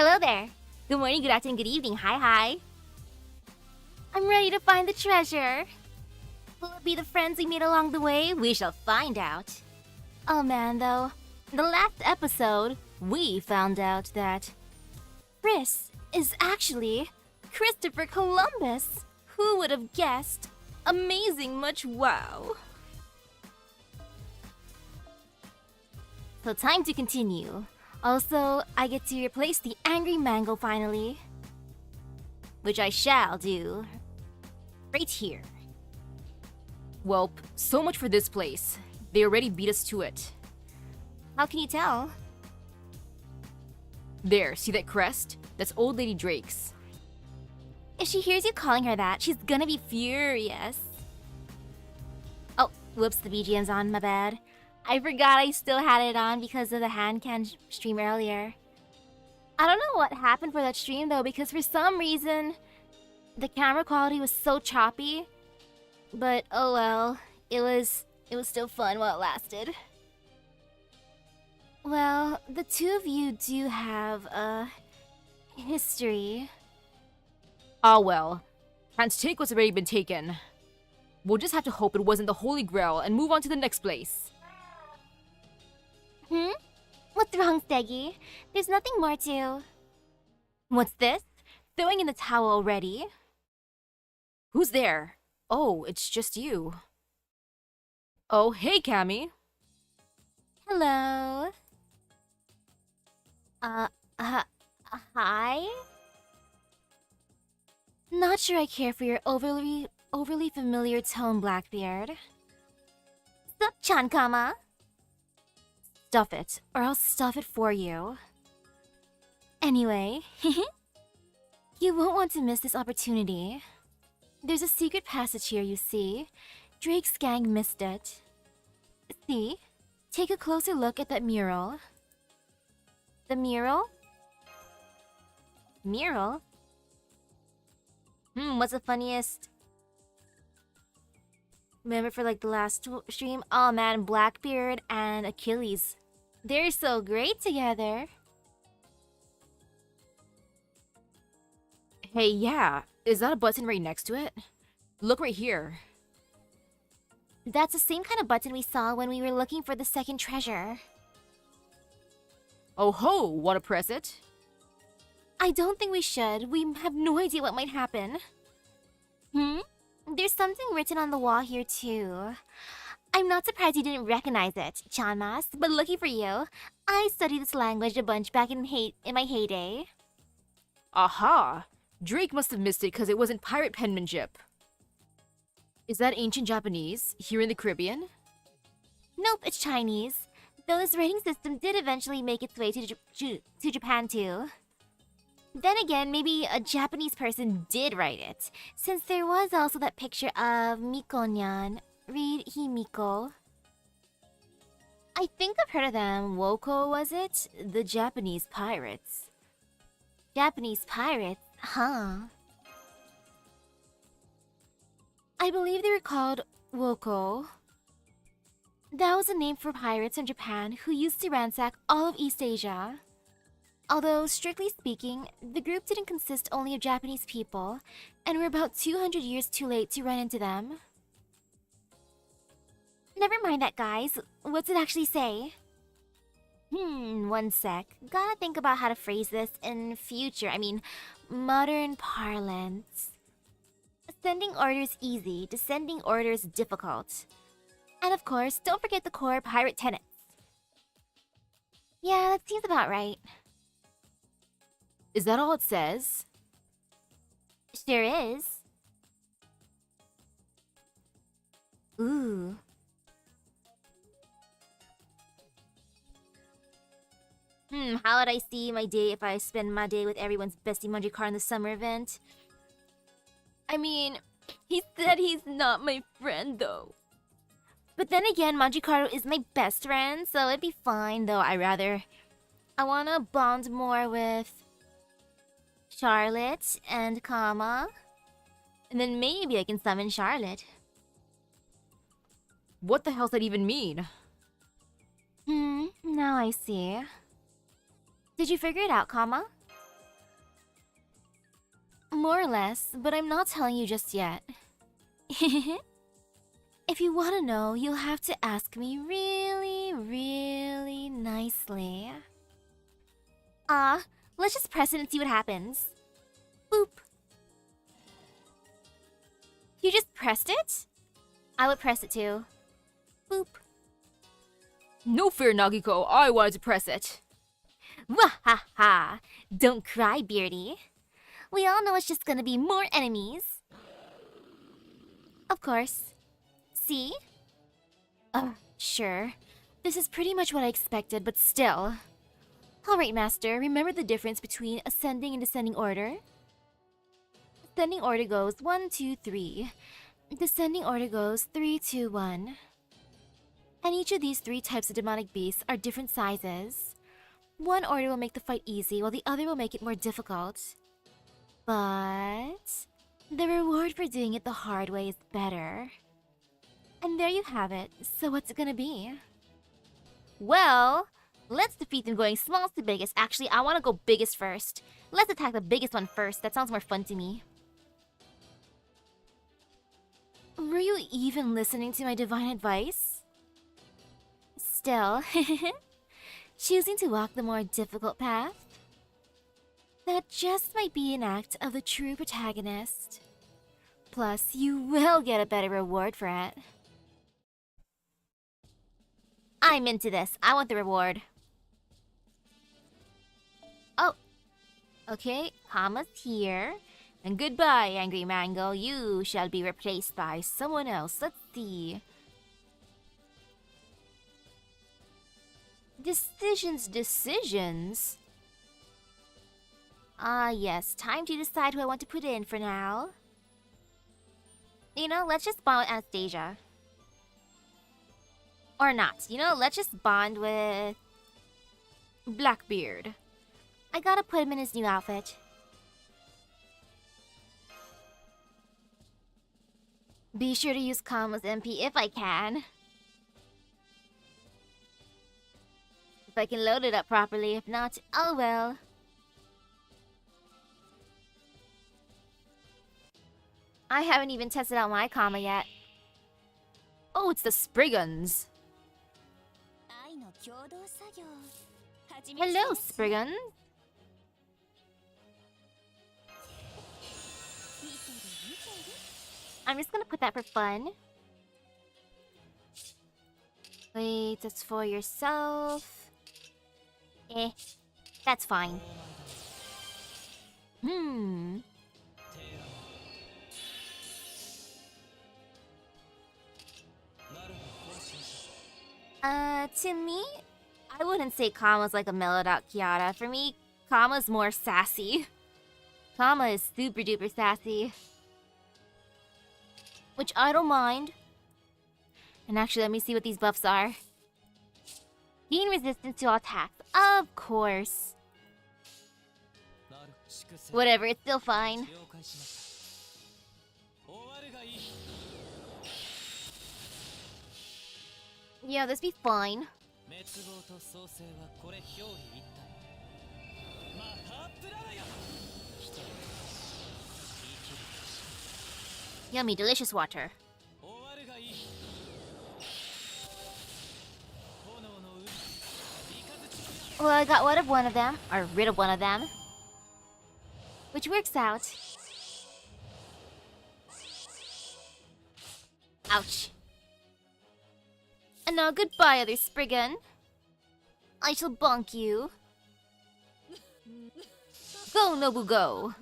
Hello there. Good morning, good afternoon, good evening. Hi. I'm ready to find the treasure. Will it be the friends we made along the way? We shall find out. Oh man, though. In the last episode, we found out that Chris is actually Christopher Columbus. Who would have guessed? Amazing much wow. So time to continue. Also, I get to replace the angry mango finally. Which I shall do. Right here. Welp, so much for this place. They already beat us to it. How can you tell? There, see that crest? That's Old Lady Drake's. If she hears you calling her that, she's gonna be furious. Oh, whoops, the BGM's on, my bad. I forgot I still had it on because of the hand can stream earlier. I don't know what happened for that stream though, because for some reason, the camera quality was so choppy. But oh well, it was still fun while it lasted. Well, the two of you do have a history. Ah well, can't take what's already been taken. We'll just have to hope it wasn't the Holy Grail and move on to the next place. What's wrong, Steggy? There's nothing more to... What's this? Throwing in the towel already? Who's there? Oh, it's just you. Oh, hey, Cammy. Hello? Hi? Not sure I care for your overly familiar tone, Blackbeard. Sup, Chankama? Stuff it, or I'll stuff it for you. Anyway, you won't want to miss this opportunity. There's a secret passage here, you see. Drake's gang missed it. See? Take a closer look at that mural. The mural? Mural? What's the funniest? Remember for like the last stream? Oh man, Blackbeard and Achilles. They're so great together. Hey, yeah. Is that a button right next to it? Look right here. That's the same kind of button we saw when we were looking for the second treasure. Oh ho, wanna press it? I don't think we should. We have no idea what might happen. There's something written on the wall here too. I'm not surprised you didn't recognize it, Chanmas, but lucky for you, I studied this language a bunch back in my heyday. Aha! Drake must have missed it because it wasn't pirate penmanship. Is that ancient Japanese, here in the Caribbean? Nope, it's Chinese. Though this writing system did eventually make its way to Japan too. Then again, maybe a Japanese person did write it, since there was also that picture of Miko-nyan. Read Himiko. I think I've heard of them. Woko, was it? The Japanese pirates. Japanese pirates? Huh. I believe they were called Woko. That was a name for pirates in Japan who used to ransack all of East Asia. Although, strictly speaking, the group didn't consist only of Japanese people, and were about 200 years too late to run into them. Never mind that, guys. What's it actually say? One sec. Gotta think about how to phrase this in modern parlance. Ascending orders easy, descending orders difficult. And of course, don't forget the core pirate tenets. Yeah, that seems about right. Is that all it says? Sure is. Ooh. How would I see my day if I spend my day with everyone's bestie Manjikar in the summer event? I mean, he said he's not my friend though. But then again, Manjikaru is my best friend, so it'd be fine, though I wanna bond more with Charlotte and Kama. And then maybe I can summon Charlotte. What the hell's that even mean? Now I see. Did you figure it out, Kama? More or less, but I'm not telling you just yet. If you want to know, you'll have to ask me really, really nicely. Let's just press it and see what happens. Boop. You just pressed it? I would press it too. Boop. No fear, Nagiko. I wanted to press it. Wahaha! Don't cry, Beardy. We all know it's just gonna be more enemies. Of course. See? Sure. This is pretty much what I expected, but still. Alright, Master, remember the difference between ascending and descending order? Ascending order goes 1, 2, 3. Descending order goes 3, 2, 1. And each of these 3 types of demonic beasts are different sizes. One order will make the fight easy, while the other will make it more difficult. But the reward for doing it the hard way is better. And there you have it. So what's it gonna be? Well, let's defeat them going smallest to biggest. Actually, I want to go biggest first. Let's attack the biggest one first. That sounds more fun to me. Were you even listening to my divine advice? Still, choosing to walk the more difficult path? That just might be an act of the true protagonist. Plus, you will get a better reward for it. I'm into this. I want the reward. Oh. Okay, Kama's here. And goodbye, Angry Mango. You shall be replaced by someone else. Let's see. Decisions? Ah, yes. Time to decide who I want to put in for now. You know, let's just bond with Anastasia. Or not. You know, let's just bond with Blackbeard. I gotta put him in his new outfit. Be sure to use Kama's MP if I can. If I can load it up properly. If not, oh well. I haven't even tested out my Kama yet. Oh, it's the Spriggans. Hello, Spriggan. I'm just gonna put that for fun. Wait, that's for yourself. That's fine. To me, I wouldn't say Kama's like a mellowed-out Kiara. For me, Kama's more sassy. Kama is super duper sassy. Which I don't mind. And actually, let me see what these buffs are. Gain resistance to all attacks. Of course. Whatever, it's still fine. Yeah, this be fine. Yummy, delicious water. Well, I got rid of one of them, which works out. Ouch. And now goodbye, other Spriggan. I shall bonk you. Go, Nobu, go!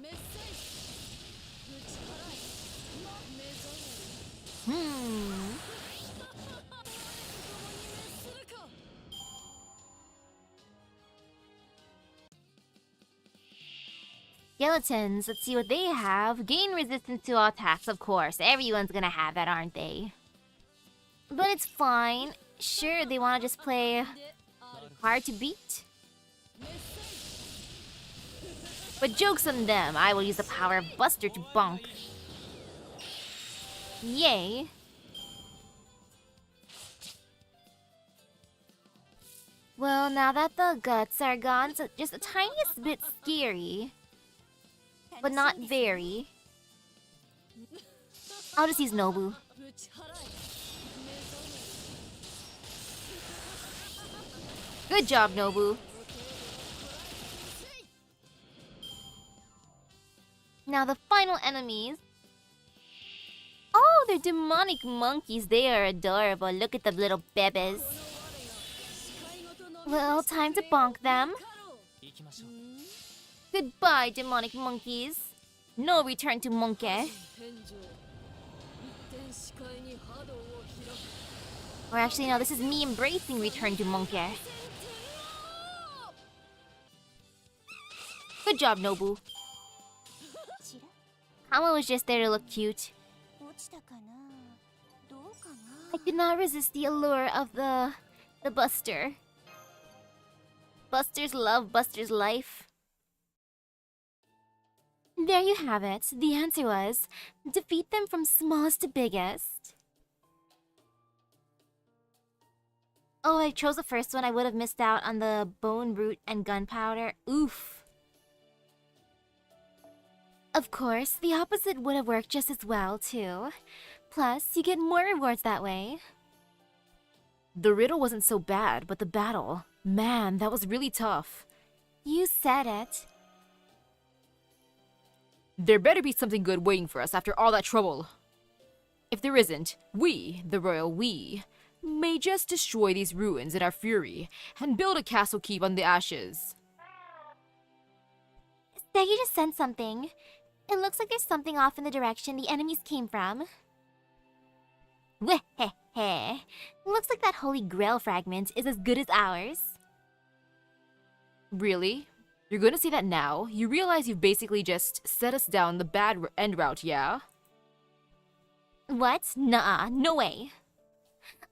Skeletons, let's see what they have. Gain resistance to all attacks, of course. Everyone's gonna have that, aren't they? But it's fine. Sure, they wanna just play hard to beat. But joke's on them. I will use the power of Buster to bonk. Yay. Well, now that the guts are gone, it's just the tiniest bit scary. but not very. I'll just use Nobu. Good job, Nobu. Now the final enemies. Oh, they're demonic monkeys. They are adorable. Look at the little bebes. Well, time to bonk them. Goodbye, demonic monkeys. No return to monkey. Or actually, no, this is me embracing return to monkey. Good job, Nobu. Kama was just there to look cute. I could not resist the allure of the Buster. Buster's love, Buster's life. There you have it. The answer was, defeat them from smallest to biggest. Oh, I chose the first one. I would have missed out on the bone root and gunpowder. Oof. Of course, the opposite would have worked just as well, too. Plus, you get more rewards that way. The riddle wasn't so bad, but the battle, man, that was really tough. You said it. There better be something good waiting for us after all that trouble. If there isn't, we, the royal we, may just destroy these ruins in our fury and build a castle keep on the ashes. Staggy just sent something. It looks like there's something off in the direction the enemies came from. Wehehe. Looks like that Holy Grail fragment is as good as ours. Really? You're gonna say that now? You realize you've basically just set us down the bad end route, yeah? What? Nuh-uh, no way.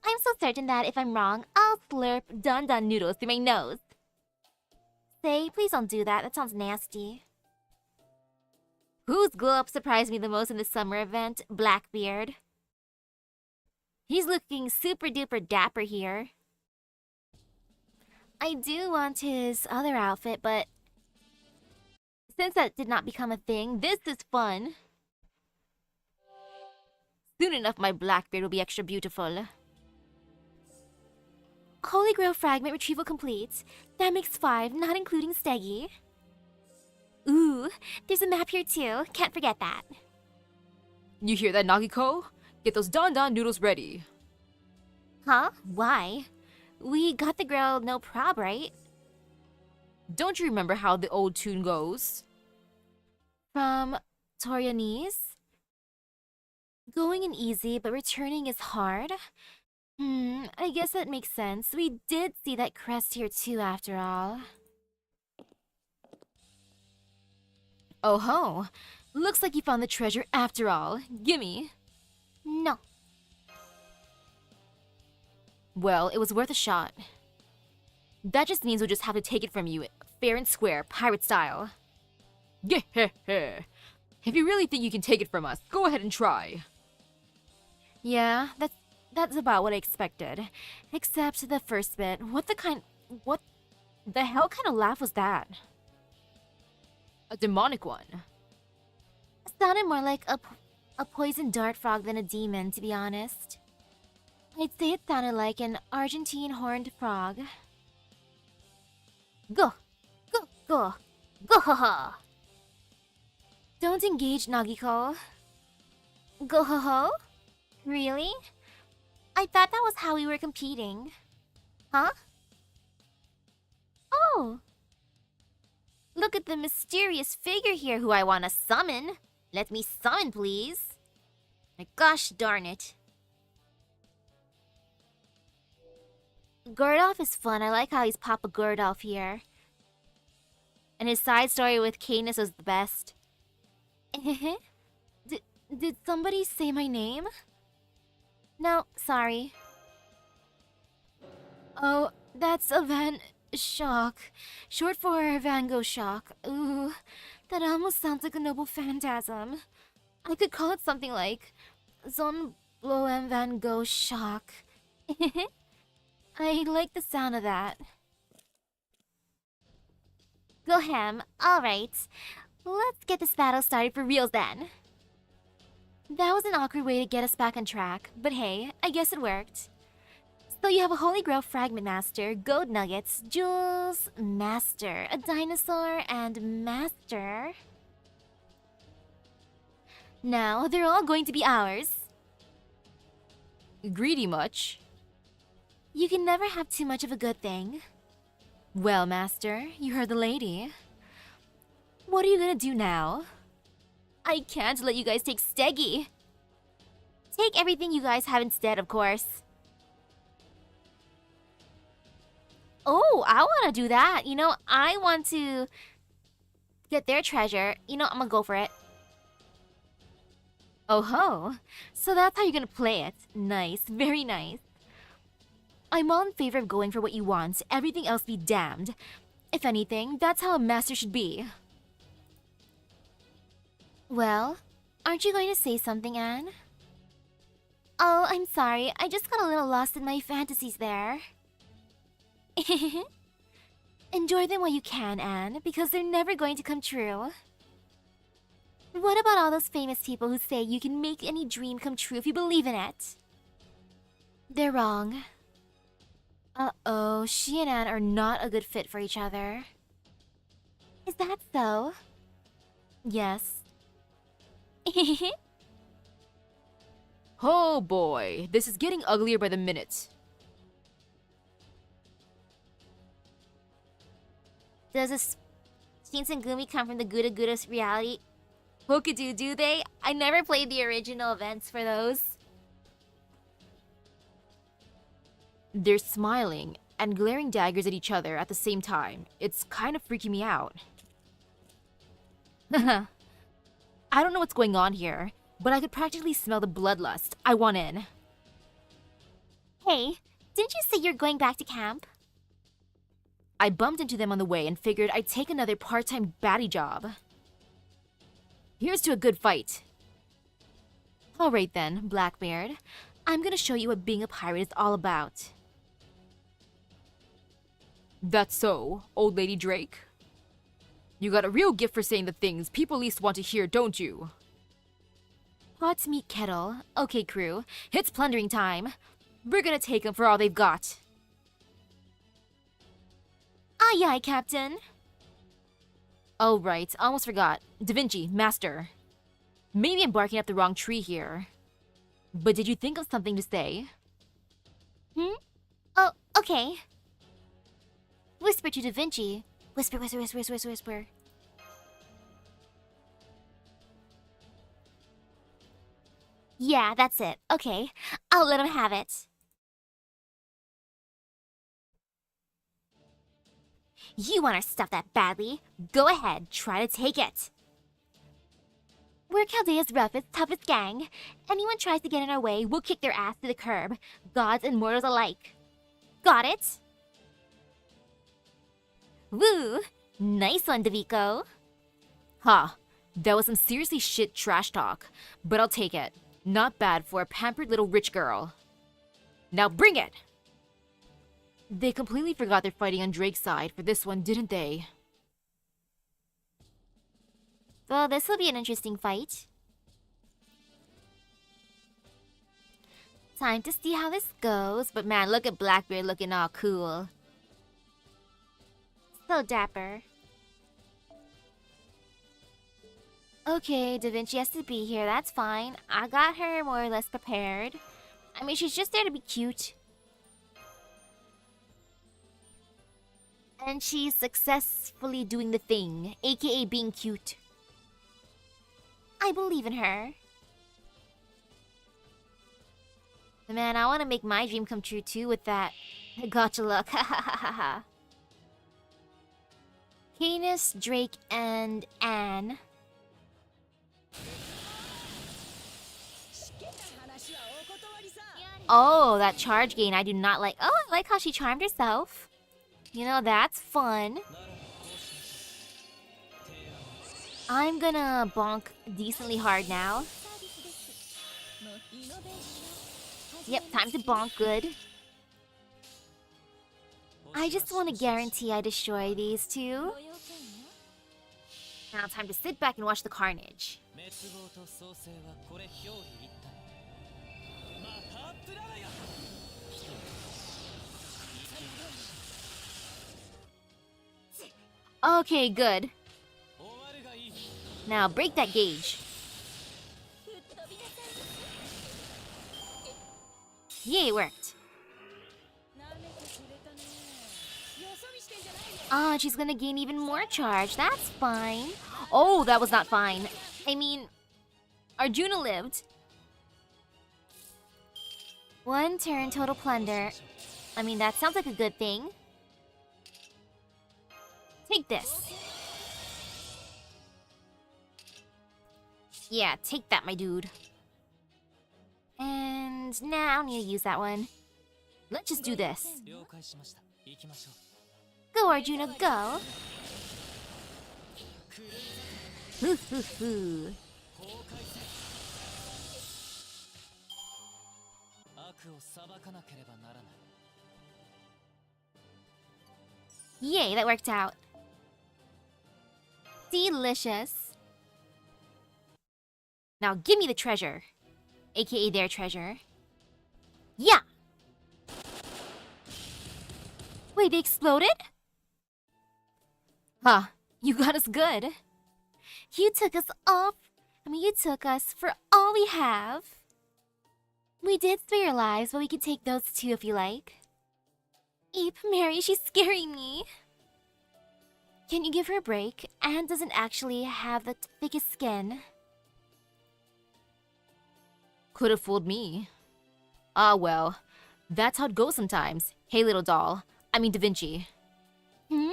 I'm so certain that if I'm wrong, I'll slurp Don noodles through my nose. Say, please don't do that. That sounds nasty. Whose glow-up surprised me the most in the summer event? Blackbeard. He's looking super-duper dapper here. I do want his other outfit, but since that did not become a thing, this is fun. Soon enough, my Blackbeard will be extra beautiful. Holy Grail fragment retrieval complete. That makes 5, not including Steggy. Ooh, there's a map here too. Can't forget that. You hear that, Nagiko? Get those Don noodles ready. Huh? Why? We got the grill no prob, right? Don't you remember how the old tune goes? From Torianese? Going in easy, but returning is hard? I guess that makes sense. We did see that crest here too, after all. Oh ho! Looks like you found the treasure after all. Gimme! No. Well, it was worth a shot. That just means we'll just have to take it from you, fair and square, pirate style. Yeah, if you really think you can take it from us, go ahead and try. Yeah, that's about what I expected. Except the first bit. What the hell kind of laugh was that? A demonic one. Sounded more like a poison dart frog than a demon, to be honest. I'd say it sounded like an Argentine horned frog. Go! Go! Go! Go ha ha! Don't engage, Nagiko. Go ho ho? Really? I thought that was how we were competing. Huh? Oh! Look at the mysterious figure here who I want to summon. Let me summon, please. My gosh darn it. Gurdolf is fun. I like how he's Papa Gurdolf here. And his side story with Cadence was the best. Did somebody say my name? No, sorry. Oh, that's a Van Shock. Short for Van Gogh Shock. Ooh, that almost sounds like a noble phantasm. I could call it something like Zon Bloem Van Gogh Shock. I like the sound of that. Go ham. Alright. Let's get this battle started for reals then. That was an awkward way to get us back on track, but hey, I guess it worked. So you have a Holy Grail Fragment Master, Gold Nuggets, Jewels, Master, a Dinosaur, and Master. Now, they're all going to be ours. Greedy much? You can never have too much of a good thing. Well, Master, you heard the lady. What are you gonna do now? I can't let you guys take Steggy. Take everything you guys have instead, of course. Oh, I wanna do that. You know, I want to get their treasure. You know, I'm gonna go for it. Oh ho! So that's how you're gonna play it. Nice, very nice. I'm all in favor of going for what you want, everything else be damned. If anything, that's how a master should be. Well, aren't you going to say something, Anne? Oh, I'm sorry. I just got a little lost in my fantasies there. Enjoy them while you can, Anne, because they're never going to come true. What about all those famous people who say you can make any dream come true if you believe in it? They're wrong. Uh-oh, she and Anne are not a good fit for each other. Is that so? Yes. Oh boy, this is getting uglier by the minute. Does this Shinsengumi come from the Guda Guda's reality? Hokudu, do they? I never played the original events for those. They're smiling and glaring daggers at each other at the same time. It's kind of freaking me out. I don't know what's going on here, but I could practically smell the bloodlust. I want in. Hey, didn't you say you're going back to camp? I bumped into them on the way and figured I'd take another part-time baddie job. Here's to a good fight. Alright then, Blackbeard. I'm gonna show you what being a pirate is all about. That's so, old lady Drake? You got a real gift for saying the things people least want to hear, don't you? Hot meat kettle. Okay, crew. It's plundering time. We're gonna take them for all they've got. Aye aye, Captain. Oh right, almost forgot. Da Vinci, Master. Maybe I'm barking up the wrong tree here. But did you think of something to say? Oh, okay. Whisper to Da Vinci. Whisper, whisper, whisper, whisper, whisper, whisper. Yeah, that's it. Okay, I'll let him have it. You want our stuff that badly? Go ahead, try to take it. We're Chaldea's roughest, toughest gang. Anyone tries to get in our way, we'll kick their ass to the curb. Gods and mortals alike. Got it? Woo! Nice one, Deviko. Ha! That was some seriously shit trash talk, but I'll take it. Not bad for a pampered little rich girl. Now bring it! They completely forgot they're fighting on Drake's side for this one, didn't they? Well, this will be an interesting fight. Time to see how this goes, but man, look at Blackbeard looking all cool. So dapper. Okay, Da Vinci has to be here, that's fine. I got her more or less prepared. I mean, she's just there to be cute. And she's successfully doing the thing, aka being cute. I believe in her. Man, I want to make my dream come true too with that gotcha look. Ha ha ha ha ha. Canis, Drake, and Anne. Oh, that charge gain I do not like. Oh, I like how she charmed herself. You know, that's fun. I'm gonna bonk decently hard now. Yep, time to bonk good. I just want to guarantee I destroy these two. Now time to sit back and watch the carnage. Okay, good. Now break that gauge. Yay, it worked. Ah, she's gonna gain even more charge. That's fine. Oh, that was not fine. I mean, Arjuna lived. 1 turn total plunder. I mean, that sounds like a good thing. Take this. Yeah, take that, my dude. And now I don't need to use that one. Let's just do this. Go, Arjuna, go! Hoo hoo hoo. Yay, that worked out. Delicious. Now give me the treasure. AKA their treasure. Yeah! Wait, they exploded? Huh, you got us good. You took us off. You took us for all we have. We did spare your lives, but we can take those too if you like. Eep, Mary, she's scaring me. Can you give her a break? Anne doesn't actually have the thickest skin. Could have fooled me. Ah, well. That's how it goes sometimes. Hey, little doll. I mean Da Vinci. Hmm?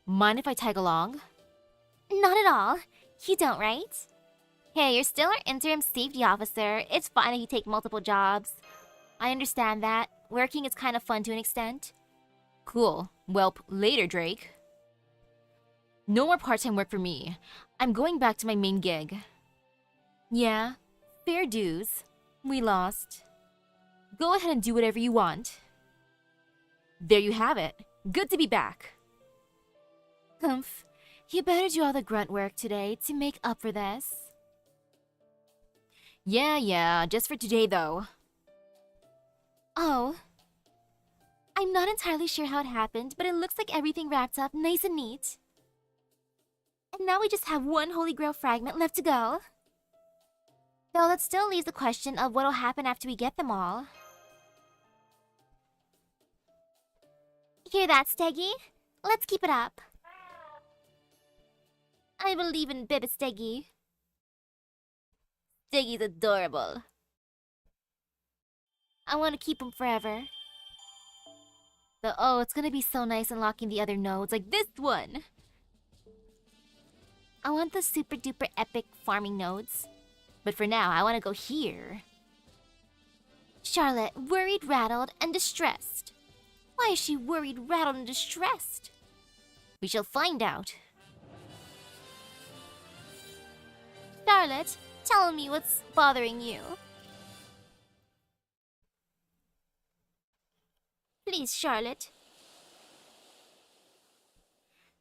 Mind if I tag along? Not at all. You don't, right? Hey, you're still our interim safety officer. It's fine if you take multiple jobs. I understand that. Working is kind of fun to an extent. Cool. Welp, later, Drake. No more part-time work for me. I'm going back to my main gig. Yeah, fair dues. We lost. Go ahead and do whatever you want. There you have it. Good to be back. Humph. You better do all the grunt work today to make up for this. Yeah, just for today though. Oh. I'm not entirely sure how it happened, but it looks like everything wrapped up nice and neat. And now we just have 1 Holy Grail fragment left to go. Though that still leaves the question of what'll happen after we get them all. Hear that, Steggy? Let's keep it up. I believe in Baby Steggy. Steggy's adorable. I want to keep him forever. Oh, it's gonna be so nice unlocking the other nodes, like this one! I want the super duper epic farming nodes. But for now, I want to go here. Charlotte, worried, rattled, and distressed. Why is she worried, rattled, and distressed? We shall find out. Charlotte, tell me what's bothering you. Please, Charlotte.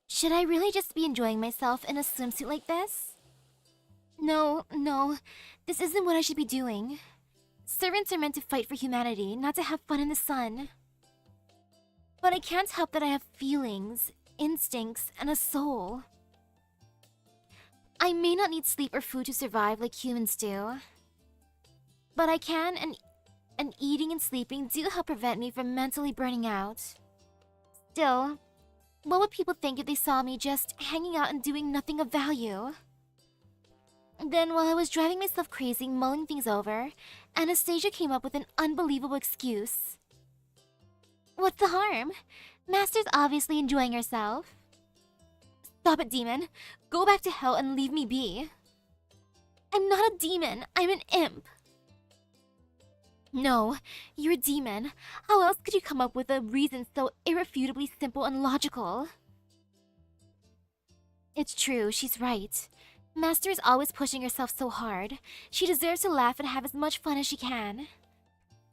Should I really just be enjoying myself in a swimsuit like this? No, this isn't what I should be doing. Servants are meant to fight for humanity, not to have fun in the sun. But I can't help that I have feelings, instincts, and a soul. I may not need sleep or food to survive like humans do. But I can, and eating and sleeping do help prevent me from mentally burning out. Still, what would people think if they saw me just hanging out and doing nothing of value? Then, while I was driving myself crazy, mulling things over, Anastasia came up with an unbelievable excuse. What's the harm? Master's obviously enjoying herself. Stop it, demon. Go back to hell and leave me be. I'm not a demon. I'm an imp. No, you're a demon. How else could you come up with a reason so irrefutably simple and logical? It's true, she's right. Master is always pushing herself so hard. She deserves to laugh and have as much fun as she can.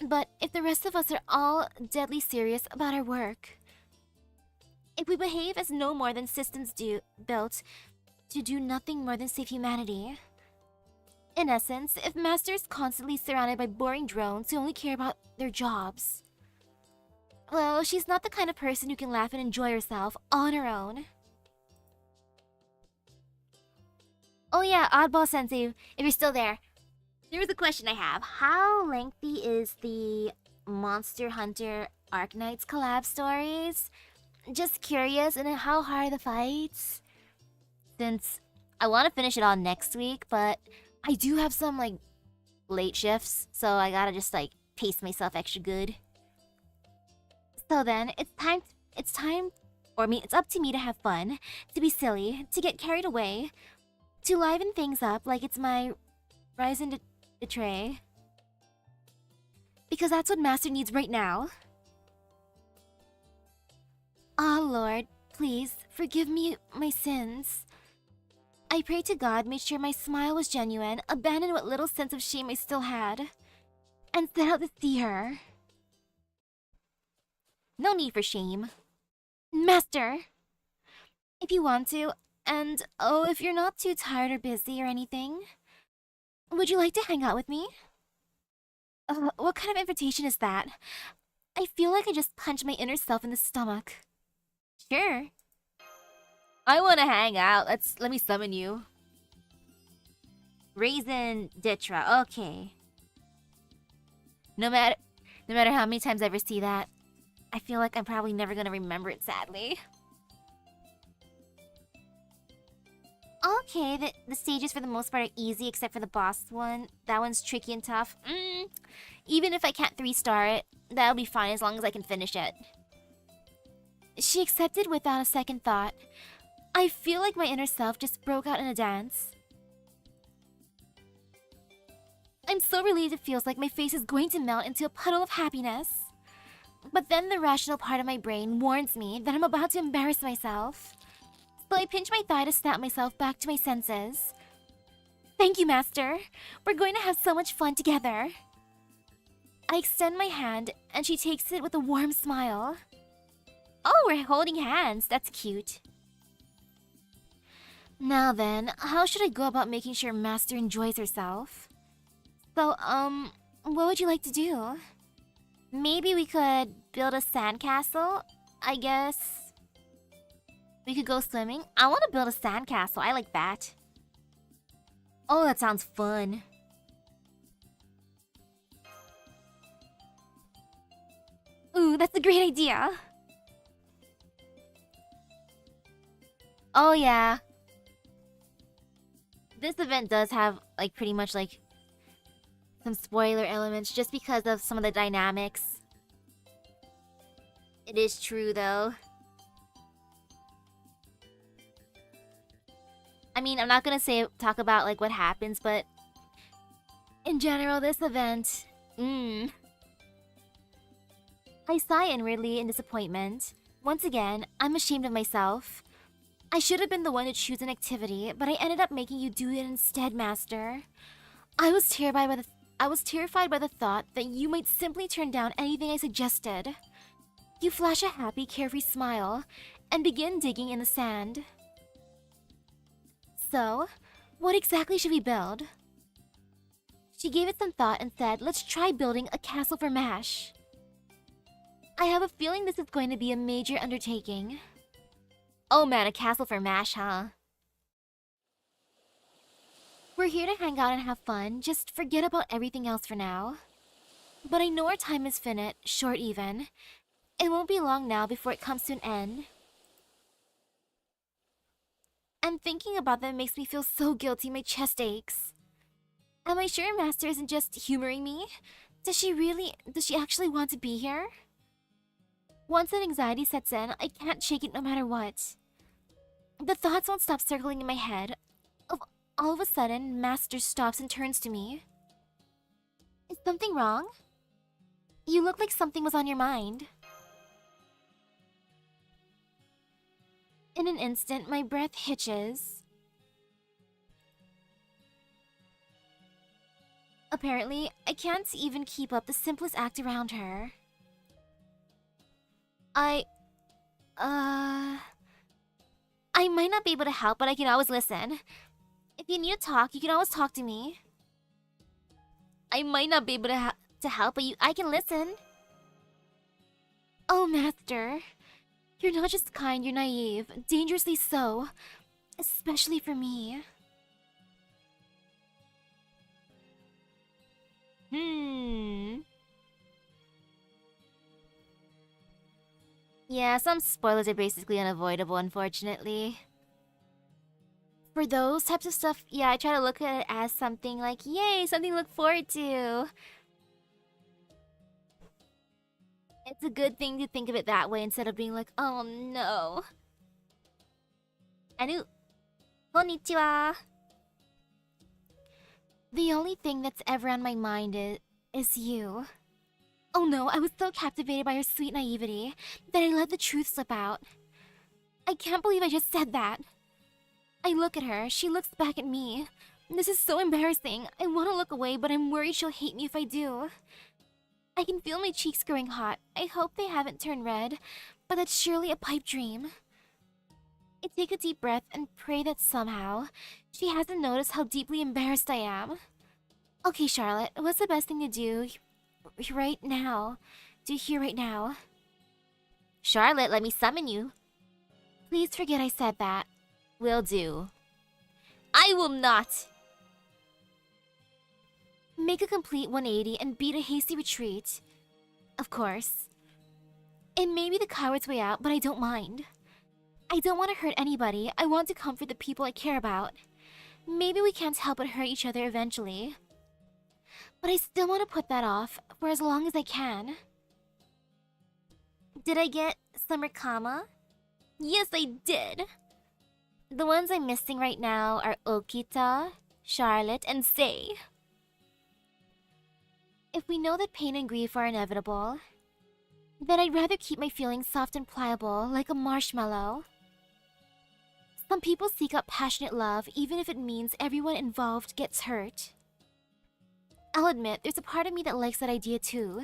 But if the rest of us are all deadly serious about our work, If we behave as no more than systems built to do nothing more than save humanity. In essence, if Master is constantly surrounded by boring drones who only care about their jobs, well, she's not the kind of person who can laugh and enjoy herself on her own. Oh yeah, Oddball Sensei, if you're still there. Here's a question I have. How lengthy is the Monster Hunter Arknights collab stories? Just curious, and how hard are the fights? Since I want to finish it all next week, but I do have some, like, late shifts, so I gotta just, like, pace myself extra good. So then, it's up to me to have fun, to be silly, to get carried away, to liven things up like it's my rise and betray. Because that's what Master needs right now. Ah, Lord, please, forgive me my sins. I pray to God, made sure my smile was genuine, abandoned what little sense of shame I still had, and set out to see her. No need for shame. Master! If you want to, and oh, if you're not too tired or busy or anything, would you like to hang out with me? What kind of invitation is that? I feel like I just punched my inner self in the stomach. Sure. I want to hang out. Let me summon you. Raisin Ditra. Okay. No matter how many times I ever see that, I feel like I'm probably never gonna remember it, sadly. Okay, the stages for the most part are easy except for the boss one. That one's tricky and tough. Even if I can't 3-star it, that'll be fine as long as I can finish it. She accepted without a second thought. I feel like my inner self just broke out in a dance. I'm so relieved it feels like my face is going to melt into a puddle of happiness. But then the rational part of my brain warns me that I'm about to embarrass myself. So I pinch my thigh to snap myself back to my senses. Thank you, Master. We're going to have so much fun together. I extend my hand, and she takes it with a warm smile. Oh, we're holding hands. That's cute. Now then, how should I go about making sure Master enjoys herself? So, what would you like to do? Maybe we could build a sandcastle, I guess. We could go swimming. I want to build a sandcastle. I like that. Oh, that sounds fun. Ooh, that's a great idea. Oh, yeah. This event does have, like, pretty much, like, some spoiler elements just because of some of the dynamics. It is true, though. I mean, I'm not gonna talk about, like, what happens, but in general, this event, I sigh inwardly in disappointment. Once again, I'm ashamed of myself. I should have been the one to choose an activity, but I ended up making you do it instead, Master. I was terrified by the thought that you might simply turn down anything I suggested. You flash a happy, carefree smile and begin digging in the sand. So, what exactly should we build? She gave it some thought and said, let's try building a castle for Mash. I have a feeling this is going to be a major undertaking. Oh man, a castle for Mash, huh? We're here to hang out and have fun, just forget about everything else for now. But I know our time is finite, short even. It won't be long now before it comes to an end. And thinking about that makes me feel so guilty, my chest aches. Am I sure Master isn't just humoring me? Does she actually want to be here? Once that anxiety sets in, I can't shake it no matter what. The thoughts won't stop circling in my head. All of a sudden, Master stops and turns to me. Is something wrong? You look like something was on your mind. In an instant, my breath hitches. Apparently, I can't even keep up the simplest act around her. I might not be able to help, but I can always listen. If you need to talk, you can always talk to me. I might not be able to help, but I can listen. Oh, Master. You're not just kind, you're naive. Dangerously so. Especially for me. Yeah, some spoilers are basically unavoidable, unfortunately. For those types of stuff, yeah, I try to look at it as something like, yay, something to look forward to. It's a good thing to think of it that way instead of being like, oh no. Anu, konnichiwa. The only thing that's ever on my mind is you. Oh no, I was so captivated by her sweet naivety that I let the truth slip out. I can't believe I just said that. I look at her, she looks back at me. This is so embarrassing. I want to look away, but I'm worried she'll hate me if I do. I can feel my cheeks growing hot. I hope they haven't turned red, but that's surely a pipe dream. I take a deep breath and pray that somehow she hasn't noticed how deeply embarrassed I am. Okay, Charlotte, what's the best thing to do right now? Do here right now? Charlotte, let me summon you. Please forget I said that. Will do. I will not! Make a complete 180 and beat a hasty retreat. Of course. It may be the coward's way out, but I don't mind. I don't want to hurt anybody. I want to comfort the people I care about. Maybe we can't help but hurt each other eventually. But I still want to put that off for as long as I can. Did I get Summer Kama? Yes, I did! The ones I'm missing right now are Okita, Charlotte, and Sei. If we know that pain and grief are inevitable, then I'd rather keep my feelings soft and pliable, like a marshmallow. Some people seek out passionate love, even if it means everyone involved gets hurt. I'll admit, there's a part of me that likes that idea too.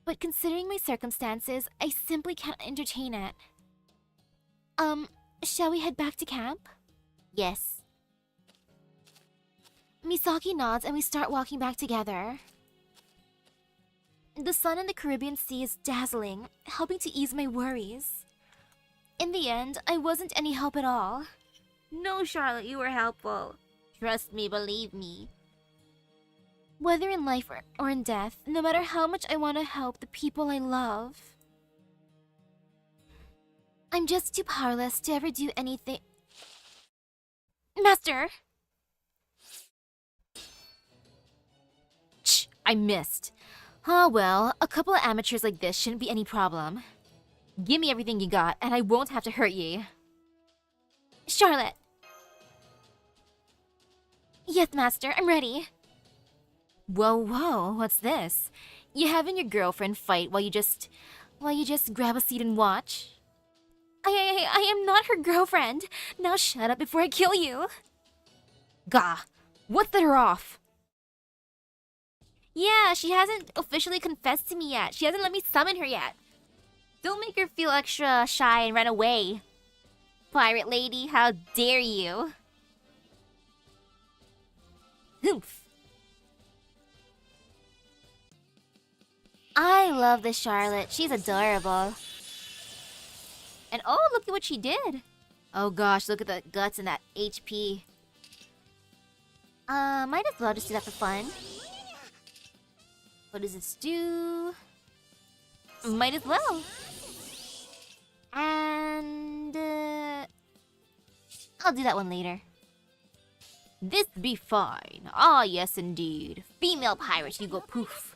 But considering my circumstances, I simply can't entertain it. Shall we head back to camp? Yes. Misaki nods and we start walking back together. The sun in the Caribbean Sea is dazzling, helping to ease my worries. In the end, I wasn't any help at all. No, Charlotte, you were helpful. Trust me, believe me. Whether in life or in death, no matter how much I want to help the people I love, I'm just too powerless to ever do anything. Master! Shh, I missed. Ah, well, a couple of amateurs like this shouldn't be any problem. Give me everything you got, and I won't have to hurt ye. Charlotte! Yes, Master, I'm ready. Whoa, whoa, what's this? You having your girlfriend fight while you just grab a seat and watch? I am not her girlfriend. Now shut up before I kill you. Gah, what's set her off? Yeah, she hasn't officially confessed to me yet. She hasn't let me summon her yet. Don't make her feel extra shy and run away. Pirate lady, how dare you? Humph. I love this Charlotte. She's adorable. And oh, look at what she did. Oh gosh, look at the guts and that HP. Might as well just do that for fun. What does this do? Might as well. And I'll do that one later. This be fine. Ah, yes indeed. Female pirate, you go poof.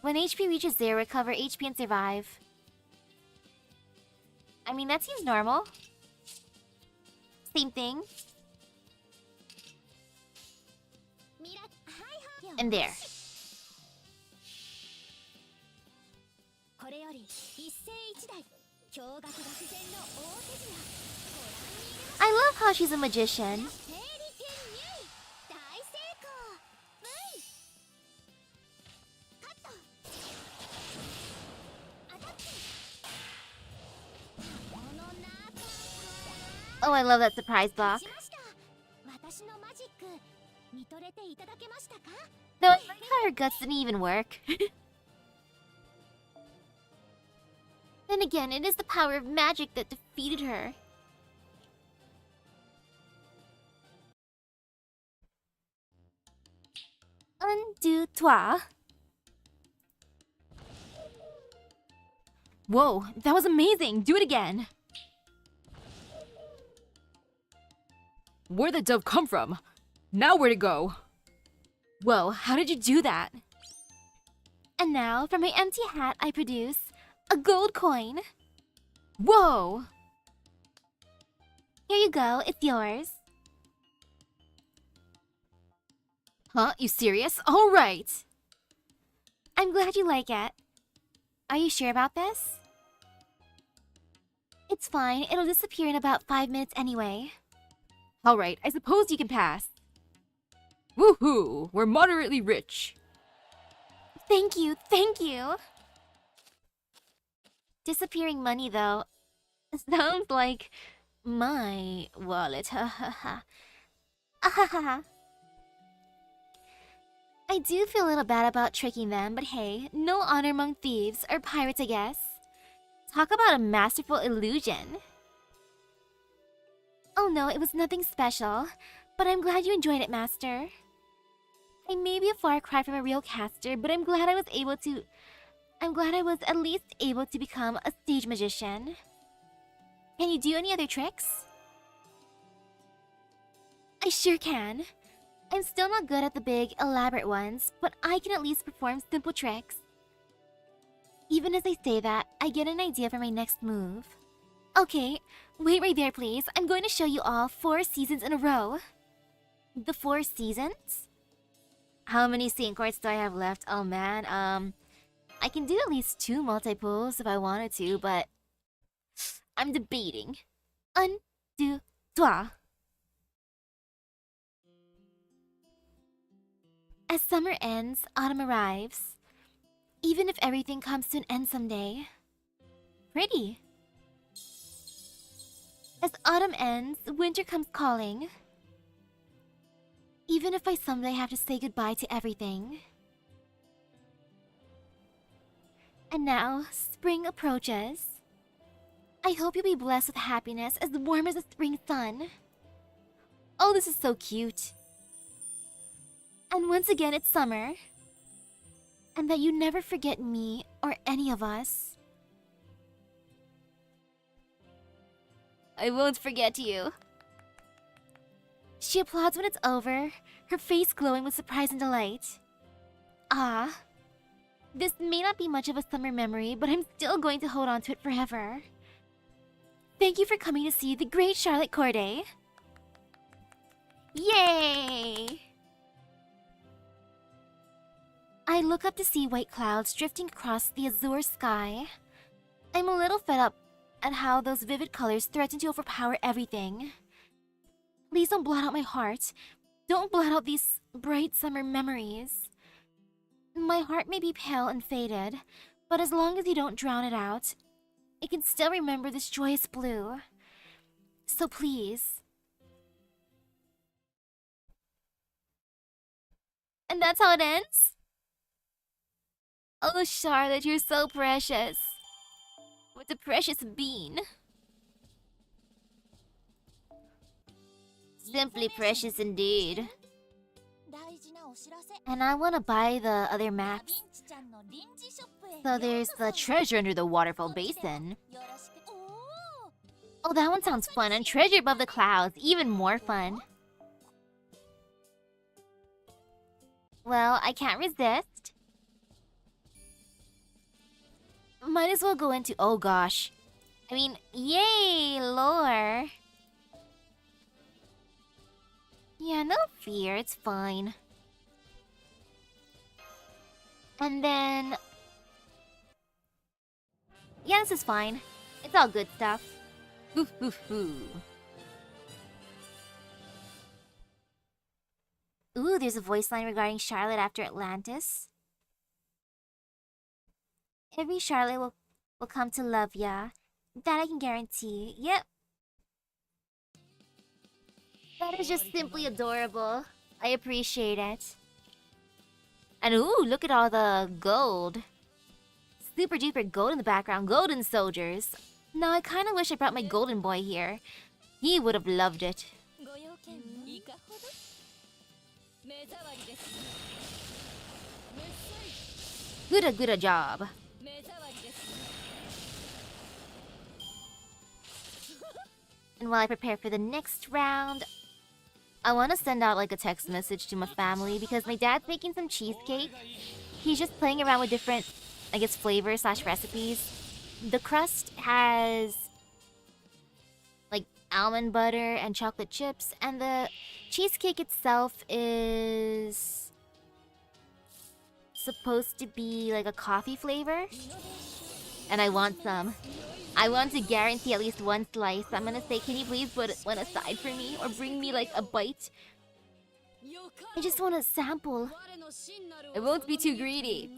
When HP reaches 0, recover HP and survive. I mean, that seems normal. Same thing. And there. I love how she's a magician. Oh, I love that surprise box. Though I like how her guts didn't even work. Then again, it is the power of magic that defeated her. Undo toi. Whoa, that was amazing! Do it again! Where'd the dove come from? Now where'd it go? Whoa, how did you do that? And now, from my empty hat, I produce a gold coin. Whoa! Here you go, it's yours. Huh? You serious? Alright! I'm glad you like it. Are you sure about this? It's fine, it'll disappear in about 5 minutes anyway. Alright, I suppose you can pass. Woohoo! We're moderately rich. Thank you, thank you! Disappearing money, though, sounds like my wallet, ha ha ha. Ah ha ha ha. I do feel a little bad about tricking them, but hey, no honor among thieves or pirates, I guess. Talk about a masterful illusion. Oh no, it was nothing special, but I'm glad you enjoyed it, Master. I may be a far cry from a real caster, but I'm glad I was at least able to become a stage magician. Can you do any other tricks? I sure can. I'm still not good at the big, elaborate ones, but I can at least perform simple tricks. Even as I say that, I get an idea for my next move. Okay, wait right there, please. I'm going to show you all 4 seasons in a row. The 4 seasons? How many Saint Courts do I have left? Oh man, I can do at least 2 multi-pulls if I wanted to, but I'm debating. Un, deux, trois. As summer ends, autumn arrives. Even if everything comes to an end someday. Pretty. As autumn ends, winter comes calling. Even if I someday have to say goodbye to everything. And now, spring approaches. I hope you'll be blessed with happiness as warm as the spring sun. Oh, this is so cute. And once again, it's summer. And that you never forget me or any of us. I won't forget you. She applauds when it's over, her face glowing with surprise and delight. Ah. This may not be much of a summer memory, but I'm still going to hold on to it forever. Thank you for coming to see the great Charlotte Corday. Yay! I look up to see white clouds drifting across the azure sky. I'm a little fed up at how those vivid colors threaten to overpower everything. Please don't blot out my heart. Don't blot out these bright summer memories. My heart may be pale and faded, but as long as you don't drown it out, it can still remember this joyous blue. So please. And that's how it ends? Oh, Charlotte, you're so precious. What a precious bean. Simply precious indeed. And I want to buy the other maps. So there's the treasure under the waterfall basin. Oh, that one sounds fun. And treasure above the clouds, even more fun. Well, I can't resist. Might as well go into... Oh gosh. I mean, yay, lore. Yeah, no fear, it's fine. And then... Yeah, this is fine. It's all good stuff. Hoo hoo hoo. Ooh, there's a voice line regarding Charlotte after Atlantis. Every Charlotte will come to love ya. That I can guarantee. Yep. That is just simply adorable. I appreciate it. And ooh, look at all the gold. Super duper gold in the background. Golden soldiers. Now I kind of wish I brought my golden boy here. He would have loved it. Good job. And while I prepare for the next round, I want to send out like a text message to my family because my dad's making some cheesecake. He's just playing around with different, I guess, flavors / recipes. The crust has like almond butter and chocolate chips, and the cheesecake itself is supposed to be like a coffee flavor. And I want some. I want to guarantee at least one slice. I'm gonna say, can you please put one aside for me? Or bring me like a bite? I just want to sample. I won't be too greedy.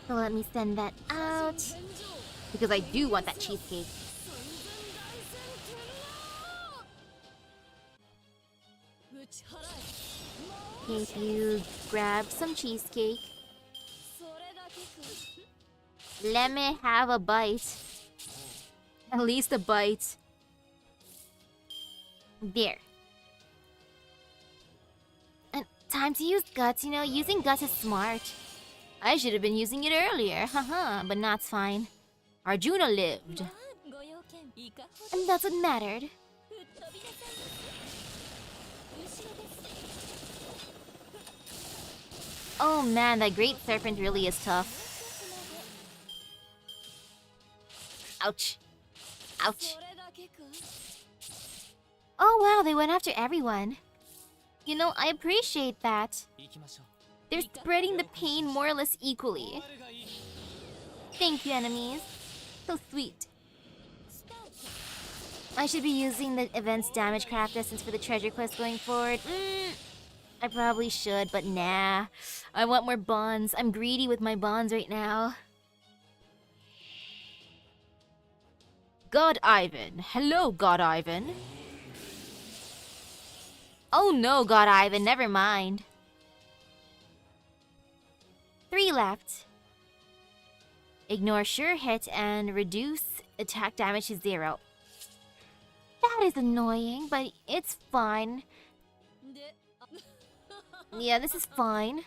So let me send that out. Because I do want that cheesecake. If you grab some cheesecake, let me have a bite. At least a bite. There. And time to use guts, you know, using guts is smart. I should have been using it earlier, haha, but that's fine. Arjuna lived. And that's what mattered. Oh man, that great serpent really is tough. Ouch. Ouch. Oh wow, they went after everyone. You know, I appreciate that. They're spreading the pain more or less equally. Thank you, enemies. So sweet. I should be using the event's damage craft essence for the treasure quest going forward. I probably should, but nah. I want more bonds. I'm greedy with my bonds right now. God Ivan. Hello, God Ivan. Oh no, God Ivan, never mind. 3 left. Ignore sure hit and reduce attack damage to 0. That is annoying, but it's fine. Yeah, this is fine.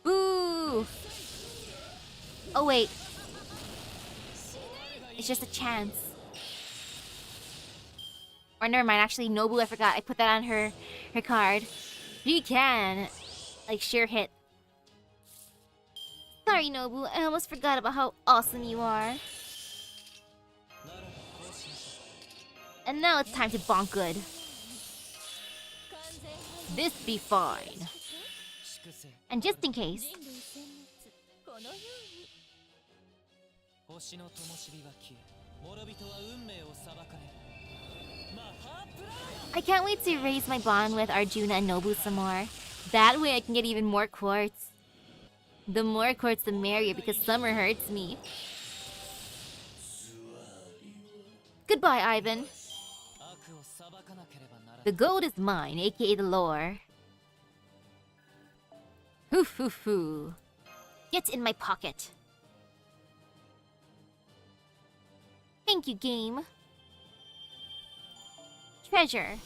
Boo! Oh wait. It's just a chance. Or never mind, actually Nobu, I forgot. I put that on her card. She can. Like sure hit. Sorry, Nobu. I almost forgot about how awesome you are. And now it's time to bonk good. This be fine. And just in case. I can't wait to raise my bond with Arjuna and Nobu some more. That way I can get even more quartz. The more quartz the merrier because summer hurts me. Goodbye, Ivan. The gold is mine, aka the lore. Hoo hoo hoo. Get in my pocket. Thank you, game. Treasure.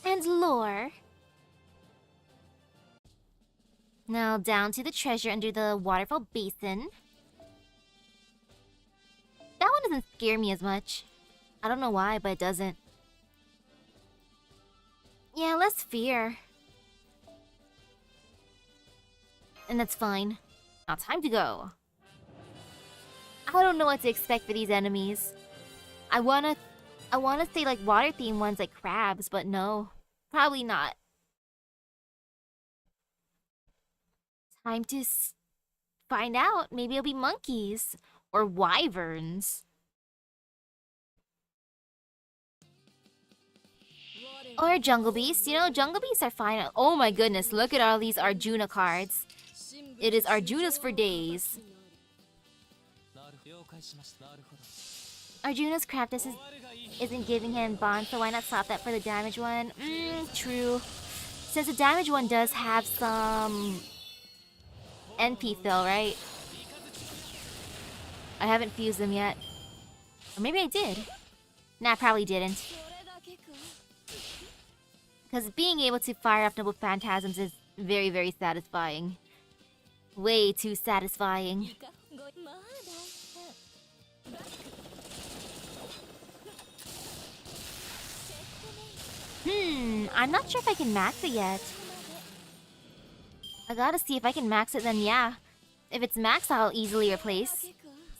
And lore. Now down to the treasure under the waterfall basin. That one doesn't scare me as much. I don't know why, but it doesn't. Yeah, less fear. And that's fine. Now time to go. I don't know what to expect for these enemies. I wanna say like water themed ones like crabs, but no. Probably not. Time to find out. Maybe it'll be monkeys or wyverns. Or jungle beasts. You know, jungle beasts are fine. Oh my goodness, look at all these Arjuna cards. It is Arjuna's for days. Arjuna's Craftus isn't giving him bond, so why not swap that for the damage one? True. Since the damage one does have some NP fill, right? I haven't fused them yet. Or maybe I did. Nah, probably didn't. Because being able to fire off Noble Phantasms is very, very satisfying. Way too satisfying. I'm not sure if I can max it yet. I gotta see if I can max it, then yeah. If it's maxed, I'll easily replace.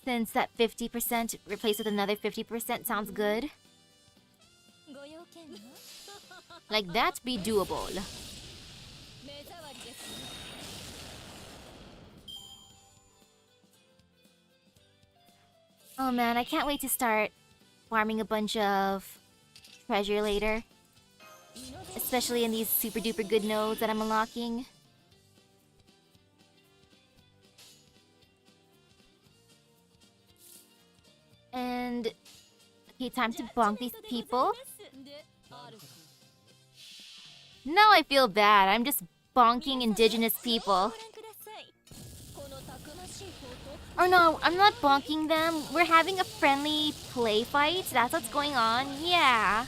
Since that 50% replaced with another 50% sounds good. Like that be doable. Oh man, I can't wait to start farming a bunch of treasure later. Especially in these super duper good nodes that I'm unlocking. And... okay, time to bonk these people. Now I feel bad, I'm just bonking indigenous people. Or no, I'm not bonking them. We're having a friendly play fight. That's what's going on. Yeah.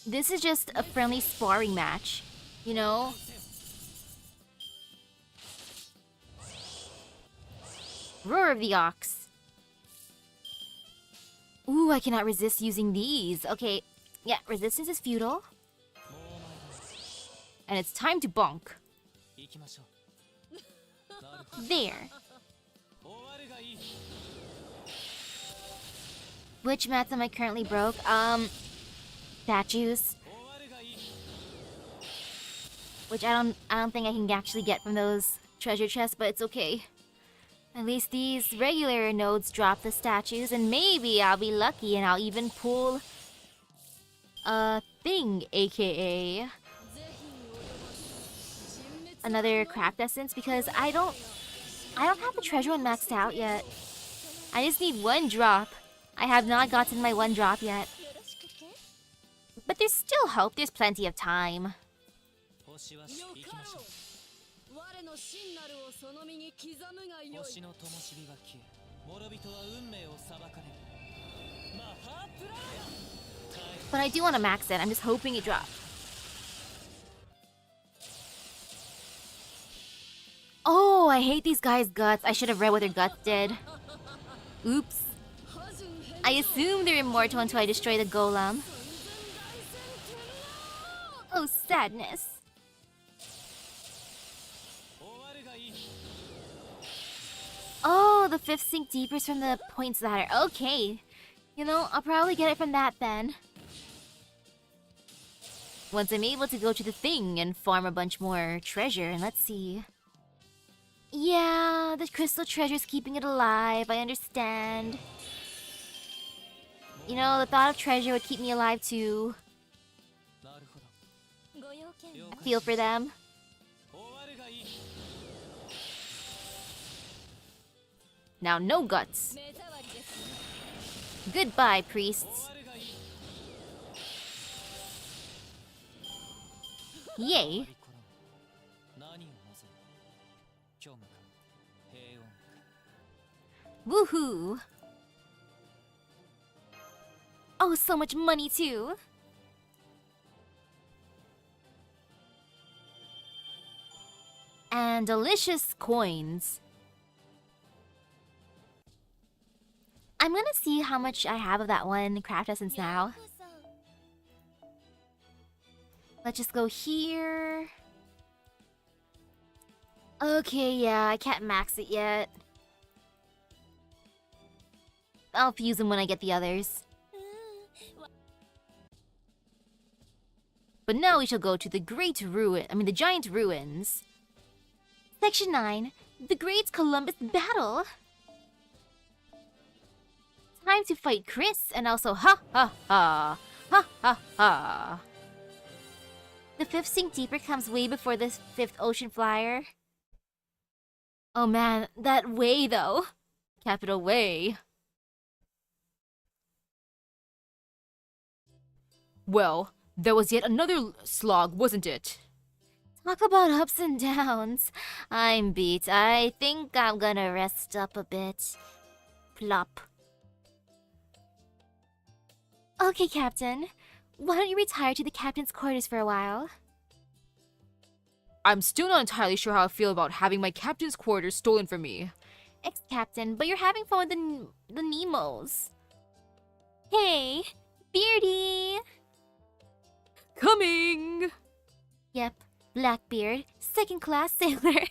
This is just a friendly sparring match. You know? Roar of the Ox. Ooh, I cannot resist using these. Okay. Yeah, resistance is futile. And it's time to bonk. There. Which mats am I currently broke? Statues. Which I don't think I can actually get from those treasure chests, but it's okay. At least these regular nodes drop the statues, and maybe I'll be lucky and I'll even pull a thing, aka another craft essence, because I don't have the treasure one maxed out yet. I just need one drop. I have not gotten my one drop yet. But there's still hope, there's plenty of time. But I do want to max it, I'm just hoping it drops. Oh, I hate these guys' guts. I should have read what their guts did. Oops. I assume they're immortal until I destroy the golem. Oh, sadness. Oh, the 5th sink deepers from the points ladder. Okay. You know, I'll probably get it from that then. Once I'm able to go to the thing and farm a bunch more treasure, and let's see. Yeah, the crystal treasure's keeping it alive, I understand. You know, the thought of treasure would keep me alive too. I feel for them. Now no guts. Goodbye, priests. Yay. Woohoo! Oh, so much money too! And delicious coins. I'm gonna see how much I have of that one craft essence now. Let's just go here. Okay, yeah, I can't max it yet. I'll fuse them when I get the others. But now we shall go to the the giant ruins. Section 9, the Great Columbus Battle. Time to fight Chris and also ha ha ha. Ha ha ha. The 5th sink deeper comes way before the 5th ocean flyer. Oh man, that way though. Capital way. Well, that was yet another slog, wasn't it? Talk about ups and downs. I'm beat. I think I'm gonna rest up a bit. Plop. Okay, Captain. Why don't you retire to the captain's quarters for a while? I'm still not entirely sure how I feel about having my captain's quarters stolen from me. Ex-captain, but you're having fun with the Nemos. Hey, Beardy! Coming! Yep, Blackbeard, second-class sailor.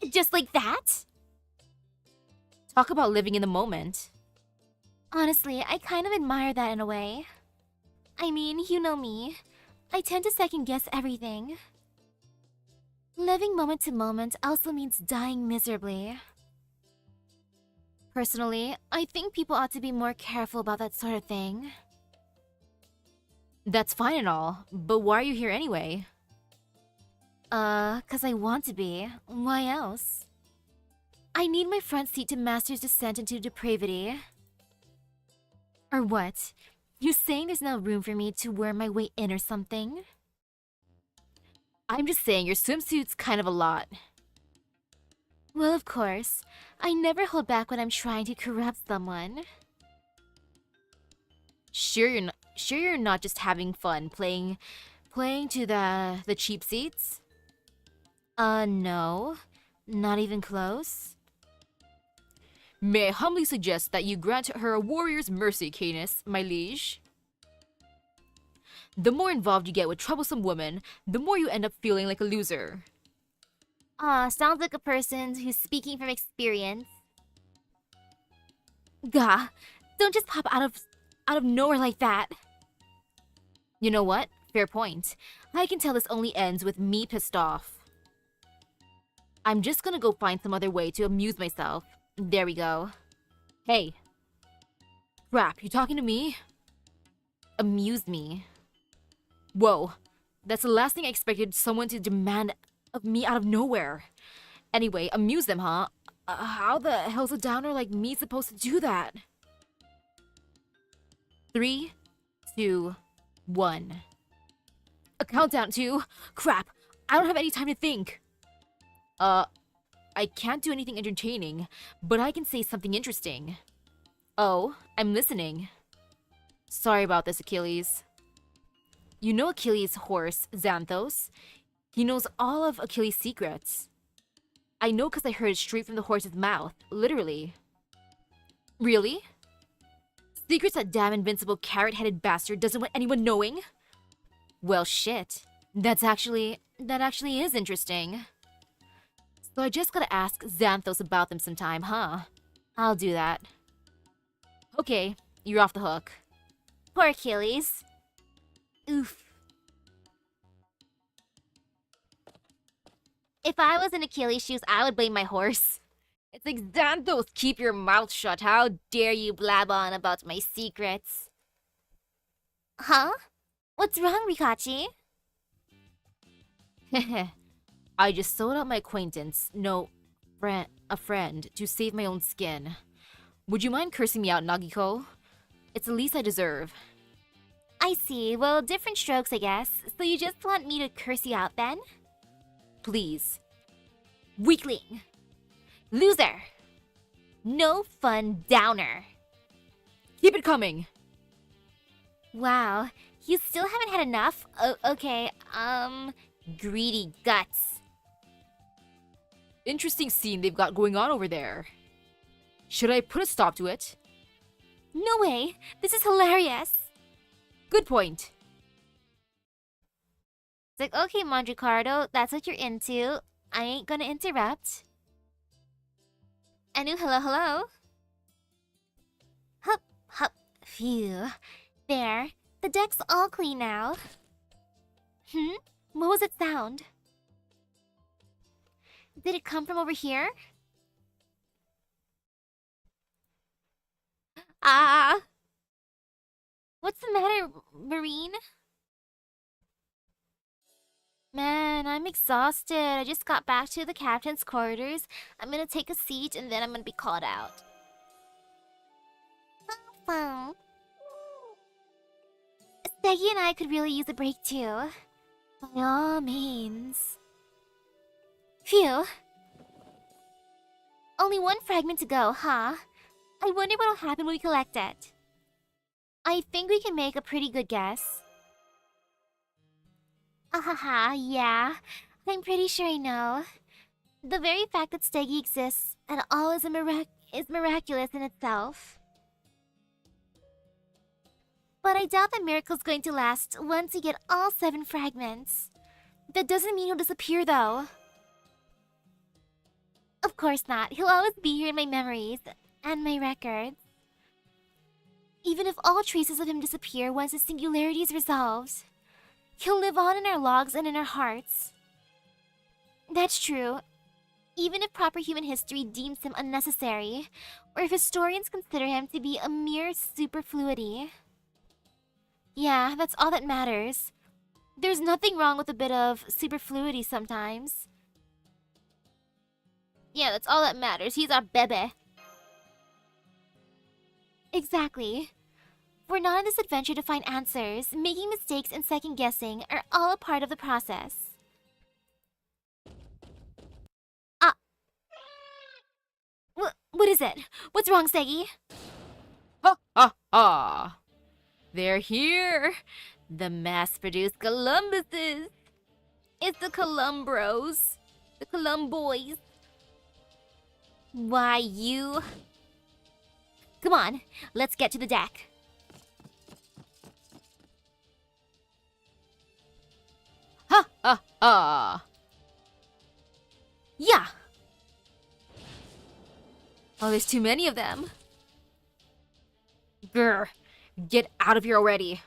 Just like that? Talk about living in the moment. Honestly, I kind of admire that in a way. I mean, you know me. I tend to second-guess everything. Living moment to moment also means dying miserably. Personally, I think people ought to be more careful about that sort of thing. That's fine and all, but why are you here anyway? 'Cause I want to be. Why else? I need my front seat to Master's descent into depravity. Or what? You saying there's no room for me to worm my way in or something? I'm just saying your swimsuit's kind of a lot. Well, of course. I never hold back when I'm trying to corrupt someone. Sure you're not just having fun playing to the cheap seats? No. Not even close. May I humbly suggest that you grant her a warrior's mercy, Canis, my liege? The more involved you get with troublesome women, the more you end up feeling like a loser. Sounds like a person who's speaking from experience. Gah, don't just pop out of nowhere like that. You know what? Fair point. I can tell this only ends with me pissed off. I'm just gonna go find some other way to amuse myself. There we go. Hey. Crap, you talking to me? Amuse me. Whoa. That's the last thing I expected someone to demand of me out of nowhere. Anyway, amuse them, huh? How the hell's a downer like me supposed to do that? 3, 2, 1. A countdown to... Crap, I don't have any time to think. I can't do anything entertaining, but I can say something interesting. Oh, I'm listening. Sorry about this, Achilles. You know Achilles' horse, Xanthos? He knows all of Achilles' secrets. I know because I heard it straight from the horse's mouth, literally. Really? Secrets that damn invincible carrot-headed bastard doesn't want anyone knowing? Well, shit. That actually is interesting. So I just gotta ask Xanthos about them sometime, huh? I'll do that. Okay, you're off the hook. Poor Achilles. Oof. If I was in Achilles' shoes, I would blame my horse. It's like, Xanthos, keep your mouth shut. How Dare you blab on about my secrets? Huh? What's wrong, Rikachi? Heh. I just sold out my acquaintance, a friend, to save my own skin. Would you mind cursing me out, Nagiko? It's the least I deserve. I see. Well, different strokes, I guess. So you just want me to curse you out then? Please. Weakling. Loser. No fun downer. Keep it coming. Wow. You still haven't had enough? Okay, greedy guts. Interesting scene they've got going on over there. Should I put a stop to it? No way. This is hilarious. Good point. It's like, okay, Mondricardo, that's what you're into. I ain't gonna interrupt. Anu, hello, hello. Hup, hup, phew. There, the deck's all clean now. What was that sound? Did it come from over here? Ah! What's the matter, Marine? Man, I'm exhausted. I just got back to the captain's quarters. I'm gonna take a seat and then I'm gonna be called out. Well, Steggy and I could really use a break too. By all means. Phew. Only one fragment to go, huh? I wonder what'll happen when we collect it. I think we can make a pretty good guess. Ahaha, yeah. I'm pretty sure I know. The very fact that Steggy exists and all is miraculous in itself. But I doubt that miracle's going to last once we get all 7 fragments. That doesn't mean he'll disappear, though. Of course not. He'll always be here in my memories and my records. Even if all traces of him disappear once the singularity is resolved, he'll live on in our logs and in our hearts. That's true. Even if proper human history deems him unnecessary, or if historians consider him to be a mere superfluity. Yeah, that's all that matters. There's nothing wrong with a bit of superfluity sometimes. Yeah, that's all that matters. He's our bebe. Exactly. We're not on this adventure to find answers. Making mistakes and second-guessing are all a part of the process. What is it? What's wrong, Segi? Ha ha ha! They're here! The mass-produced Columbuses! It's the Columbros! The Columboys! Why, you... Come on, let's get to the deck. Ha ha ha! Yeah! Oh, there's too many of them. Grr, get out of here already.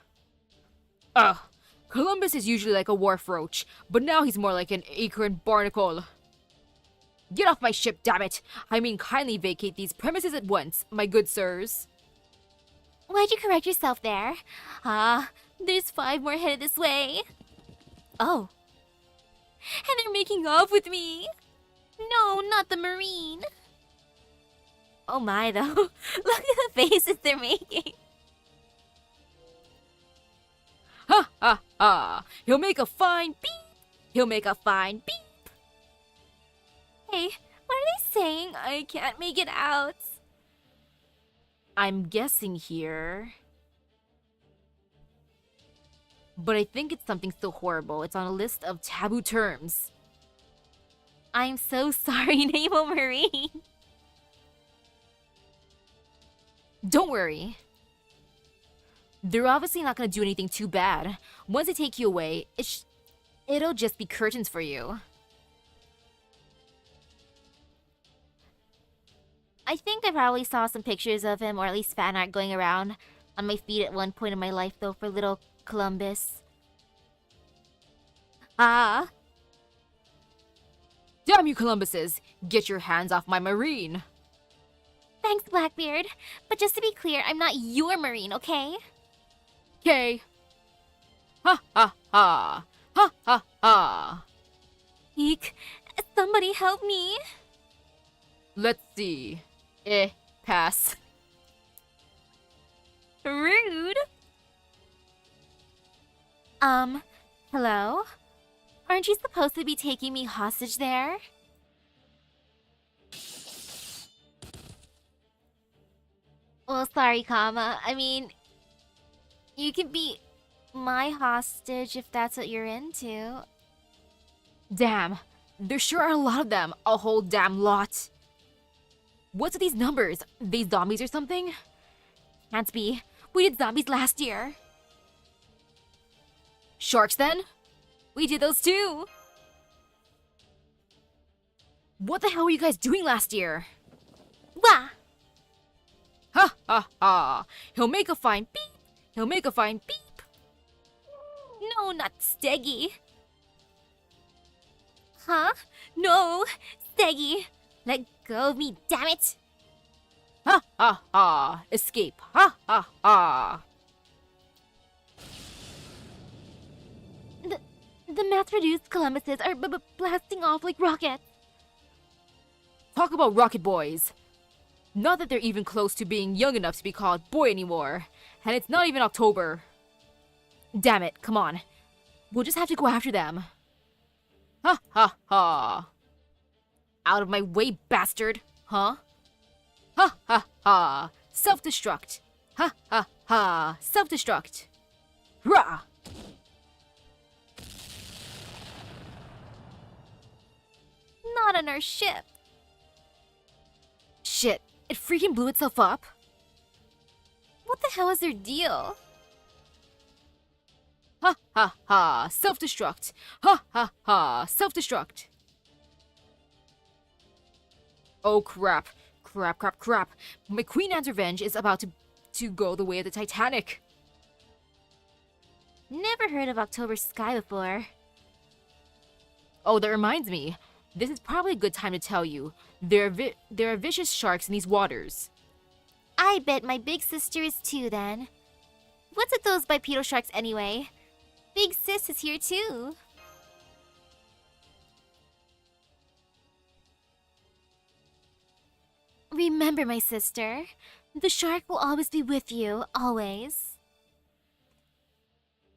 Ugh, Columbus is usually like a wharf roach, but now he's more like an acorn barnacle. Get off my ship, damn it! I mean, kindly vacate these premises at once, my good sirs. Why'd you correct yourself there? There's 5 more headed this way. Oh. And they're making off with me. No, not the Marine. Oh my, though. Look at the faces they're making. Ha ha ha! He'll make a fine beep! He'll make a fine beep! Hey, what are they saying? I can't make it out. I'm guessing here. But I think it's something so horrible. It's on a list of taboo terms. I'm so sorry, Naval Marine. Don't worry. They're obviously not gonna do anything too bad. Once they take you away, it'll just be curtains for you. I think I probably saw some pictures of him, or at least fan art going around on my feed at one point in my life, though, for little Columbus. Damn you, Columbuses! Get your hands off my Marine! Thanks, Blackbeard. But just to be clear, I'm not your Marine, okay? Okay. Ha ha ha! Ha ha ha! Eek, somebody help me. Let's see. Pass. Rude. Hello? Aren't you supposed to be taking me hostage there? Well, sorry, Kama. I mean, you can be my hostage if that's what you're into. Damn, there sure are a lot of them. A whole damn lot. What's with these numbers? These zombies or something? Can't be. We did zombies last year. Sharks then? We did those too. What the hell were you guys doing last year? Wah! Ha ha ha! He'll make a fine beep! He'll make a fine beep! No, not Steggy. Huh? No! Steggy! Let go of me, damn it! Ha ha ha! Escape! Ha ha ha! The mass-produced Columbuses are blasting off like rockets. Talk about rocket boys. Not that they're even close to being young enough to be called boy anymore. And it's not even October. Damn it, come on. We'll just have to go after them. Ha ha ha. Out of my way, bastard. Huh? Ha ha ha. Self-destruct. Ha ha ha. Self-destruct. Rah! Not on our ship. Shit, it freaking blew itself up? What the hell is their deal? Ha ha ha. Self-destruct. Ha ha ha. Self-destruct. Oh crap. Crap, crap, crap. My Queen Anne's revenge is about to go the way of the Titanic. Never heard of October Sky before. Oh, that reminds me. This is probably a good time to tell you. There are vicious sharks in these waters. I bet my big sister is too, then. What's with those bipedal sharks anyway? Big sis is here too. Remember, my sister, the shark will always be with you, always.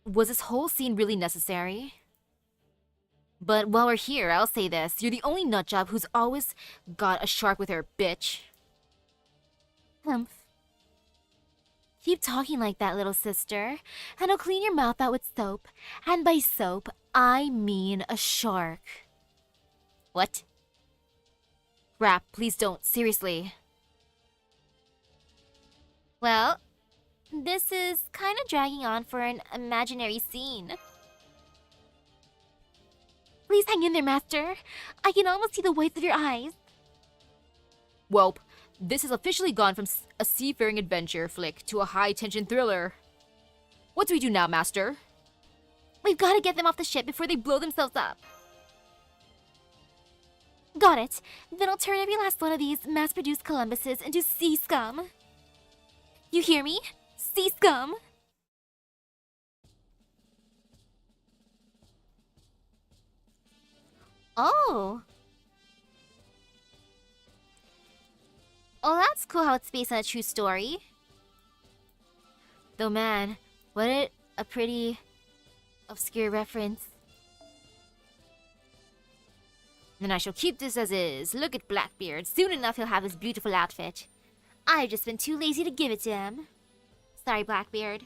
Was this whole scene really necessary? But while we're here, I'll say this. You're the only nutjob who's always got a shark with her, bitch. Humph. Keep talking like that, little sister, and I'll clean your mouth out with soap. And by soap, I mean a shark. What? Crap, please don't. Seriously. Well, this is kind of dragging on for an imaginary scene. Please hang in there, Master. I can almost see the whites of your eyes. Welp, this has officially gone from a seafaring adventure flick to a high-tension thriller. What do we do now, Master? We've got to get them off the ship before they blow themselves up. Got it. Then I'll turn every last one of these mass-produced Columbuses into sea scum. You hear me? Sea scum! Oh. Oh, that's cool how it's based on a true story. Though man, what a pretty obscure reference. Then I shall keep this as is. Look at Blackbeard. Soon enough he'll have his beautiful outfit. I've just been too lazy to give it to him. Sorry, Blackbeard.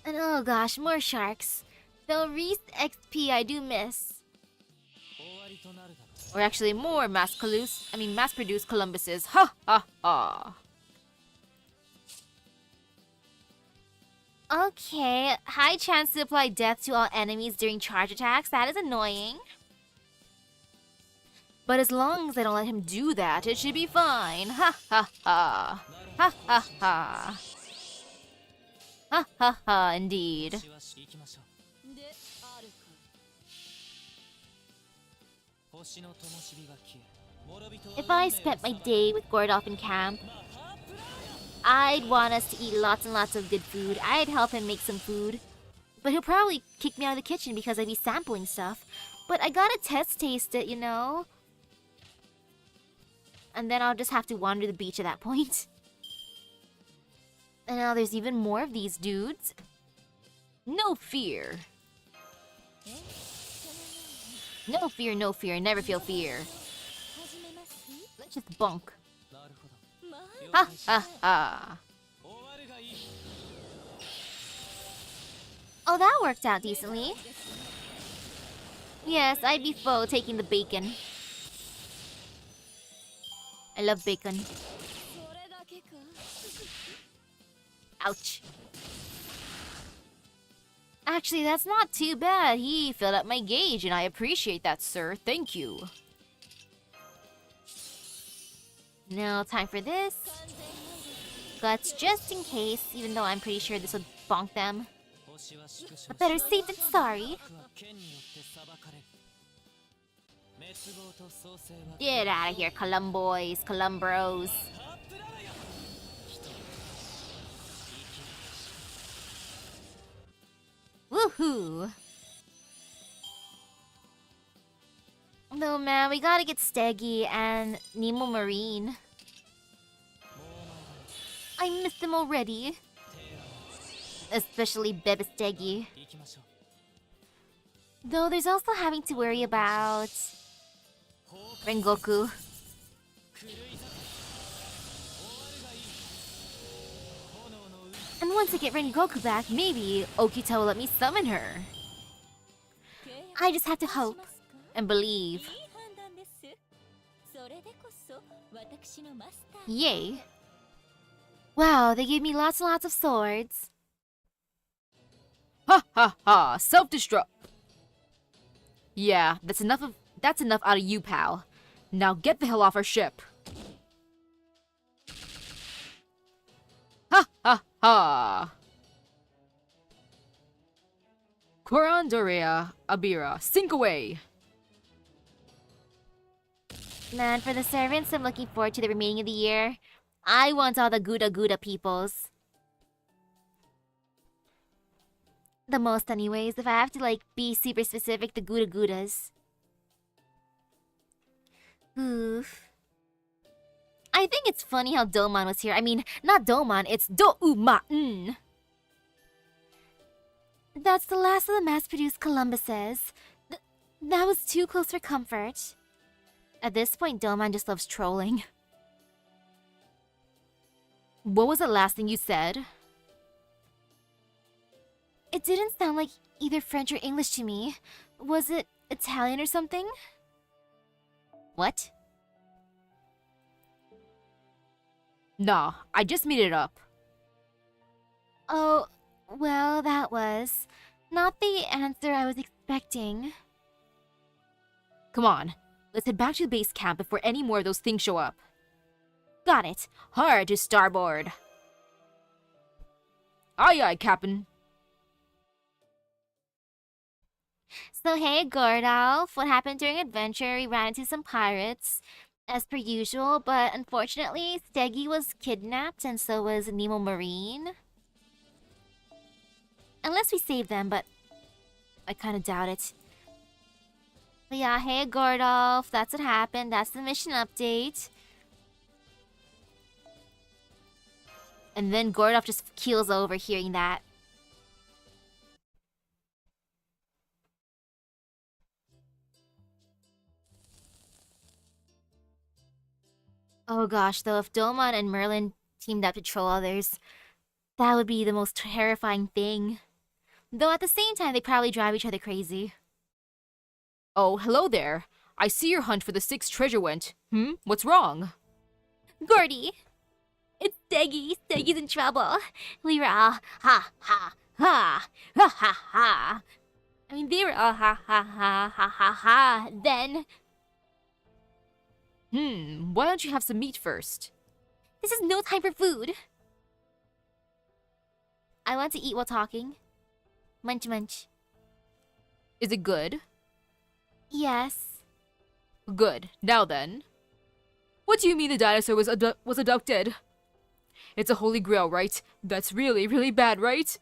And oh gosh, more sharks. Though Reese XP I do miss. Or actually more mass-produced Columbuses. Ha ha ha. Okay, high chance to apply death to all enemies during charge attacks. That is annoying. But as long as I don't let him do that, it should be fine. Ha ha ha. Ha ha ha. Ha ha ha, indeed. If I spent my day with Gordolph in camp, I'd want us to eat lots and lots of good food. I'd help him make some food. But he'll probably kick me out of the kitchen because I'd be sampling stuff. But I gotta taste it, you know? And then I'll just have to wander the beach at that point. And now there's even more of these dudes. No fear. No fear, no fear. Never feel fear. Let's just bunk. Ha ha ha. Oh, that worked out decently. Yes, I'd be full taking the bacon. I love bacon. Ouch. Actually, that's not too bad. He filled up my gauge, and I appreciate that, sir. Thank you. Now, time for this. Guts just in case, even though I'm pretty sure this would bonk them. But better safe than sorry. Get out of here, Columboys, Woohoo! No, man, we gotta get Steggy and Nemo Marine. I miss them already. Especially Bebe Steggy. Though there's also having to worry about Rengoku. And once I get Rengoku back, maybe Okita will let me summon her. I just have to hope and believe. Yay. Wow, they gave me lots and lots of swords. Ha ha ha! Self-destruct! Yeah, that's enough out of you, pal. Now get the hell off our ship. Ha ha ha! Corandorea Abira, sink away! Man, for the servants, I'm looking forward to the remaining of the year. I want all the Gouda Gouda peoples. The most anyways, if I have to be super specific, the Gouda Goudas. Oof. I think it's funny how Domon was here. I mean, not Domon, it's Do-U-Ma-N. That's the last of the mass-produced Columbuses. That was too close for comfort. At this point, Domon just loves trolling. What was the last thing you said? It didn't sound like either French or English to me. Was it Italian or something? What? Nah, I just made it up. Oh, well, that was not the answer I was expecting. Come on, let's head back to the base camp before any more of those things show up. Got it. Hard to starboard. Aye aye, Captain. So hey, Gordolf, what happened during adventure? We ran into some pirates, as per usual, but unfortunately, Steggy was kidnapped and so was Nemo Marine. Unless we saved them, but I kinda doubt it. But yeah, hey, Gordolf, that's what happened. That's the mission update. And then Gordolf just keels over hearing that. Oh gosh, though, if Domon and Merlin teamed up to troll others, that would be the most terrifying thing. Though at the same time, they probably drive each other crazy. Oh, hello there. I see your hunt for the 6th treasure went. What's wrong? Gordy! It's Steggy! Steggy's in trouble! We were all ha ha ha ha ha ha. I mean, they were all ha ha ha ha ha ha. Then... Why don't you have some meat first? This is no time for food! I want to eat while talking. Munch munch. Is it good? Yes. Good. Now then. What do you mean the dinosaur was abducted? It's a holy grail, right? That's really, really bad, right?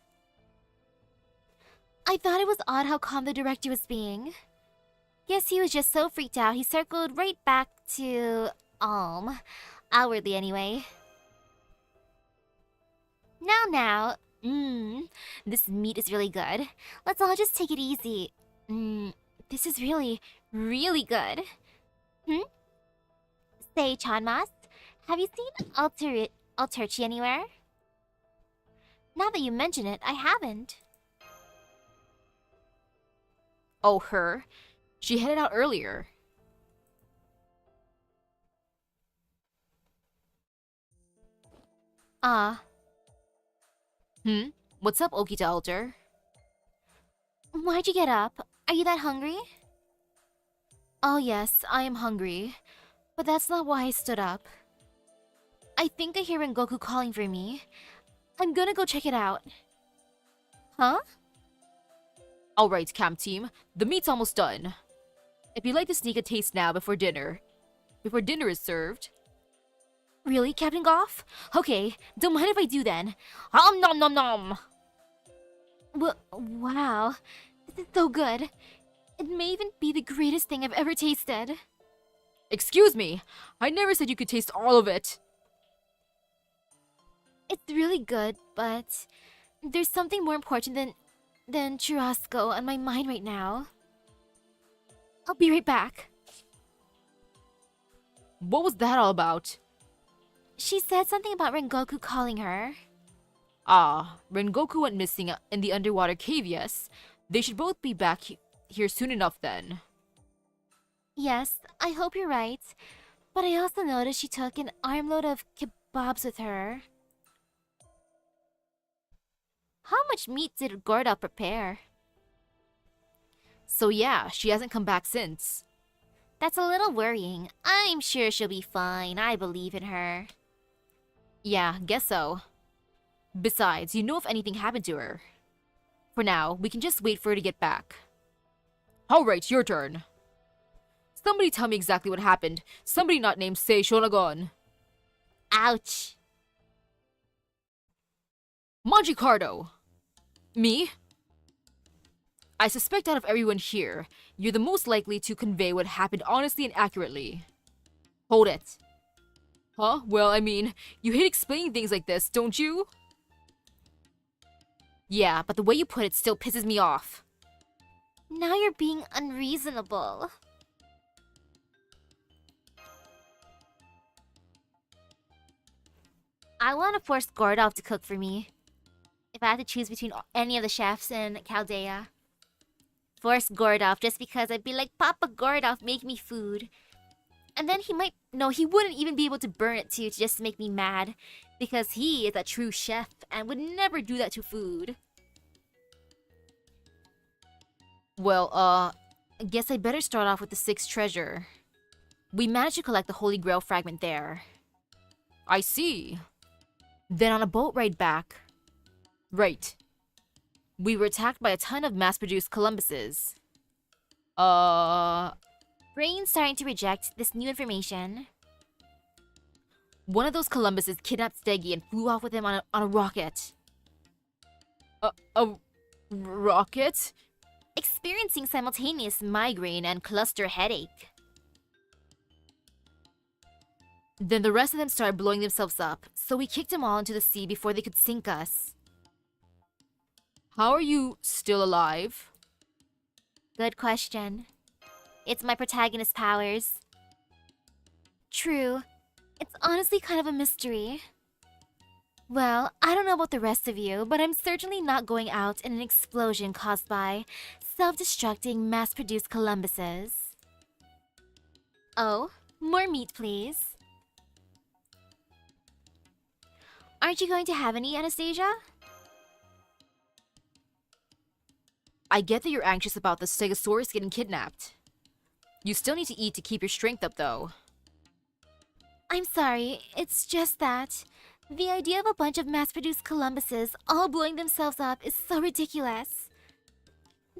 I thought it was odd how calm the director was being. Guess he was just so freaked out he circled right back to... outwardly anyway. Now, this meat is really good. Let's all just take it easy. This is really, really good. Say, Chanmas, have you seen Alterchi anywhere? Now that you mention it, I haven't. Oh, her? She headed out earlier. What's up, Okita Alter? Why'd you get up? Are you that hungry? Oh yes, I am hungry. But that's not why I stood up. I think I hear Rengoku calling for me. I'm gonna go check it out. Huh? Alright, camp team. The meat's almost done. If you'd like to sneak a taste now before dinner is served. Really, Captain Goff? Okay, don't mind if I do then. Nom nom nom! Wow. This is so good. It may even be the greatest thing I've ever tasted. Excuse me, I never said you could taste all of it. It's really good, but there's something more important than churrasco on my mind right now. I'll be right back. What was that all about? She said something about Rengoku calling her. Ah, Rengoku went missing in the underwater cave, yes. They should both be back here soon enough then. Yes, I hope you're right. But I also noticed she took an armload of kebabs with her. How much meat did Gorda prepare? So yeah, she hasn't come back since. That's a little worrying. I'm sure she'll be fine. I believe in her. Yeah, guess so. Besides, you know if anything happened to her. For now, we can just wait for her to get back. Alright, your turn. Somebody tell me exactly what happened. Somebody not named Sei Shonagon. Ouch. Magicardo! Me? I suspect out of everyone here, you're the most likely to convey what happened honestly and accurately. Hold it. Huh? Well, I mean, you hate explaining things like this, don't you? Yeah, but the way you put it still pisses me off. Now you're being unreasonable. I want to force Gordov to cook for me. If I had to choose between any of the chefs in Chaldea. Force Gordov just because I'd be like, Papa Gordov, make me food. And then he might... No, he wouldn't even be able to burn it too, to just make me mad. Because he is a true chef and would never do that to food. Well, I guess I'd better start off with the sixth treasure. We managed to collect the Holy Grail fragment there. I see. Then on a boat ride back... Right. We were attacked by a ton of mass-produced Columbuses. Brain's starting to reject this new information. One of those Columbuses kidnapped Steggy and flew off with him on a rocket. A rocket? Experiencing simultaneous migraine and cluster headache. Then the rest of them started blowing themselves up, so we kicked them all into the sea before they could sink us. How are you still alive? Good question. It's my protagonist powers. True. It's honestly kind of a mystery. Well, I don't know about the rest of you, but I'm certainly not going out in an explosion caused by self-destructing mass-produced Columbuses. Oh, more meat, please. Aren't you going to have any, Anastasia? I get that you're anxious about the Stegosaurus getting kidnapped. You still need to eat to keep your strength up, though. I'm sorry, it's just that the idea of a bunch of mass-produced Columbuses all blowing themselves up is so ridiculous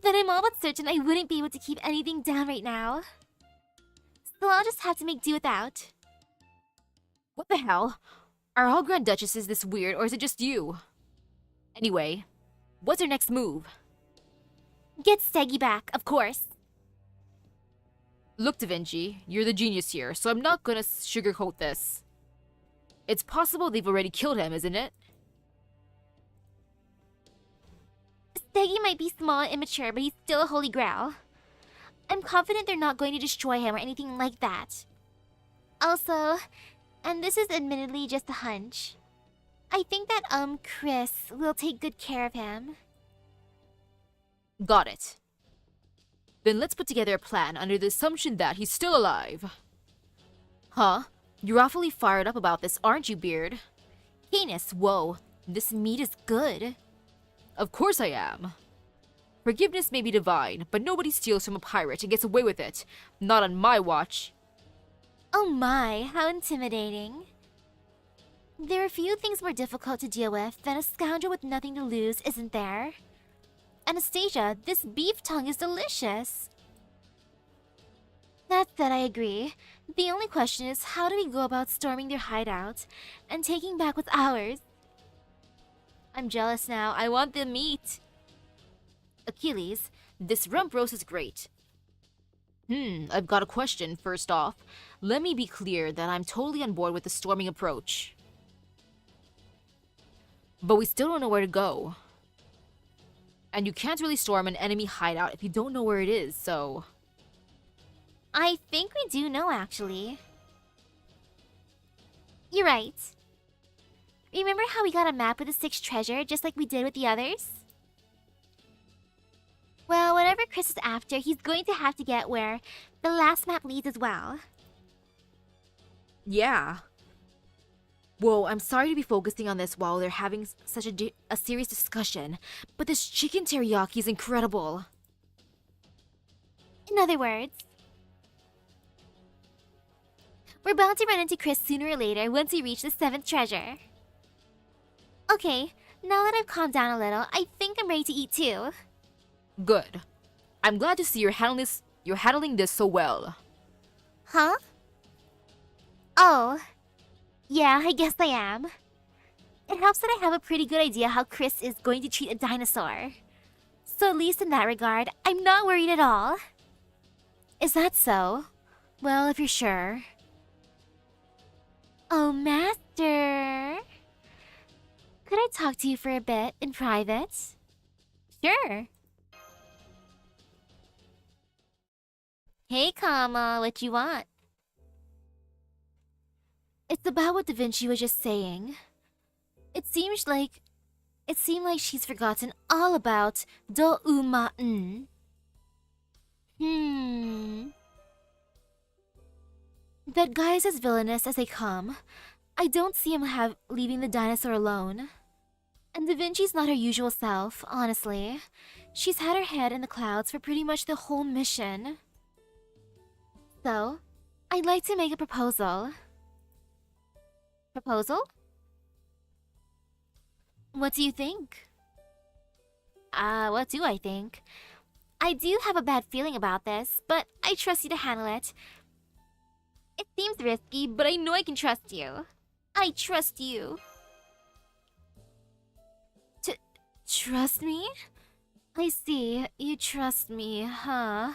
that I'm all but certain I wouldn't be able to keep anything down right now. So I'll just have to make do without. What the hell? Are all Grand Duchesses this weird, or is it just you? Anyway, what's your next move? Get Steggy back, of course. Look, Da Vinci, you're the genius here, so I'm not gonna sugarcoat this. It's possible they've already killed him, isn't it? Steggy might be small and immature, but he's still a Holy Grail. I'm confident they're not going to destroy him or anything like that. Also, and this is admittedly just a hunch, I think that, Chris will take good care of him. Got it. Then let's put together a plan under the assumption that he's still alive. Huh? You're awfully fired up about this, aren't you, Beard? Canis, whoa, this meat is good. Of course I am. Forgiveness may be divine, but nobody steals from a pirate and gets away with it. Not on my watch. Oh my, how intimidating. There are few things more difficult to deal with than a scoundrel with nothing to lose, isn't there? Anastasia, this beef tongue is delicious. That said, I agree. The only question is, how do we go about storming their hideout and taking back what's ours? I'm jealous now. I want the meat. Achilles, this rump roast is great. I've got a question first off. Let me be clear that I'm totally on board with the storming approach. But we still don't know where to go. And you can't really storm an enemy hideout if you don't know where it is, so... I think we do know, actually. You're right. Remember how we got a map with the 6th treasure, just like we did with the others? Well, whatever Chris is after, he's going to have to get where the last map leads as well. Yeah. Whoa, I'm sorry to be focusing on this while they're having such a serious discussion, but this chicken teriyaki is incredible. In other words, we're bound to run into Chris sooner or later once we reach the 7th treasure. Okay, now that I've calmed down a little, I think I'm ready to eat too. Good. I'm glad to see you're handling this so well. Huh? Oh. Yeah, I guess I am. It helps that I have a pretty good idea how Chris is going to treat a dinosaur. So at least in that regard, I'm not worried at all. Is that so? Well, if you're sure. Oh, Master. Could I talk to you for a bit in private? Sure. Hey, Kama, what you want? It's about what Da Vinci was just saying. It seemed like she's forgotten all about Do Umaen. That guy is as villainous as they come. I don't see him leaving the dinosaur alone. And Da Vinci's not her usual self, honestly. She's had her head in the clouds for pretty much the whole mission. So, I'd like to make a proposal. Proposal? What do you think? What do I think? I do have a bad feeling about this, but I trust you to handle it. It seems risky, but I know I can trust you. I trust you. Trust me? I see. You trust me, huh?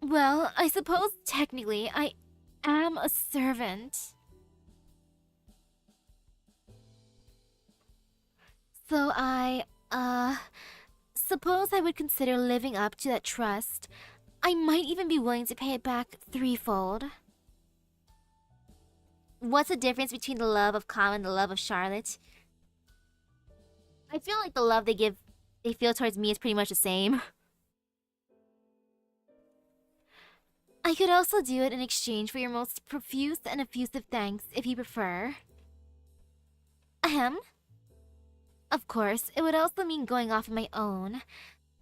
Well, I suppose technically I am a servant. So I, suppose I would consider living up to that trust. I might even be willing to pay it back threefold. What's the difference between the love of Kama and the love of Charlotte? I feel like the love they feel towards me is pretty much the same. I could also do it in exchange for your most profuse and effusive thanks, if you prefer. Ahem. Of course, it would also mean going off on my own.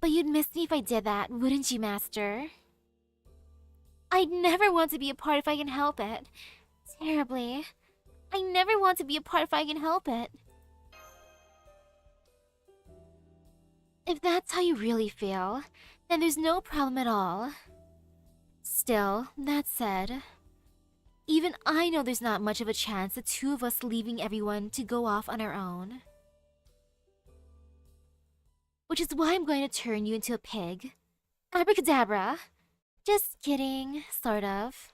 But you'd miss me if I did that, wouldn't you, Master? I'd never want to be apart if I can help it. Terribly. I never want to be apart if I can help it. If that's how you really feel, then there's no problem at all. Still, that said, even I know there's not much of a chance the two of us leaving everyone to go off on our own. Which is why I'm going to turn you into a pig. Abracadabra! Just kidding, sort of.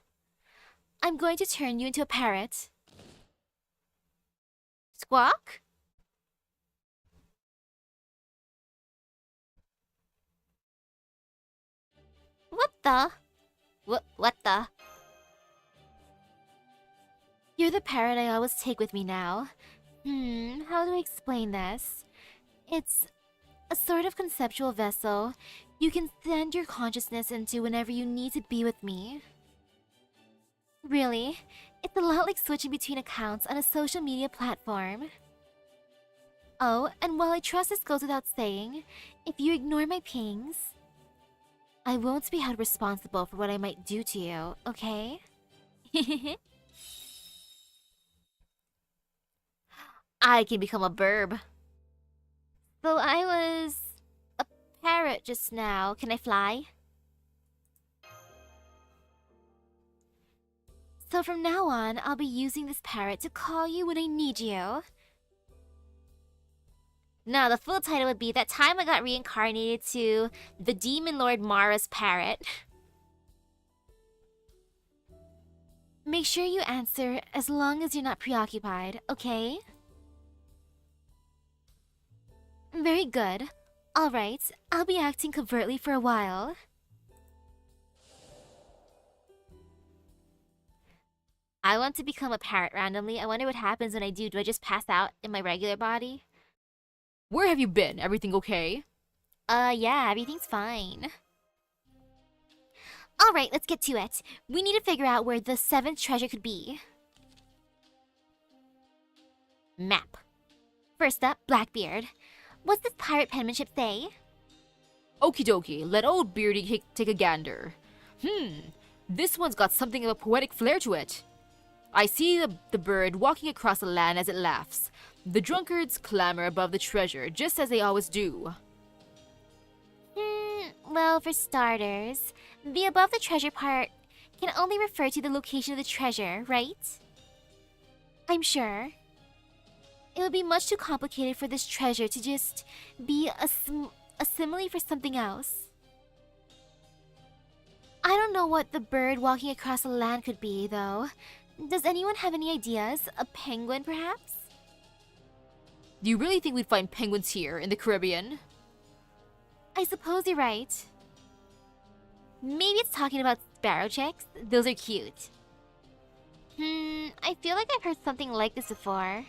I'm going to turn you into a parrot. Squawk? What the? What the? You're the parrot I always take with me now. How do I explain this? It's a sort of conceptual vessel you can send your consciousness into whenever you need to be with me. Really, it's a lot like switching between accounts on a social media platform. Oh, and while I trust this goes without saying, if you ignore my pings, I won't be held responsible for what I might do to you, okay? I can become a burb. So I was a parrot just now. Can I fly? So from now on, I'll be using this parrot to call you when I need you. No, the full title would be That Time I Got Reincarnated to the Demon Lord Mara's Parrot. Make sure you answer as long as you're not preoccupied, okay? Very good. Alright, I'll be acting covertly for a while. I want to become a parrot randomly. I wonder what happens when I do. Do I just pass out in my regular body? Where have you been? Everything okay? Yeah, everything's fine. Alright, let's get to it. We need to figure out where the 7th treasure could be. Map. First up, Blackbeard. What's this pirate penmanship say? Okie dokie, let old Beardy take a gander. This one's got something of a poetic flair to it. I see the bird walking across the land as it laughs. The drunkards clamor above the treasure, just as they always do. Well, for starters, the above the treasure part can only refer to the location of the treasure, right? I'm sure. It would be much too complicated for this treasure to just be a simile for something else. I don't know what the bird walking across the land could be, though. Does anyone have any ideas? A penguin, perhaps? Do you really think we'd find penguins here in the Caribbean? I suppose you're right. Maybe it's talking about sparrow chicks? Those are cute. I feel like I've heard something like this before.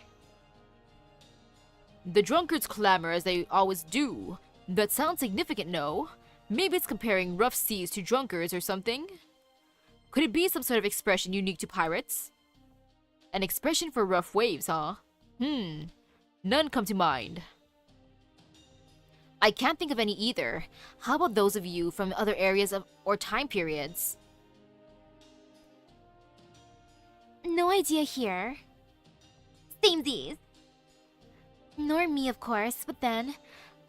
The drunkards clamor as they always do. That sounds significant, no? Maybe it's comparing rough seas to drunkards or something? Could it be some sort of expression unique to pirates? An expression for rough waves, huh? None come to mind. I can't think of any either. How about those of you from other areas or time periods? No idea here. Samesies. Nor me, of course, but then,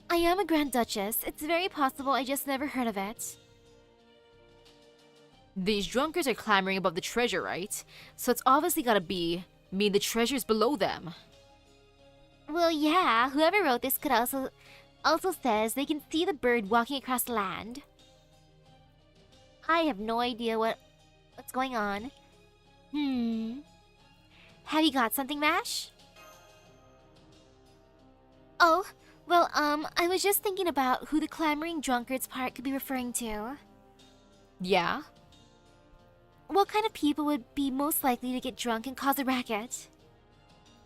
I am a Grand Duchess. It's very possible I just never heard of it. These drunkards are clamoring above the treasure, right? So it's obviously gotta mean the treasure's below them. Well, yeah, whoever wrote this could also says they can see the bird walking across the land. I have no idea what's going on. Have you got something, Mash? Oh, well, I was just thinking about who the clamoring drunkards part could be referring to. Yeah? What kind of people would be most likely to get drunk and cause a racket?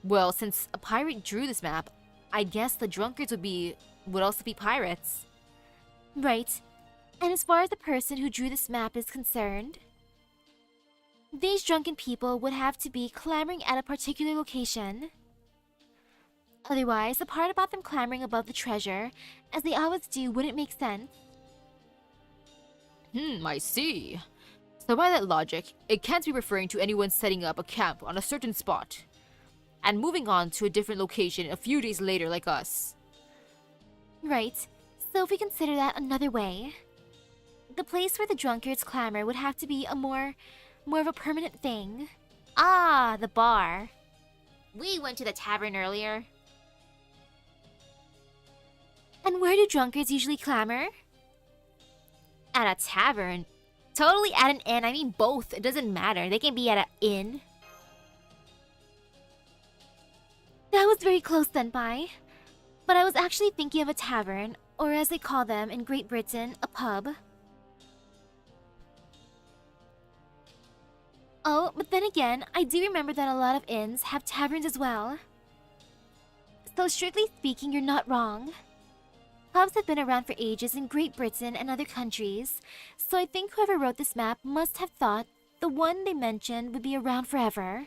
Well, since a pirate drew this map, I guess the drunkards would also be pirates. Right. And as far as the person who drew this map is concerned, these drunken people would have to be clamoring at a particular location. Otherwise, the part about them clamoring above the treasure, as they always do, wouldn't make sense. I see. So by that logic, it can't be referring to anyone setting up a camp on a certain spot and moving on to a different location a few days later like us. Right. So if we consider that another way, the place where the drunkards clamor would have to be a more of a permanent thing. Ah, the bar. We went to the tavern earlier. And where do drunkards usually clamor? At a tavern. Totally at an inn. I mean both. It doesn't matter. They can be at an inn. That was very close, Senpai. But I was actually thinking of a tavern, or as they call them in Great Britain, a pub. Oh, but then again, I do remember that a lot of inns have taverns as well. So strictly speaking, you're not wrong. Pubs have been around for ages in Great Britain and other countries, so I think whoever wrote this map must have thought the one they mentioned would be around forever.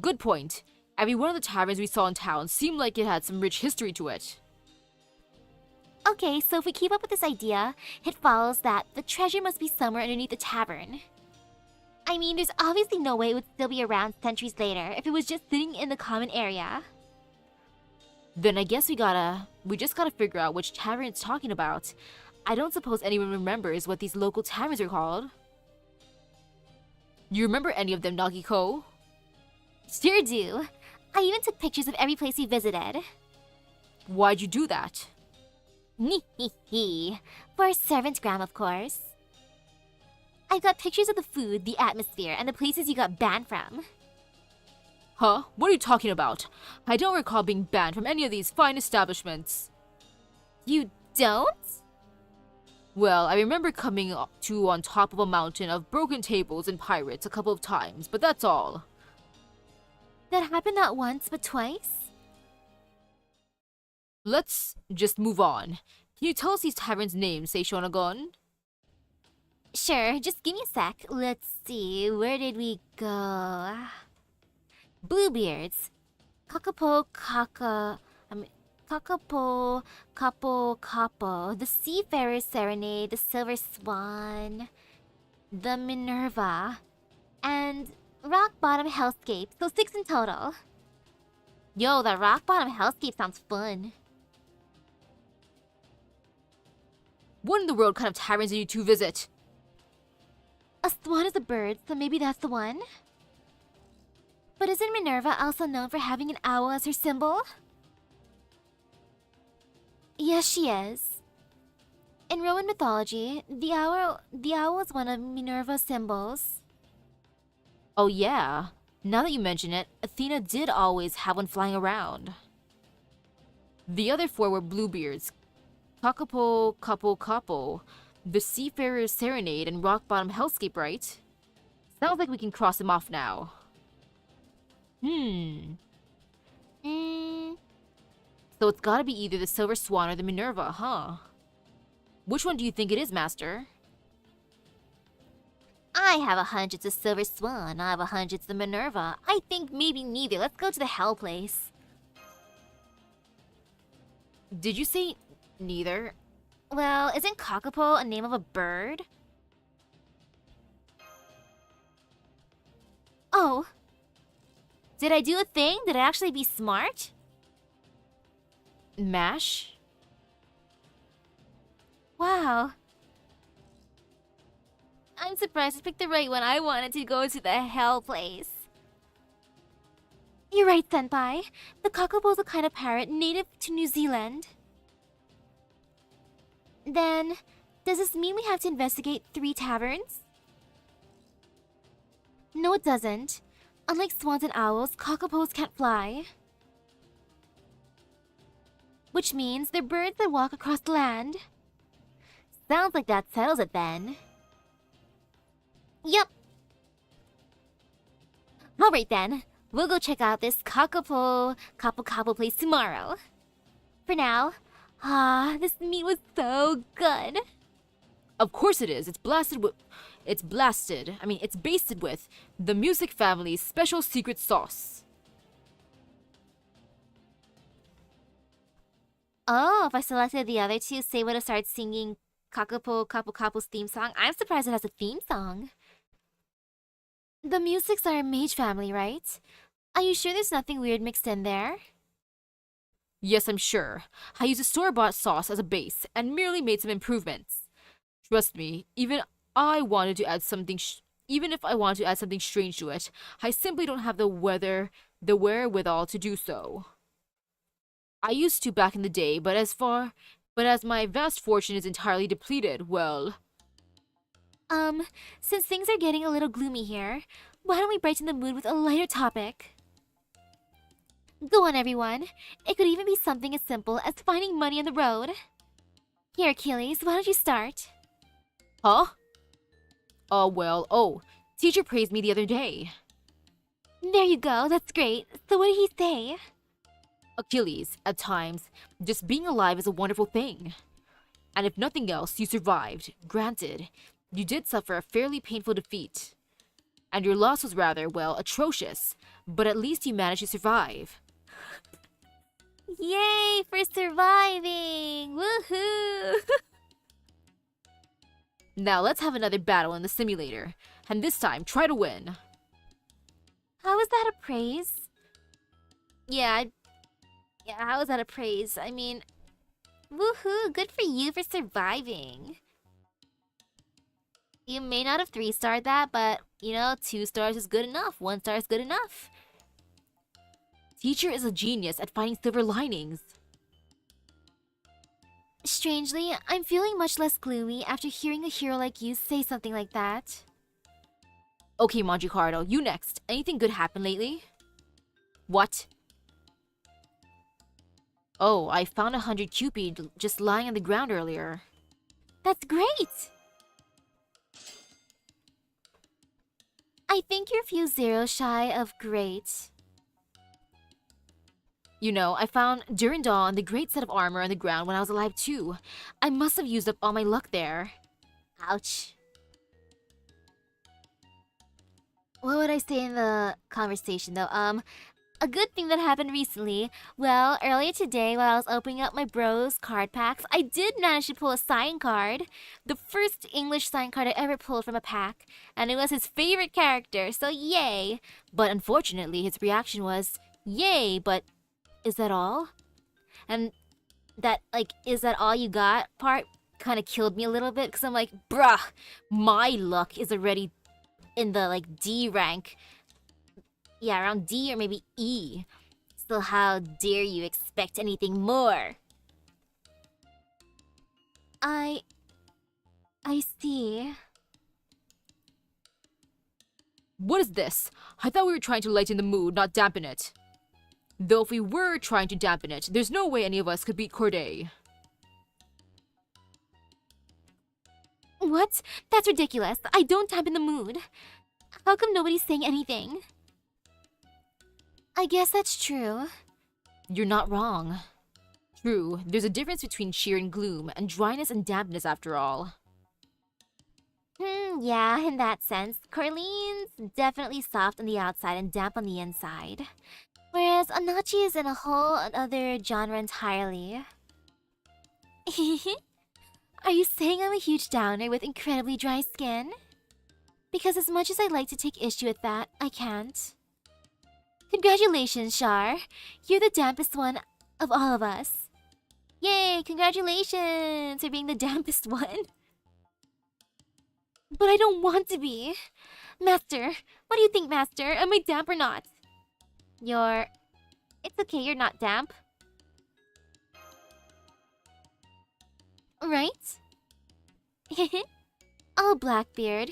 Good point. Every one of the taverns we saw in town seemed like it had some rich history to it. Okay, so if we keep up with this idea, it follows that the treasure must be somewhere underneath the tavern. I mean, there's obviously no way it would still be around centuries later if it was just sitting in the common area. Then I guess we just gotta figure out which tavern it's talking about. I don't suppose anyone remembers what these local taverns are called. You remember any of them, Nagiko? Sure do. I even took pictures of every place we visited. Why'd you do that? For a servant gram, of course. I got pictures of the food, the atmosphere, and the places you got banned from. Huh? What are you talking about? I don't recall being banned from any of these fine establishments. You don't? Well, I remember coming to on top of a mountain of broken tables and pirates a couple of times, but that's all. That happened not once, but twice? Let's just move on. Can you tell us these taverns' names, Seishonagon? Sure, just give me a sec. Let's see, where did we go? Bluebeards. Kakapo, Kakapo, Capo, the Seafarer's Serenade, the Silver Swan, the Minerva, and Rock Bottom Hellscape, so 6 in total. Yo, that Rock Bottom Hellscape sounds fun. What in the world kind of taverns did you two visit? A swan is a bird, so maybe that's the one? But isn't Minerva also known for having an owl as her symbol? Yes, she is. In Roman mythology, the owl is one of Minerva's symbols. Oh yeah. Now that you mention it, Athena did always have one flying around. The other 4 were Bluebeards, Kakapo, Capo, the Seafarer's Serenade, and Rock Bottom Hellscape, right? Sounds like we can cross them off now. So it's gotta be either the Silver Swan or the Minerva, huh? Which one do you think it is, Master? I have a hunch it's a Silver Swan. I have a hunch it's the Minerva. I think maybe neither. Let's go to the Hell Place. Did you say neither? Well, isn't Kakapo a name of a bird? Oh. Did I do a thing? Did I actually be smart? Mash? Wow. I'm surprised I picked the right one. I wanted to go to the Hell Place. You're right, Senpai. The Kakapo's a kind of parrot native to New Zealand. Then, does this mean we have to investigate 3 taverns? No, it doesn't. Unlike swans and owls, Kakapos can't fly. Which means they're birds that walk across the land. Sounds like that settles it then. Yep. Alright then, we'll go check out this Capo place tomorrow. For now, this meat was so good. Of course it is. It's basted with the Music family's special secret sauce. Oh, if I selected the other 2, Say would have started singing Capo's theme song. I'm surprised it has a theme song. The Musics are a mage family, right? Are you sure there's nothing weird mixed in there? Yes, I'm sure. I used a store-bought sauce as a base and merely made some improvements. Trust me, even if I wanted to add something strange to it, I simply don't have the wherewithal to do so. I used to back in the day, but as my vast fortune is entirely depleted, well... Since things are getting a little gloomy here, why don't we brighten the mood with a lighter topic? Go on, everyone. It could even be something as simple as finding money on the road. Here, Achilles, why don't you start? Huh? Teacher praised me the other day. There you go, that's great. So what did he say? Achilles, at times, just being alive is a wonderful thing. And if nothing else, you survived. Granted, you did suffer a fairly painful defeat. And your loss was rather, atrocious. But at least you managed to survive. Yay for surviving! Woohoo! Now let's have another battle in the simulator. And this time, try to win. How is that a praise? Yeah, how is that a praise? I mean, woohoo, good for you for surviving. You may not have 3-starred that, but, 2 stars is good enough. 1 star is good enough. Teacher is a genius at finding silver linings. Strangely, I'm feeling much less gloomy after hearing a hero like you say something like that. Okay, Magicardo, you next. Anything good happen lately? What? Oh, I found 100 Cupid just lying on the ground earlier. That's great! I think you're a few zeros shy of great. You know, I found Durandal and the great set of armor on the ground when I was alive too. I must have used up all my luck there. Ouch. What would I say in the conversation though? A good thing that happened recently. Well, earlier today while I was opening up my bros card packs, I did manage to pull a sign card. The first English sign card I ever pulled from a pack, and it was his favorite character, so yay! But unfortunately, his reaction was, yay, but is that all? And that, like, is that all you got part kind of killed me a little bit, because I'm like, bruh, my luck is already in the, like, D rank. Yeah, around D or maybe E. So how dare you expect anything more? I see. What is this? I thought we were trying to lighten the mood, not dampen it. Though if we were trying to dampen it, there's no way any of us could beat Corday. What? That's ridiculous. I don't dampen the mood. How come nobody's saying anything? I guess that's true. You're not wrong. True, there's a difference between cheer and gloom, and dryness and dampness after all. Yeah, in that sense. Corlene's definitely soft on the outside and damp on the inside. Whereas Anachi is in a whole other genre entirely. Are you saying I'm a huge downer with incredibly dry skin? Because as much as I'd like to take issue with that, I can't. Congratulations, Char. You're the dampest one of all of us. Yay, congratulations for being the dampest one. But I don't want to be. Master, what do you think, Master? Am I damp or not? It's okay, you're not damp. Right? Oh, Blackbeard,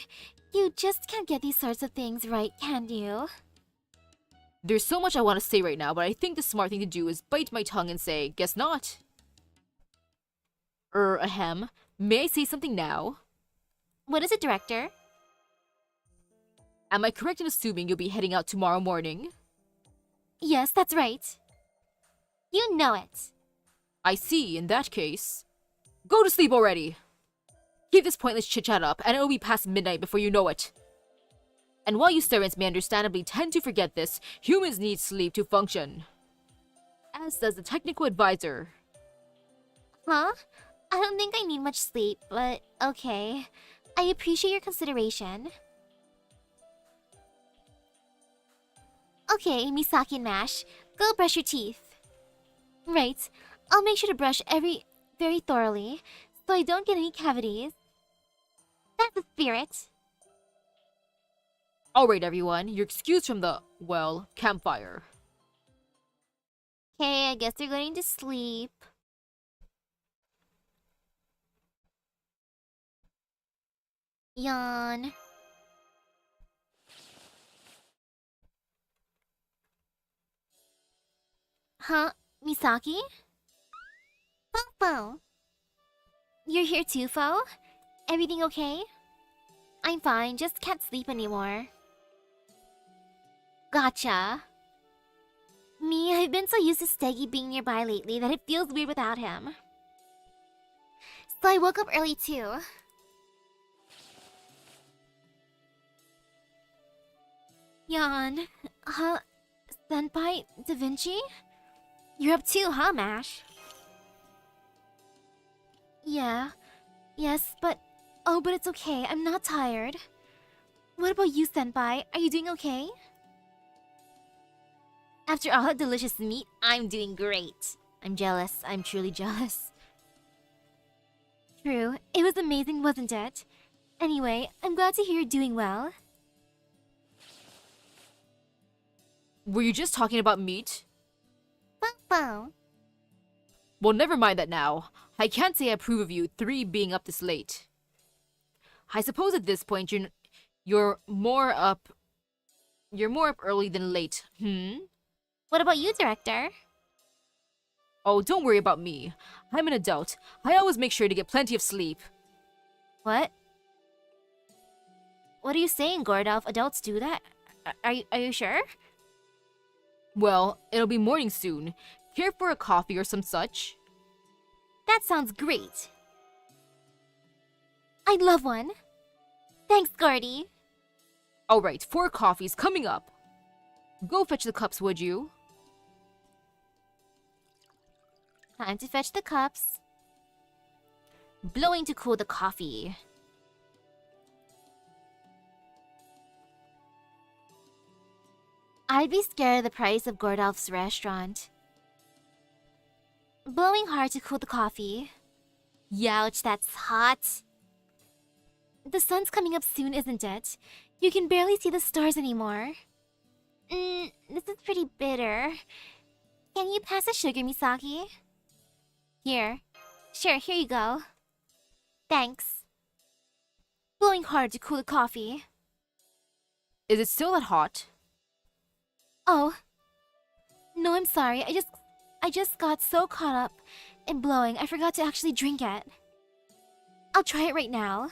you just can't get these sorts of things right, can you? There's so much I want to say right now, but I think the smart thing to do is bite my tongue and say, guess not. Ahem. May I say something now? What is it, Director? Am I correct in assuming you'll be heading out tomorrow morning? Yes, that's right. You know it. I see, in that case. Go to sleep already! Keep this pointless chit-chat up, and it'll be past midnight before you know it. And while you servants may understandably tend to forget this, humans need sleep to function. As does the technical advisor. Huh? I don't think I need much sleep, but okay. I appreciate your consideration. Okay, Misaki and Mash, go brush your teeth. Right. I'll make sure to brush very thoroughly, so I don't get any cavities. That's the spirit. Alright everyone, you're excused from the, well, campfire. Okay, I guess they're going to sleep. Yawn. Huh? Misaki? Fo. You're here too, Fo? Everything okay? I'm fine, just can't sleep anymore. Gotcha. Me, I've been so used to Steggy being nearby lately that it feels weird without him. So I woke up early too. Yawn. Senpai, Da Vinci? You're up too, huh, Mash? Yeah. Yes, but... Oh, but it's okay. I'm not tired. What about you, Senpai? Are you doing okay? After all that delicious meat, I'm doing great. I'm jealous. I'm truly jealous. True. It was amazing, wasn't it? Anyway, I'm glad to hear you're doing well. Were you just talking about meat? Bow. Well, never mind that now. I can't say I approve of you three being up this late. I suppose at this point you're more up early than late. What about you, Director? Oh, don't worry about me. I'm an adult. I always make sure to get plenty of sleep. What? What are you saying, Gordolph? Adults do that? Are you sure? Well, it'll be morning soon. Care for a coffee or some such? That sounds great. I'd love one. Thanks, Gordy. Alright, 4 coffees coming up. Go fetch the cups, would you? Time to fetch the cups. Blowing to cool the coffee. I'd be scared of the price of Gordolph's restaurant. Blowing hard to cool the coffee. Youch, that's hot. The sun's coming up soon, isn't it? You can barely see the stars anymore. This is pretty bitter. Can you pass the sugar, Misaki? Here. Sure, here you go. Thanks. Blowing hard to cool the coffee. Is it still that hot? Oh. No, I'm sorry. I just got so caught up in blowing, I forgot to actually drink it. I'll try it right now.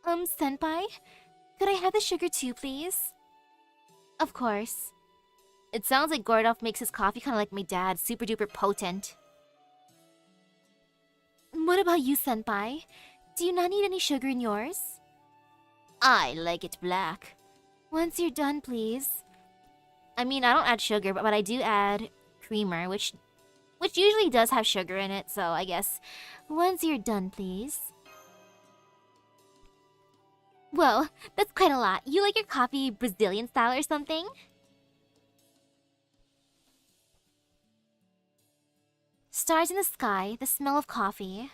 Senpai? Could I have the sugar too, please? Of course. It sounds like Gordolph makes his coffee kind of like my dad, super duper potent. What about you, Senpai? Do you not need any sugar in yours? I like it black. Once you're done, please. I mean, I don't add sugar, but I do add creamer, which usually does have sugar in it, so I guess once you're done, please. Whoa, that's quite a lot. You like your coffee Brazilian style or something? Stars in the sky, the smell of coffee.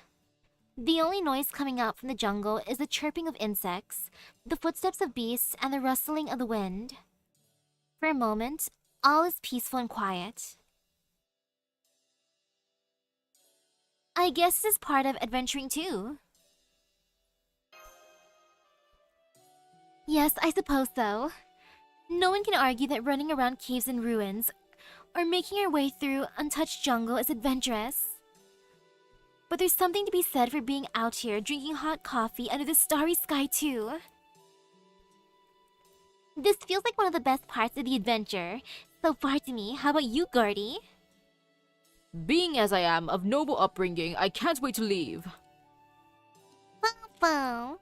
The only noise coming out from the jungle is the chirping of insects, the footsteps of beasts, and the rustling of the wind. For a moment, all is peaceful and quiet. I guess this is part of adventuring too. Yes, I suppose so. No one can argue that running around caves and ruins, or making our way through untouched jungle is adventurous. But there's something to be said for being out here drinking hot coffee under the starry sky too. This feels like one of the best parts of the adventure, so far to me. How about you, Gordy? Being as I am, of noble upbringing, I can't wait to leave. Wow.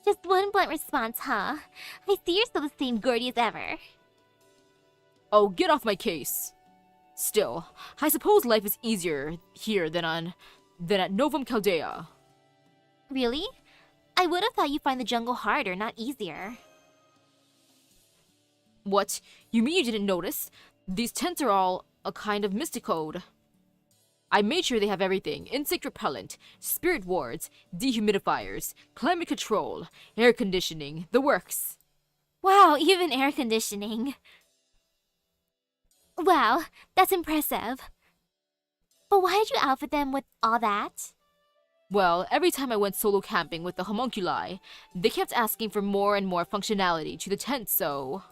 Just one blunt response, huh? I see you're still the same Gordy as ever. Oh, get off my case. Still, I suppose life is easier here than at Novum Chaldea. Really? I would have thought you'd find the jungle harder, not easier. What? You mean you didn't notice? These tents are all a kind of mysticode. I made sure they have everything: insect repellent, spirit wards, dehumidifiers, climate control, air conditioning, the works. Wow, even air conditioning. Wow, that's impressive. But why did you outfit them with all that? Well, every time I went solo camping with the homunculi, they kept asking for more and more functionality to the tent, so...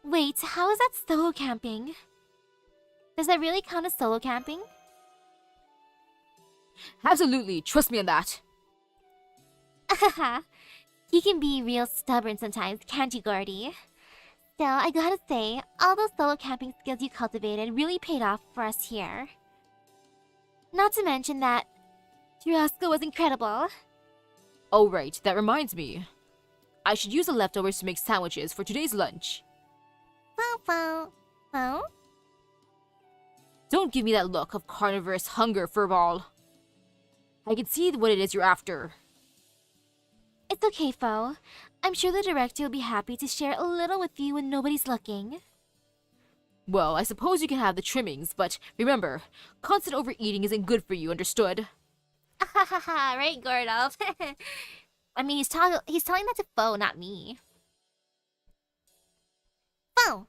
Wait, how is that solo camping? Does that really count as solo camping? Absolutely, trust me on that. Haha, you can be real stubborn sometimes, can't you, Gordy? Still, I gotta say, all those solo camping skills you cultivated really paid off for us here. Not to mention that churrasco was incredible. Oh right, that reminds me. I should use the leftovers to make sandwiches for today's lunch. Oh? Don't give me that look of carnivorous hunger, furball. I can see what it is you're after. It's okay, Fo. I'm sure the director will be happy to share a little with you when nobody's looking. Well, I suppose you can have the trimmings, but remember, constant overeating isn't good for you, understood? Hahaha, right, Gordolph? I mean, he's telling that to Fo, not me. Fo!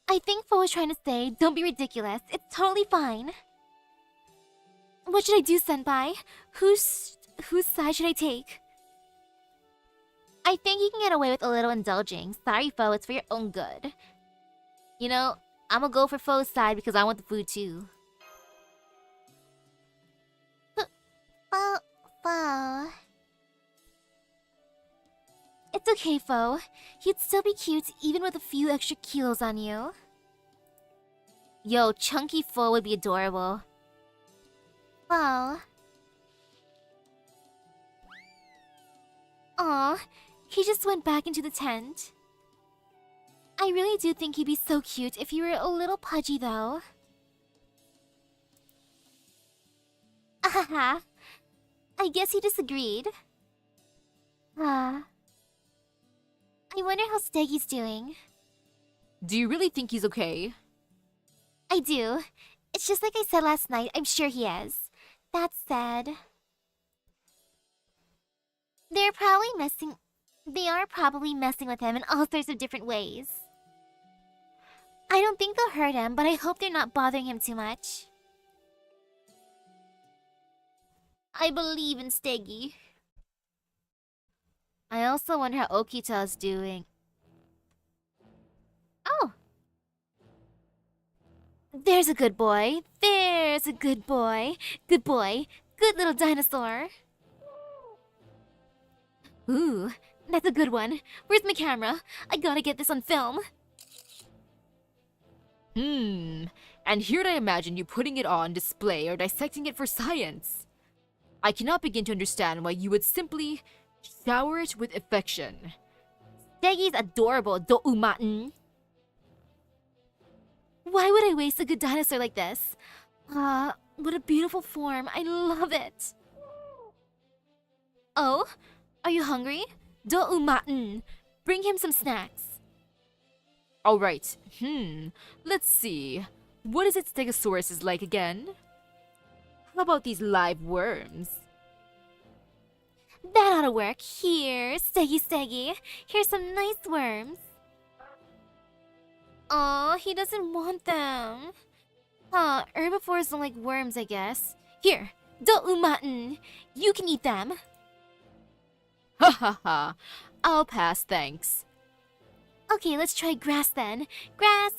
I think Fo was trying to say, don't be ridiculous. It's totally fine. What should I do, Senpai? Whose side should I take? I think you can get away with a little indulging. Sorry, Fo, it's for your own good. You know, I'm gonna go for Fo's side because I want the food too. Fo. It's okay, Fo. You'd still be cute even with a few extra kilos on you. Yo, chunky Fo would be adorable. Fo. Aw, he just went back into the tent. I really do think he'd be so cute if he were a little pudgy, though. Ahaha. I guess he disagreed. I wonder how Steggy's doing. Do you really think he's okay? I do. It's just like I said last night, I'm sure he is. That said... They are probably messing with him in all sorts of different ways. I don't think they'll hurt him, but I hope they're not bothering him too much. I believe in Steggy. I also wonder how Okita's doing. Oh! There's a good boy. There's a good boy. Good boy. Good little dinosaur. Ooh, that's a good one. Where's my camera? I gotta get this on film. And here'd I imagine you putting it on display or dissecting it for science. I cannot begin to understand why you would simply shower it with affection. Steggy's adorable, Doumaten. Why would I waste a good dinosaur like this? What a beautiful form. I love it. Oh? Are you hungry? Doumaten. Bring him some snacks. Alright, let's see. What is it Stegosaurus is like again? How about these live worms? That ought to work. Here, Steggy. Here's some nice worms. Aw, he doesn't want them. Herbivores don't like worms, I guess. Here, Doumaten. You can eat them. Ha ha ha. I'll pass, thanks. Okay, let's try grass then. Grass.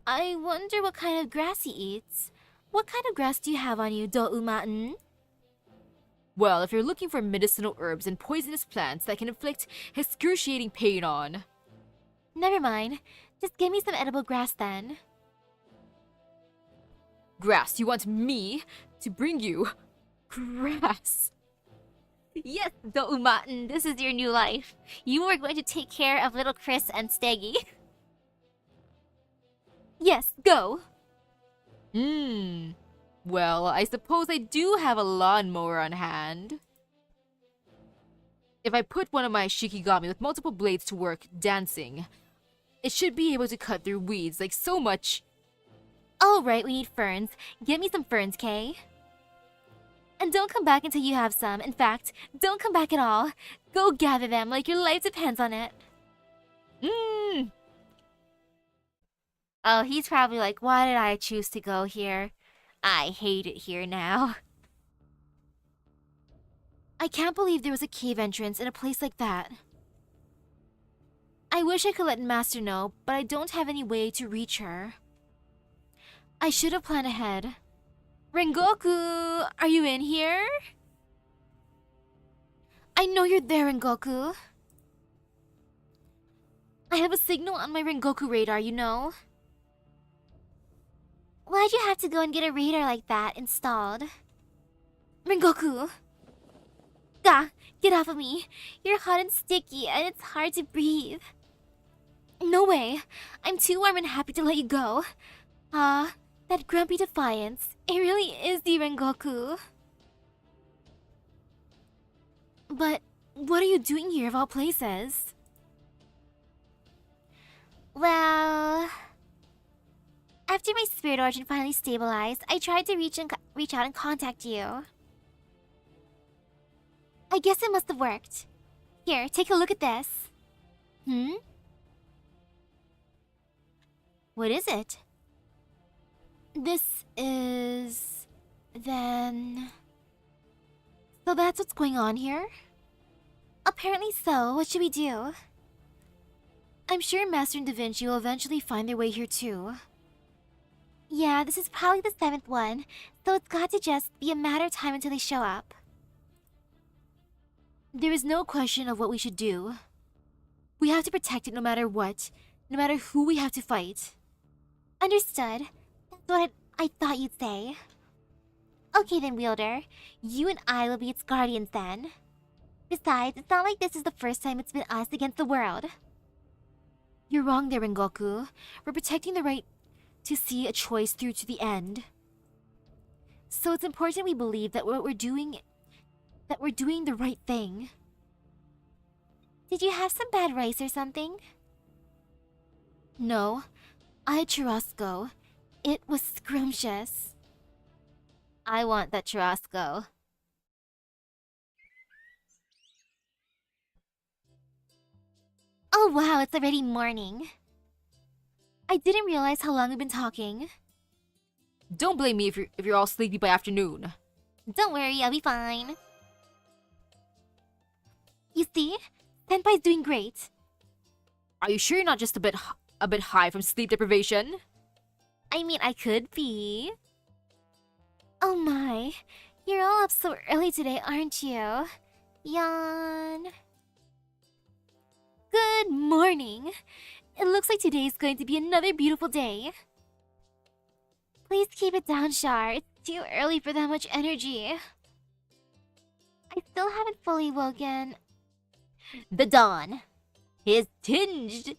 I wonder what kind of grass he eats. What kind of grass do you have on you, Doumaten? Well, if you're looking for medicinal herbs and poisonous plants that can inflict excruciating pain on... Never mind. Just give me some edible grass then. Grass, you want me to bring you grass? Yes, Doumaten, this is your new life. You are going to take care of little Chris and Steggy. Yes, go. Well, I suppose I do have a lawnmower on hand. If I put one of my Shikigami with multiple blades to work dancing, it should be able to cut through weeds like so much. Alright, we need ferns. Get me some ferns, Kay. And don't come back until you have some. In fact, don't come back at all. Go gather them like your life depends on it. Oh, he's probably like, why did I choose to go here? I hate it here now. I can't believe there was a cave entrance in a place like that. I wish I could let Master know, but I don't have any way to reach her. I should have planned ahead. Rengoku, are you in here? I know you're there, Rengoku. I have a signal on my Rengoku radar, you know. Why'd you have to go and get a radar like that installed? Rengoku! Gah, get off of me. You're hot and sticky and it's hard to breathe. No way. I'm too warm and happy to let you go. That grumpy defiance. It really is the Rengoku. But what are you doing here of all places? Well... After my spirit origin finally stabilized, I tried to reach out and contact you. I guess it must have worked. Here, take a look at this. What is it? This is... then... So that's what's going on here? Apparently so. What should we do? I'm sure Master and Da Vinci will eventually find their way here too. Yeah, this is probably the 7th one, so it's got to just be a matter of time until they show up. There is no question of what we should do. We have to protect it no matter what, no matter who we have to fight. Understood. That's what I thought you'd say. Okay then, Wielder. You and I will be its guardians then. Besides, it's not like this is the first time it's been us against the world. You're wrong there, Rengoku. We're protecting the right to see a choice through to the end. So it's important we believe that we're doing the right thing. Did you have some bad rice or something? No. I had churrasco. It was scrumptious. I want that churrasco. Oh wow, it's already morning. I didn't realize how long we've been talking. Don't blame me if you're all sleepy by afternoon. Don't worry, I'll be fine. You see? Senpai's doing great. Are you sure you're not just a bit high from sleep deprivation? I mean, I could be. Oh my, you're all up so early today, aren't you? Yawn. Good morning. It looks like today's going to be another beautiful day. Please keep it down, Char. It's too early for that much energy. I still haven't fully woken. The dawn is tinged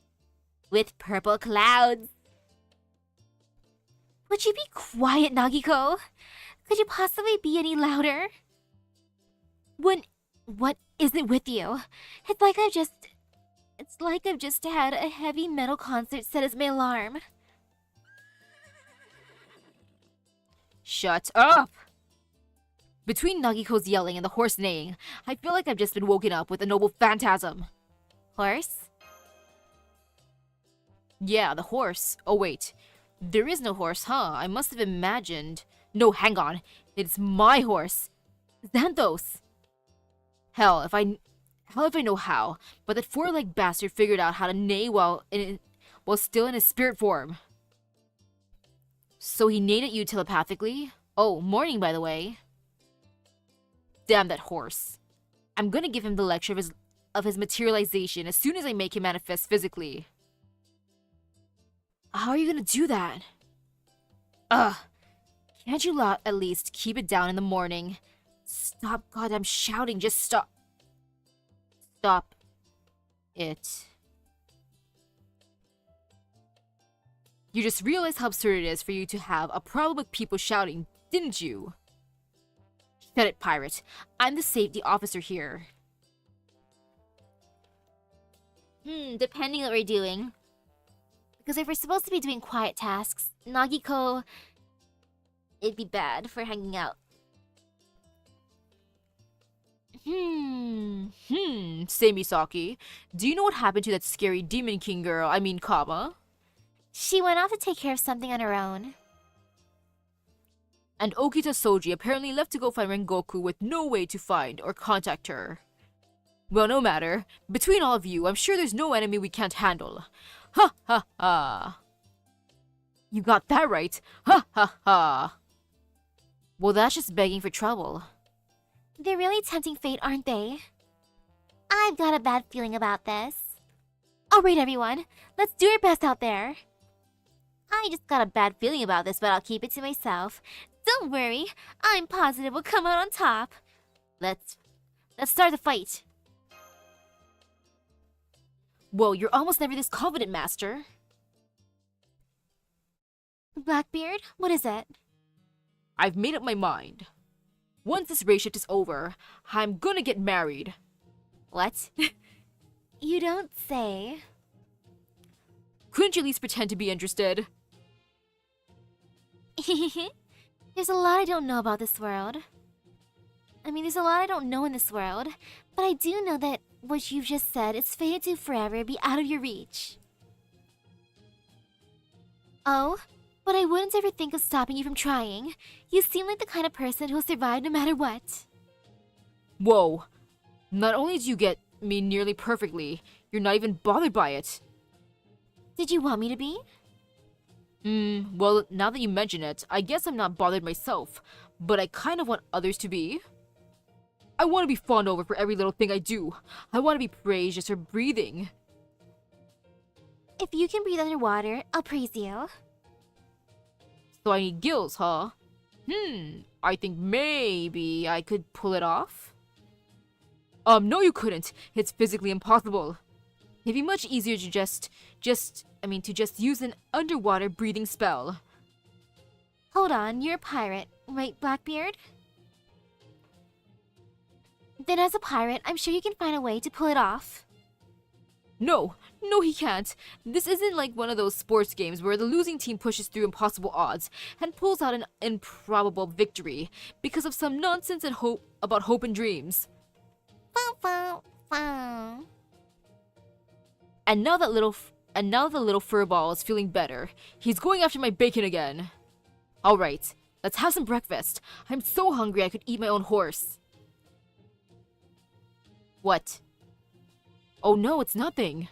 with purple clouds. Would you be quiet, Nagiko? Could you possibly be any louder? What is it with you? It's like I've just had a heavy metal concert set as my alarm. Shut up! Between Nagiko's yelling and the horse neighing, I feel like I've just been woken up with a noble phantasm. Horse? Yeah, the horse. Oh wait, there is no horse, huh? I must have imagined... No, hang on. It's my horse. Xanthos. Hell if I know how, but that four-legged bastard figured out how to neigh while still in his spirit form. So he neighed at you telepathically? Oh, morning by the way. Damn that horse. I'm gonna give him the lecture of his materialization as soon as I make him manifest physically. How are you gonna do that? Ugh. Can't you lot at least keep it down in the morning? Stop goddamn shouting, just stop. Stop it. You just realized how absurd it is for you to have a problem with people shouting, didn't you? Shut it, pirate. I'm the safety officer here. Depending on what we're doing. Because if we're supposed to be doing quiet tasks, Nagiko... it'd be bad for hanging out. Say, Misaki, do you know what happened to that scary Demon King girl, I mean Kama? She went off to take care of something on her own. And Okita Soji apparently left to go find Rengoku with no way to find or contact her. Well, no matter. Between all of you, I'm sure there's no enemy we can't handle. Ha ha ha. You got that right. Ha ha ha. Well, that's just begging for trouble. They're really tempting fate, aren't they? I've got a bad feeling about this. Alright, everyone. Let's do our best out there. I just got a bad feeling about this, but I'll keep it to myself. Don't worry. I'm positive we'll come out on top. Let's start the fight. Whoa, you're almost never this confident, Master. Blackbeard, what is it? I've made up my mind. Once this race shift is over, I'm gonna get married. What? You don't say. Couldn't you at least pretend to be interested? There's a lot I don't know about this world. I mean, there's a lot I don't know in this world, but I do know that what you've just said is fated to forever be out of your reach. Oh, but I wouldn't ever think of stopping you from trying. You seem like the kind of person who'll survive no matter what. Whoa. Not only do you get me nearly perfectly, you're not even bothered by it. Did you want me to be? Well, now that you mention it, I guess I'm not bothered myself, but I kind of want others to be. I want to be fawned over for every little thing I do. I want to be praised just for breathing. If you can breathe underwater, I'll praise you. So I need gills, huh? I think maybe I could pull it off? No you couldn't. It's physically impossible. It'd be much easier to just use an underwater breathing spell. Hold on, you're a pirate, right, Blackbeard? Then as a pirate, I'm sure you can find a way to pull it off. No, he can't. This isn't like one of those sports games where the losing team pushes through impossible odds and pulls out an improbable victory because of some nonsense and about hope and dreams. And now the little furball is feeling better. He's going after my bacon again. All right, let's have some breakfast. I'm so hungry I could eat my own horse. What? Oh no, it's nothing.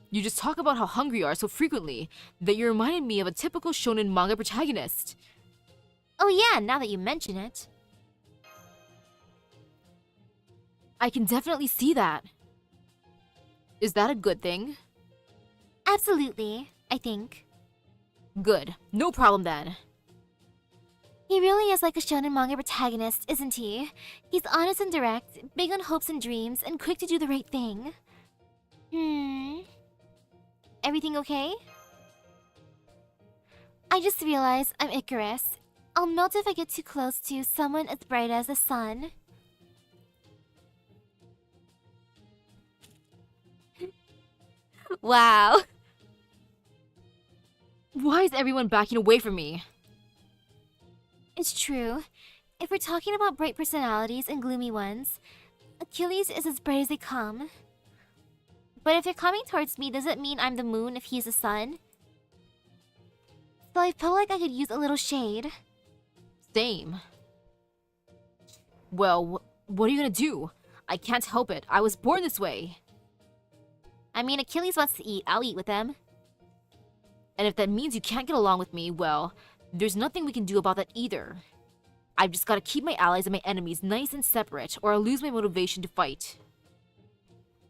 You just talk about how hungry you are so frequently that you reminded me of a typical shonen manga protagonist. Oh yeah, now that you mention it. I can definitely see that. Is that a good thing? Absolutely, I think. Good. No problem then. He really is like a shonen manga protagonist, isn't he? He's honest and direct, big on hopes and dreams, and quick to do the right thing. Everything okay? I just realized I'm Icarus. I'll melt if I get too close to someone as bright as the sun. Wow. Why is everyone backing away from me? It's true. If we're talking about bright personalities and gloomy ones, Achilles is as bright as they come. But if they're coming towards me, does it mean I'm the moon if he's the sun? So I felt like I could use a little shade. Same. Well, what are you gonna do? I can't help it. I was born this way. I mean, Achilles wants to eat. I'll eat with him. And if that means you can't get along with me, well, there's nothing we can do about that either. I've just gotta keep my allies and my enemies nice and separate, or I'll lose my motivation to fight.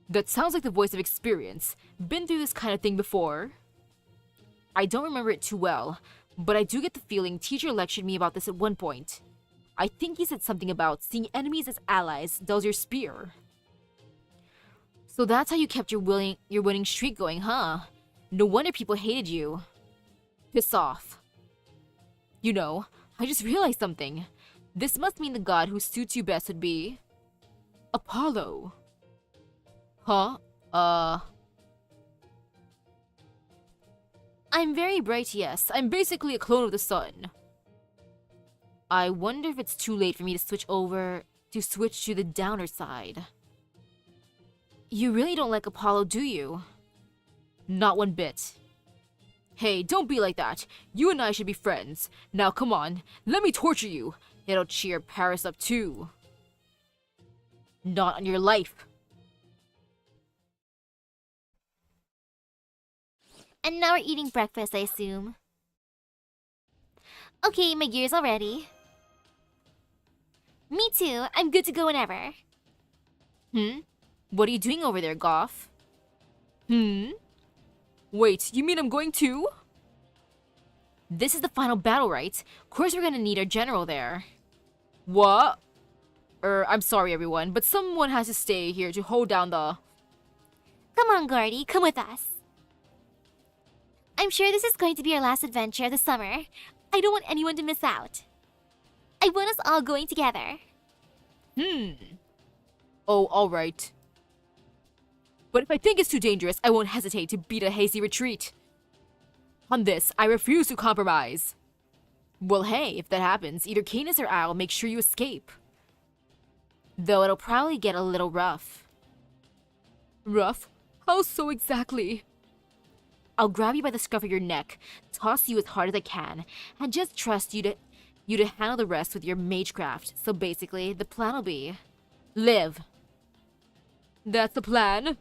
That sounds like the voice of experience. Been through this kind of thing before. I don't remember it too well, but I do get the feeling teacher lectured me about this at one point. I think he said something about seeing enemies as allies dulls your spear. So that's how you kept your winning streak going, huh? No wonder people hated you. Piss off. You know, I just realized something. This must mean the god who suits you best would be... Apollo. Huh? I'm very bright, yes. I'm basically a clone of the sun. I wonder if it's too late for me to switch to the downer side. You really don't like Apollo, do you? Not one bit. Hey, don't be like that. You and I should be friends. Now come on, let me torture you. It'll cheer Paris up too. Not on your life. And now we're eating breakfast, I assume. Okay, my gear's all ready. Me too, I'm good to go whenever. What are you doing over there, Goff? Wait, you mean I'm going too? This is the final battle, right? Of course we're gonna need our general there. What? I'm sorry everyone, but someone has to stay here to hold down the... Come on, Guardy, come with us. I'm sure this is going to be our last adventure of the summer. I don't want anyone to miss out. I want us all going together. Oh, alright. But if I think it's too dangerous, I won't hesitate to beat a hasty retreat. On this, I refuse to compromise. Well, hey, if that happens, either Canis or I'll make sure you escape. Though it'll probably get a little rough. Rough? How so exactly? I'll grab you by the scruff of your neck, toss you as hard as I can, and just trust you to handle the rest with your magecraft. So basically, the plan will be... live. That's the plan?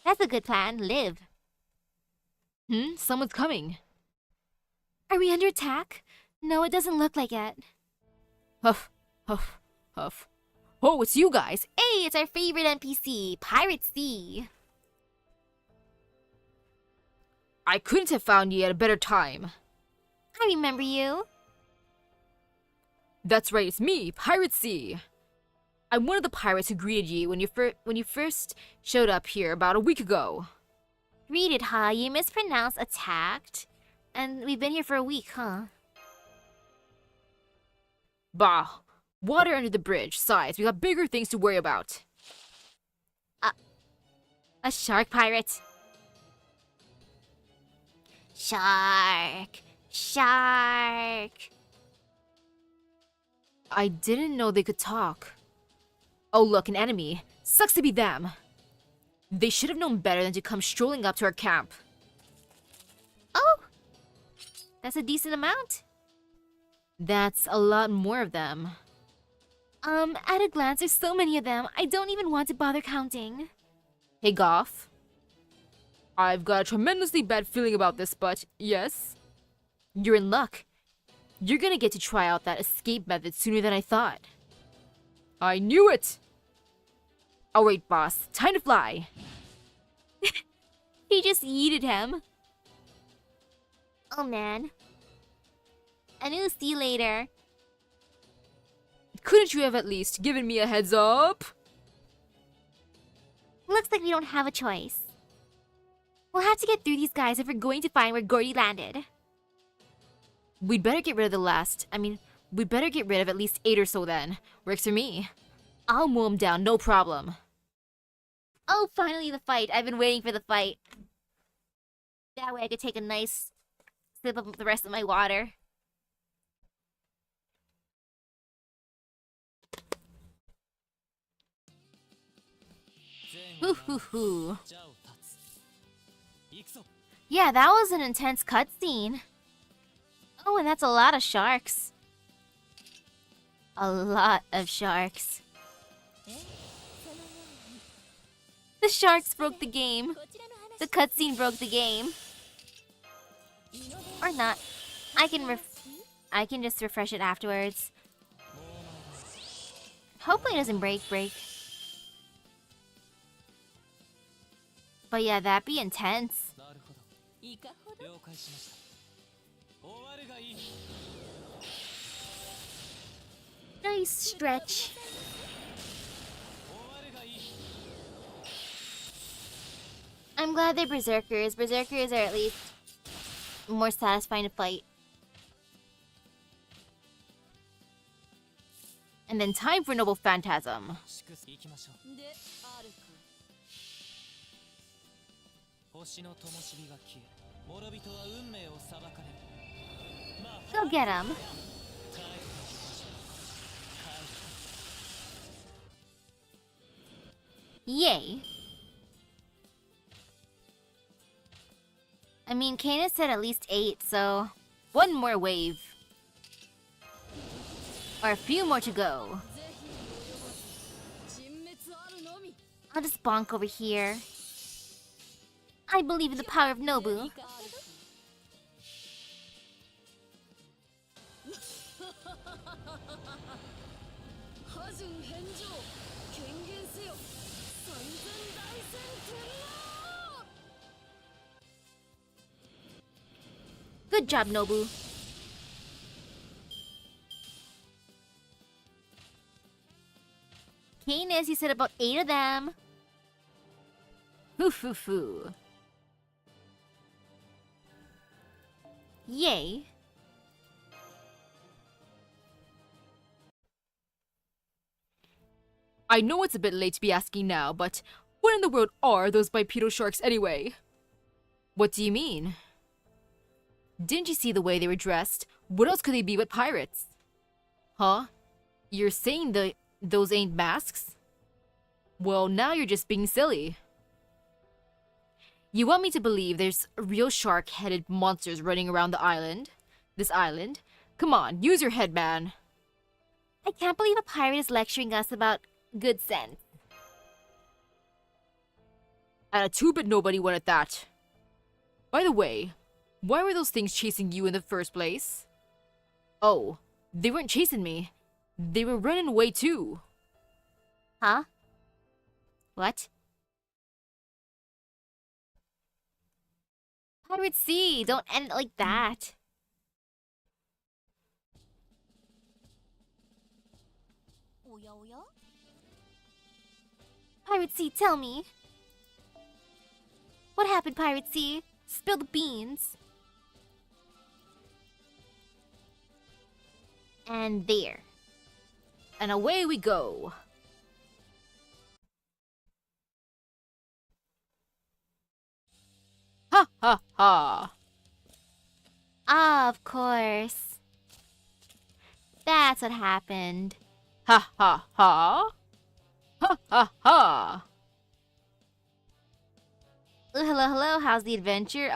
That's a good plan. Live. Someone's coming. Are we under attack? No, it doesn't look like it. Huff, huff, huff. Oh, it's you guys! Hey, it's our favorite NPC, Pirate C. I couldn't have found you at a better time. I remember you. That's right, it's me, Pirate C. I'm one of the pirates who greeted you when you first showed up here about a week ago. Read it, huh? You mispronounced attacked. And we've been here for a week, huh? Bah. Water under the bridge. Sides, we got bigger things to worry about. A shark pirate. Shark. Shark. I didn't know they could talk. Oh look, an enemy. Sucks to be them. They should have known better than to come strolling up to our camp. Oh! That's a decent amount. That's a lot more of them. At a glance, there's so many of them, I don't even want to bother counting. Hey, Goff. I've got a tremendously bad feeling about this, but yes? You're in luck. You're gonna get to try out that escape method sooner than I thought. I knew it! Alright, boss. Time to fly. He just yeeted him. Oh man. And we'll see you later. Couldn't you have at least given me a heads up? Looks like we don't have a choice. We'll have to get through these guys if we're going to find where Gordy landed. We'd better get rid of we'd better get rid of at least 8 or so then. Works for me. I'll mow them down, no problem. Oh, finally the fight. I've been waiting for the fight. That way I could take a nice sip of the rest of my water. Hoo hoo hoo. Yeah, that was an intense cutscene. Oh, and that's a lot of sharks. A lot of sharks. The sharks broke the game. The cutscene broke the game. Or not. I can just refresh it afterwards. Hopefully it doesn't break. But yeah, that'd be intense. Nice stretch. I'm glad they're berserkers. Berserkers are at least more satisfying to fight. And then time for Noble Phantasm. Go get him. Yay. I mean, Kana said at least 8, so... One more wave. Or a few more to go. I'll just bonk over here. I believe in the power of Nobu. Good job, Nobu. Canis, you said about 8 of them. Foo foo foo. Yay. I know it's a bit late to be asking now, but what in the world are those bipedal sharks anyway? What do you mean? Didn't you see the way they were dressed? What else could they be but pirates? Huh? You're saying those ain't masks? Well, now you're just being silly. You want me to believe there's real shark-headed monsters running around the island? This island? Come on, use your head, man. I can't believe a pirate is lecturing us about good sense. And a two-bit nobody one at that. By the way, why were those things chasing you in the first place? Oh, they weren't chasing me. They were running away too. Huh? What? Pirate Sea, don't end it like that. Pirate Sea, tell me. What happened, Pirate Sea? Spill the beans. And there. And away we go. Ha ha ha. Ah, of course. That's what happened. Ha ha ha. Ha ha ha. Hello, how's the adventure?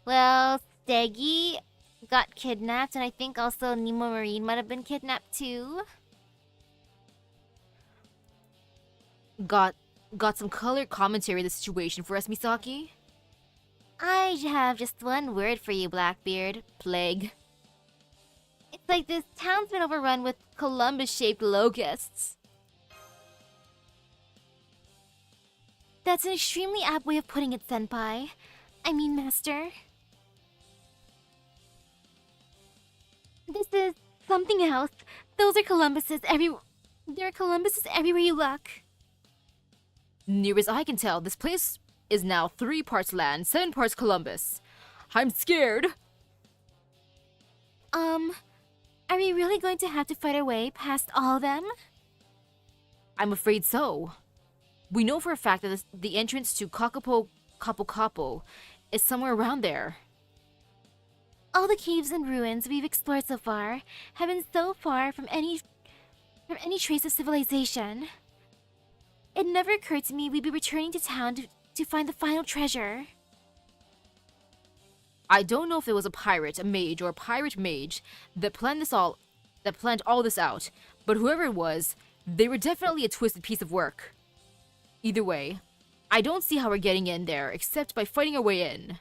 Well, Steggy got kidnapped, and I think also Nemo Marine might have been kidnapped too. Got some color commentary of the situation for us, Misaki? I have just one word for you, Blackbeard. Plague. It's like this town's been overrun with Columbus-shaped locusts. That's an extremely apt way of putting it, Senpai. I mean, Master. This is something else. Those are Columbuses There are Columbuses everywhere you look. Near as I can tell, this place is now 3 parts land, 7 parts Columbus. I'm scared. Are we really going to have to fight our way past all of them? I'm afraid so. We know for a fact that the entrance to Kakapo Kapo Kapo is somewhere around there. All the caves and ruins we've explored so far have been so far from any trace of civilization. It never occurred to me we'd be returning to town to find the final treasure. I don't know if it was a pirate, a mage, or a pirate mage that planned all this out, but whoever it was, they were definitely a twisted piece of work. Either way, I don't see how we're getting in there except by fighting our way in.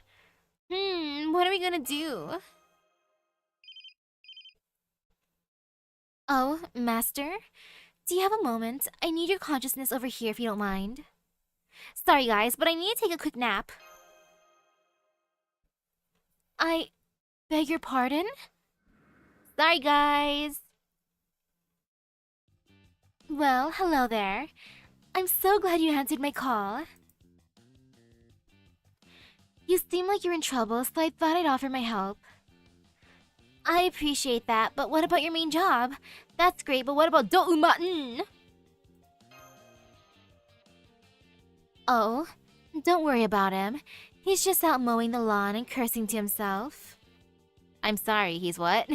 What are we gonna do? Oh, Master? Do you have a moment? I need your consciousness over here if you don't mind. Sorry guys, but I need to take a quick nap. I beg your pardon? Sorry guys. Well, hello there. I'm so glad you answered my call. You seem like you're in trouble, so I thought I'd offer my help. I appreciate that, but what about your main job? That's great, but what about Doumaten? Oh, don't worry about him. He's just out mowing the lawn and cursing to himself. I'm sorry, he's what?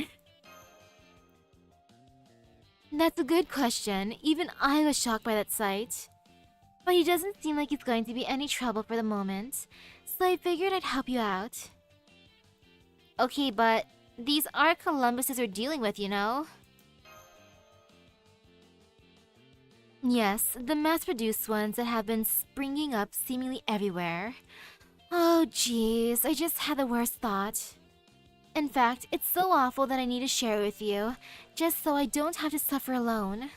That's a good question. Even I was shocked by that sight. But he doesn't seem like he's going to be any trouble for the moment, so I figured I'd help you out. Okay, but these are Columbuses we're dealing with, you know? Yes, the mass-produced ones that have been springing up seemingly everywhere. Oh jeez, I just had the worst thought. In fact, it's so awful that I need to share it with you, just so I don't have to suffer alone.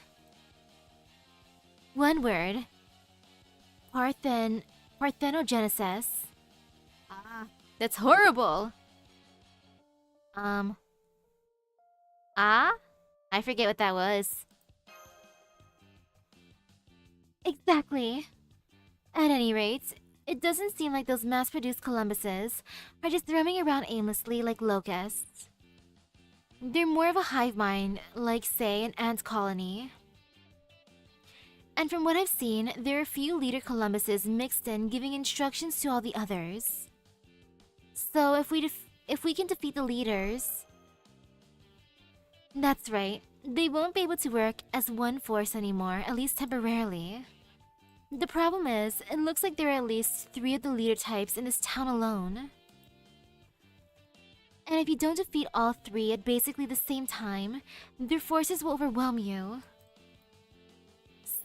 One word. Parthenogenesis. Ah, that's horrible! I forget what that was. Exactly. At any rate, it doesn't seem like those mass-produced Columbuses are just roaming around aimlessly like locusts. They're more of a hive mind, like, say, an ant colony. And from what I've seen, there are a few leader Columbuses mixed in giving instructions to all the others. So if we can defeat the leaders... That's right, they won't be able to work as one force anymore, at least temporarily. The problem is, it looks like there are at least 3 of the leader types in this town alone. And if you don't defeat all 3 at basically the same time, their forces will overwhelm you.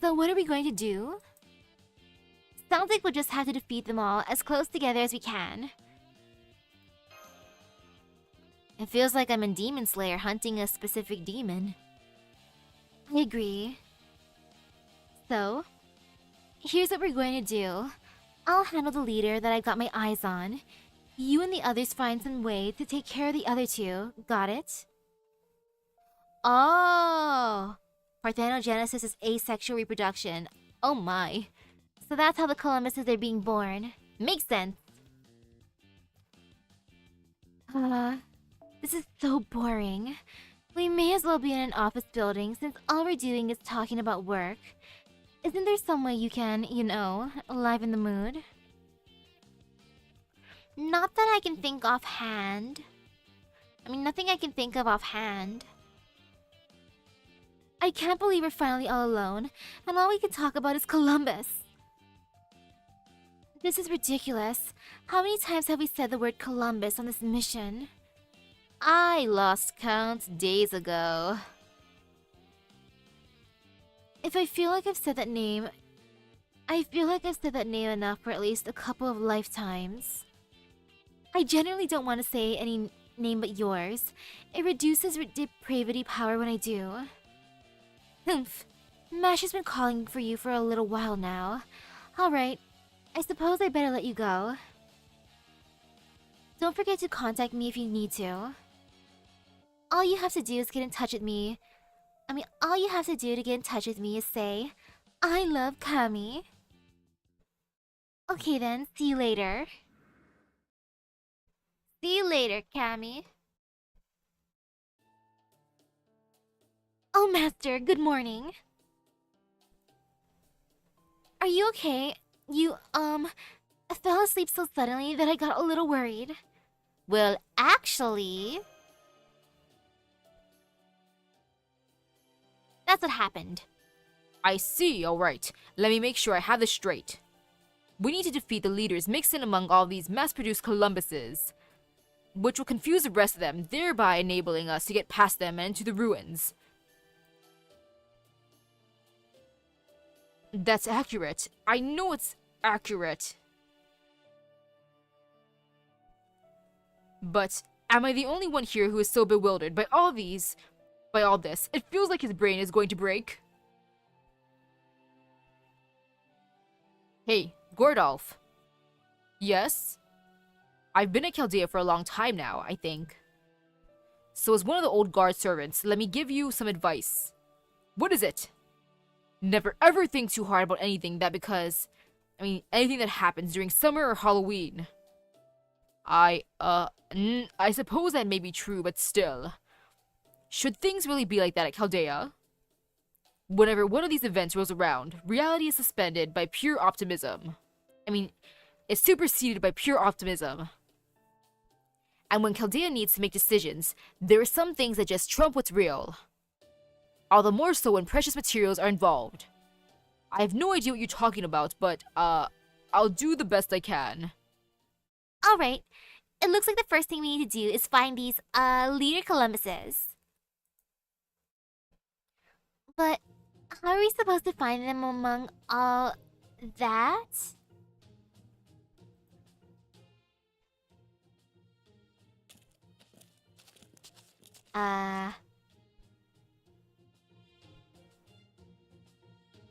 So what are we going to do? Sounds like we'll just have to defeat them all as close together as we can. It feels like I'm in Demon Slayer hunting a specific demon. I agree. So, here's what we're going to do. I'll handle the leader that I've got my eyes on. You and the others find some way to take care of the other 2. Got it? Oh! Parthenogenesis is asexual reproduction. Oh my. So that's how the Columbuses are being born. Makes sense. This is so boring. We may as well be in an office building since all we're doing is talking about work. Isn't there some way you can, liven the mood? Not that I can think offhand. Nothing I can think of offhand. I can't believe we're finally all alone, and all we can talk about is Columbus. This is ridiculous. How many times have we said the word Columbus on this mission? I lost count days ago. If I feel like I've said that name, I feel like I've said that name enough for at least a couple of lifetimes. I generally don't want to say any name but yours. It reduces depravity power when I do. Humph. Mash has been calling for you for a little while now. Alright, I suppose I better let you go. Don't forget to contact me if you need to. All you have to do is get in touch with me. All you have to do to get in touch with me is say, I love Kami. Okay then, see you later. See you later, Kami. Oh, Master, good morning. Are you okay? You, fell asleep so suddenly that I got a little worried. Well, actually... that's what happened. I see, alright. Let me make sure I have this straight. We need to defeat the leaders mixed in among all these mass-produced Columbuses, which will confuse the rest of them, thereby enabling us to get past them and into the ruins. That's accurate. I know it's accurate. But am I the only one here who is so bewildered by all this? It feels like his brain is going to break. Hey, Gordolf. Yes? I've been at Chaldea for a long time now, I think. So as one of the old guard servants, let me give you some advice. What is it? Never ever think too hard about anything anything that happens during summer or Halloween. I suppose that may be true, but still. Should things really be like that at Chaldea? Whenever one of these events rolls around, reality is suspended by pure optimism. It's superseded by pure optimism. And when Chaldea needs to make decisions, there are some things that just trump what's real. All the more so when precious materials are involved. I have no idea what you're talking about, but, I'll do the best I can. Alright, it looks like the first thing we need to do is find these, leader Columbuses. But how are we supposed to find them among all that?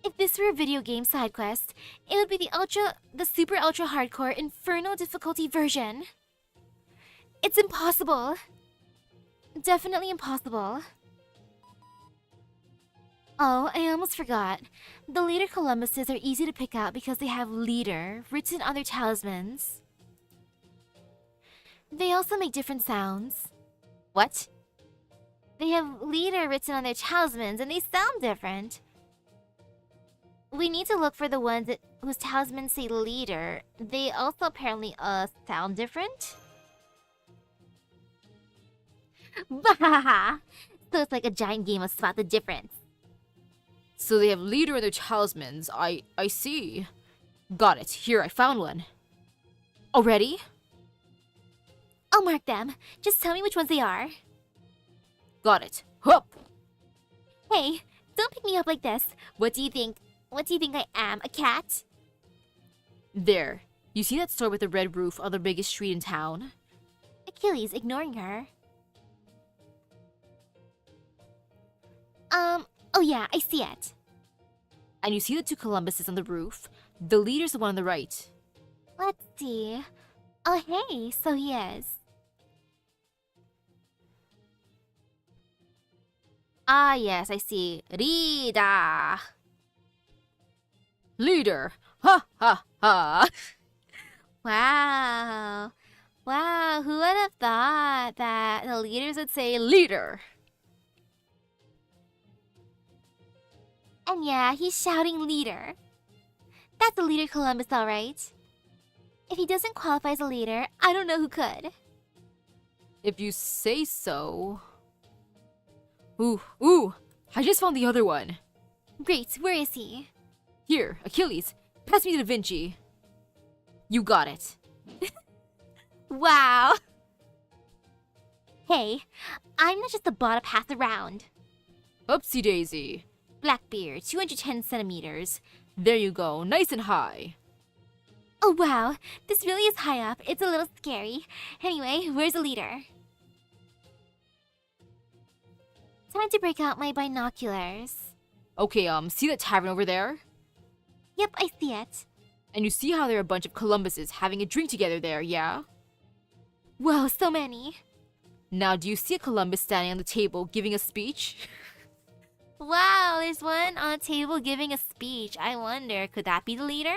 If this were a video game side quest, it would be the super ultra hardcore inferno difficulty version. It's impossible. Definitely impossible. Oh, I almost forgot. The leader Columbuses are easy to pick out because they have leader written on their talismans. They also make different sounds. What? They have leader written on their talismans and they sound different. We need to look for the ones whose talismans say leader. They also apparently sound different. Bahaha! So it's like a giant game of spot the difference. So they have leader and their talismans. I see. Got it. Here, I found one. Already? I'll mark them. Just tell me which ones they are. Got it. Hup! Hey, don't pick me up like this. What do you think? What do you think I am? A cat? There. You see that store with the red roof on the biggest street in town? Achilles ignoring her. Oh yeah, I see it. And you see the two Columbuses on the roof? The leader's the one on the right. Let's see. Oh hey, so he is. Ah yes, I see. Rida. Leader! Ha ha ha! Wow. Wow, who would have thought that the leaders would say Leader! And yeah, he's shouting leader. That's a leader Columbus, alright. If he doesn't qualify as a leader, I don't know who could. If you say so. Ooh, I just found the other one. Great, where is he? Here, Achilles, pass me Da Vinci. You got it. Wow. Hey, I'm not just a bot to pass around. Upsy daisy. Blackbeard, 210 centimeters. There you go, nice and high. Oh wow, this really is high up. It's a little scary. Anyway, where's the leader? Time to break out my binoculars. Okay, see that tavern over there? Yep, I see it. And you see how there are a bunch of Columbuses having a drink together there, yeah? Whoa, so many. Now, do you see a Columbus standing on the table giving a speech? Wow, there's one on a table giving a speech. I wonder, could that be the leader?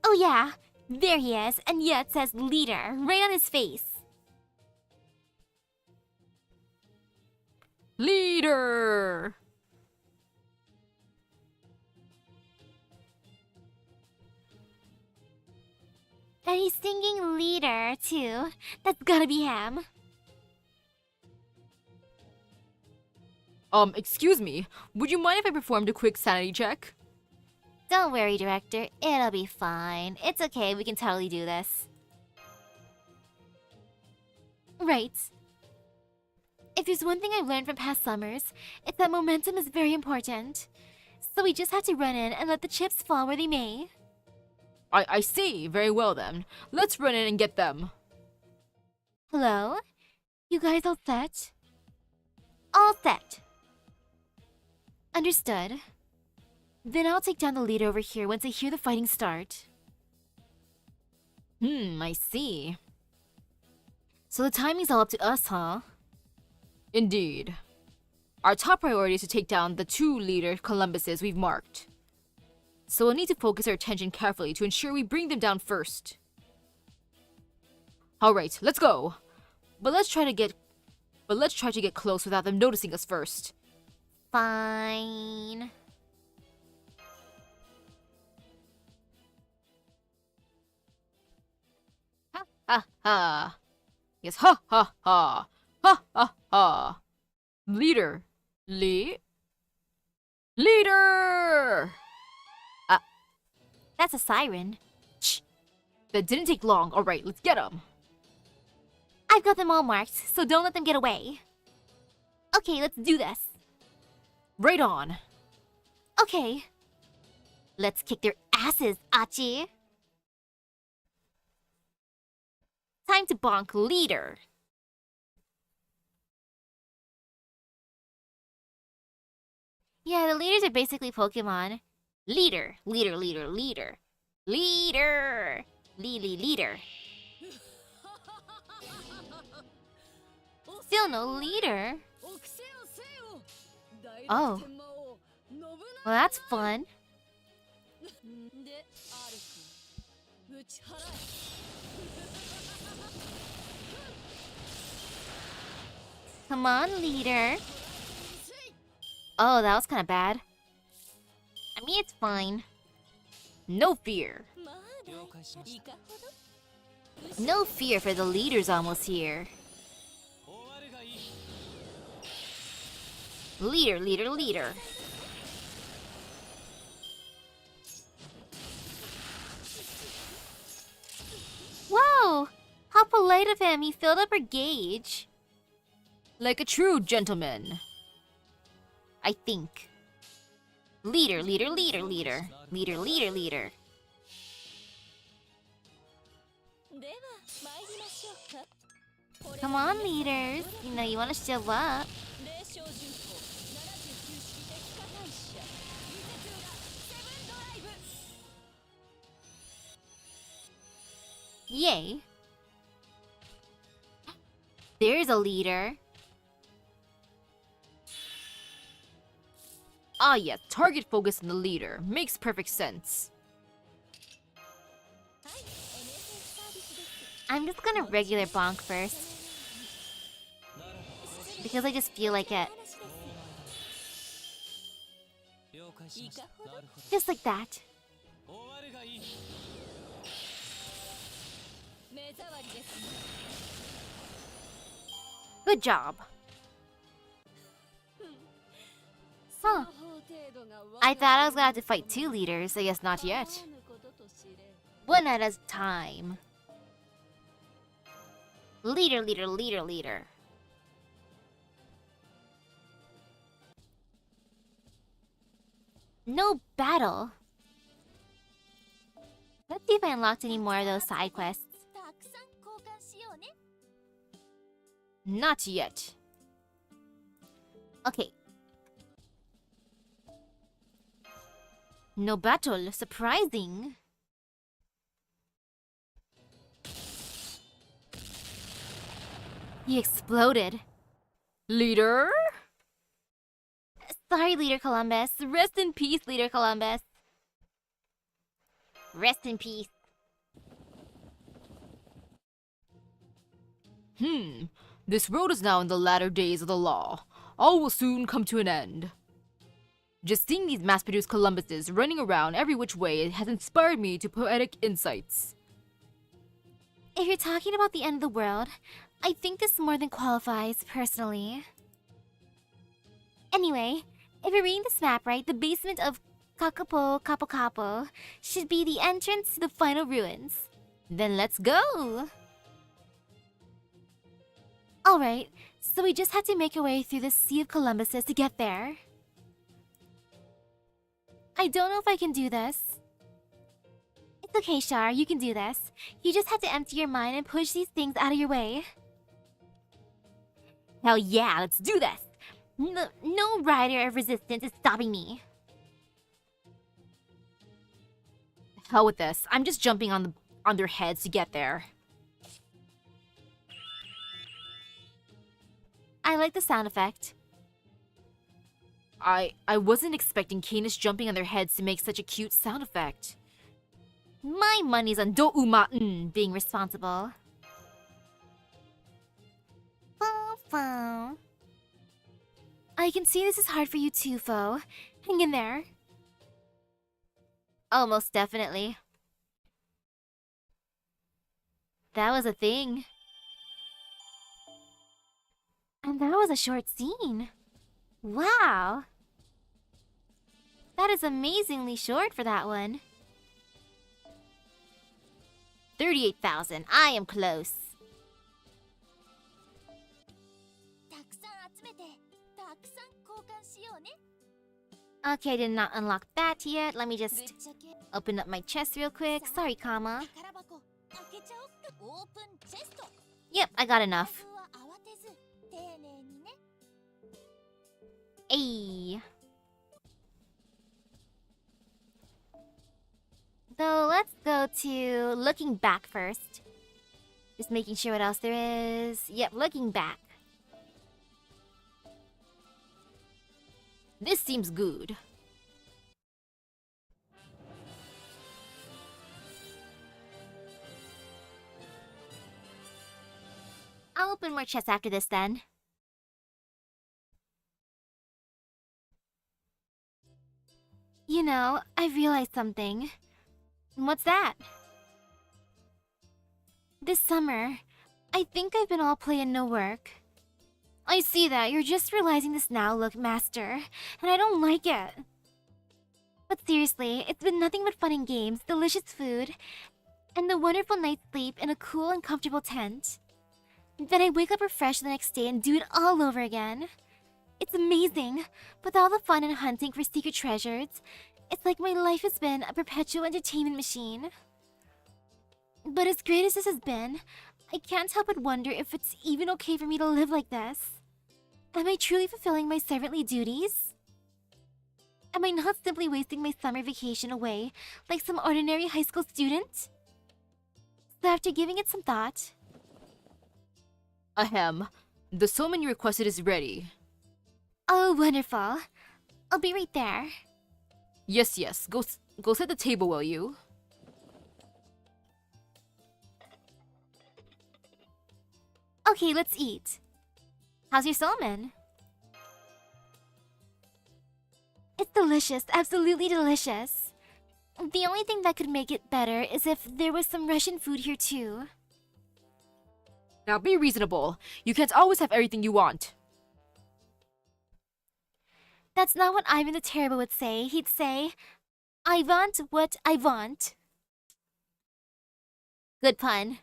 Oh yeah, there he is, and yeah, it says leader right on his face. Leader! And he's singing leader too. That's gotta be him. Excuse me, would you mind if I performed a quick sanity check? Don't worry, director. It'll be fine. It's okay, we can totally do this. Right. If there's one thing I've learned from past summers, it's that momentum is very important. So we just have to run in and let the chips fall where they may. I see. Very well then. Let's run in and get them. Hello? You guys all set? All set. Understood. Then I'll take down the leader over here once I hear the fighting start. I see. So the timing's all up to us, huh? Indeed. Our top priority is to take down the two leader Columbuses we've marked. So we'll need to focus our attention carefully to ensure we bring them down first. Alright, let's go. But let's try to get close without them noticing us first. Fine. Ha ha ha. Yes, ha ha ha. Ha ha ha. Leader. Leader! That's a siren. Shh. That didn't take long. Alright, let's get them. I've got them all marked, so don't let them get away. Okay, let's do this. Right on. Okay. Let's kick their asses, Achi. Time to bonk leader. Yeah, the leaders are basically Pokemon. Leader, leader, leader, leader. Leader! Leader. Still no leader. Oh. Well, that's fun. Come on, leader. Oh, that was kind of bad. I mean, it's fine. No fear. No fear for the leader's almost here. Leader, leader, leader. Whoa! How polite of him, he filled up her gauge. Like a true gentleman. I think. Leader, leader, leader, leader. Leader, leader, leader. Come on, leaders. You know you want to show up. Yay. There's a leader. Ah yes, target focus on the leader. Makes perfect sense. I'm just gonna regular bonk first. Because I just feel like it. Just like that. Good job. Huh. I thought I was gonna have to fight 2 leaders. I guess not yet. One at a time. Leader, leader, leader, leader. No battle. Let's see if I unlocked any more of those side quests. Not yet. Okay. No battle. Surprising. He exploded. Leader? Sorry, Leader Columbus. Rest in peace, Leader Columbus. Rest in peace. This world is now in the latter days of the law. All will soon come to an end. Just seeing these mass-produced Columbuses running around every which way has inspired me to poetic insights. If you're talking about the end of the world, I think this more than qualifies, personally. Anyway, if you're reading this map right, the basement of Kakapo Kapo Kapo should be the entrance to the final ruins. Then let's go! Alright, so we just have to make our way through the Sea of Columbuses to get there. I don't know if I can do this. It's okay, Char, you can do this. You just have to empty your mind and push these things out of your way. Hell yeah, let's do this! No rider of resistance is stopping me. Hell with this, I'm just jumping on their heads to get there. I like the sound effect. I wasn't expecting Canis jumping on their heads to make such a cute sound effect. My money's on Douma being responsible. I can see this is hard for you too, Fo. Hang in there. Almost definitely. That was a thing. And that was a short scene. Wow. That is amazingly short for that one. 38,000. I am close. Okay, I did not unlock that yet. Let me just open up my chest real quick. Sorry, Kama. Yep, I got enough. Ayy. So let's go to looking back first. Just making sure what else there is. Yep, looking back. This seems good. I'll open more chests after this then. You know, I realized something. What's that? This summer, I think I've been all play and no work. I see that. You're just realizing this now, look, Master. And I don't like it. But seriously, it's been nothing but fun and games, delicious food, and the wonderful night's sleep in a cool and comfortable tent. Then I wake up refreshed the next day and do it all over again. It's amazing. With all the fun and hunting for secret treasures, it's like my life has been a perpetual entertainment machine. But as great as this has been, I can't help but wonder if it's even okay for me to live like this. Am I truly fulfilling my servantly duties? Am I not simply wasting my summer vacation away like some ordinary high school student? So after giving it some thought... Ahem. The somen you requested is ready. Oh, wonderful. I'll be right there. Yes, yes. Go set the table, will you? Okay, let's eat. How's your salmon? It's delicious, absolutely delicious. The only thing that could make it better is if there was some Russian food here too. Now be reasonable. You can't always have everything you want. That's not what Ivan the Terrible would say. He'd say, I want what I want. Good pun.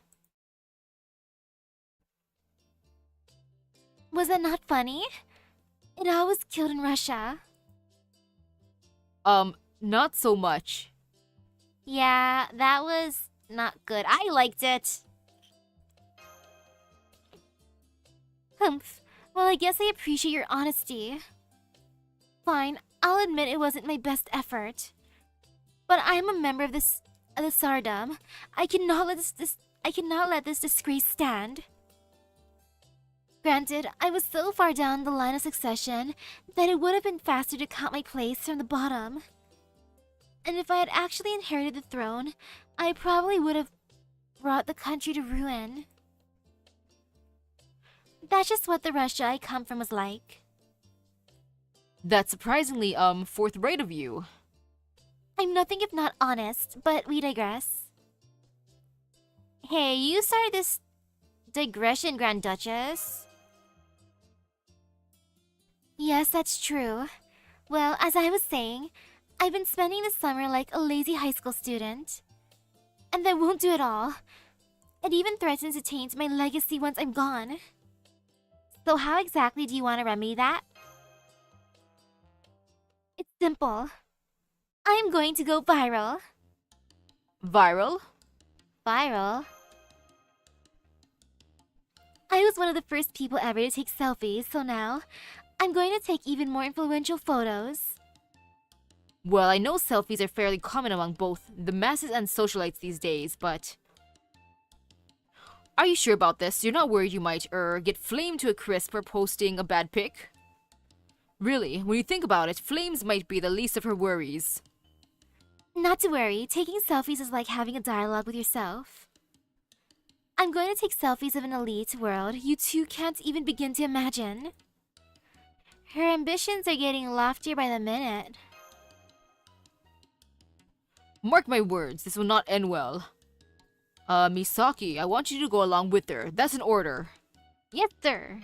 Was that not funny? It all was killed in Russia. Not so much. Yeah, that was not good. I liked it. Humph. Well, I guess I appreciate your honesty. Fine, I'll admit it wasn't my best effort. But I am a member of the Tsardom. I cannot let this disgrace stand. Granted, I was so far down the line of succession that it would have been faster to count my place from the bottom. And if I had actually inherited the throne, I probably would have brought the country to ruin. That's just what the Russia I come from was like. That's surprisingly, forthright of you. I'm nothing if not honest, but we digress. Hey, you started this digression, Grand Duchess. Yes, that's true. Well, as I was saying, I've been spending the summer like a lazy high school student. And that won't do it all. It even threatens to taint my legacy once I'm gone. So how exactly do you want to remedy that? It's simple. I'm going to go viral. Viral? Viral? I was one of the first people ever to take selfies, so now I'm going to take even more influential photos. Well, I know selfies are fairly common among both the masses and socialites these days, but... Are you sure about this? You're not worried you might, get flamed to a crisp for posting a bad pic? Really, when you think about it, flames might be the least of her worries. Not to worry, taking selfies is like having a dialogue with yourself. I'm going to take selfies of an elite world you two can't even begin to imagine. Her ambitions are getting loftier by the minute. Mark my words, this will not end well. Misaki, I want you to go along with her. That's an order. Yes, sir.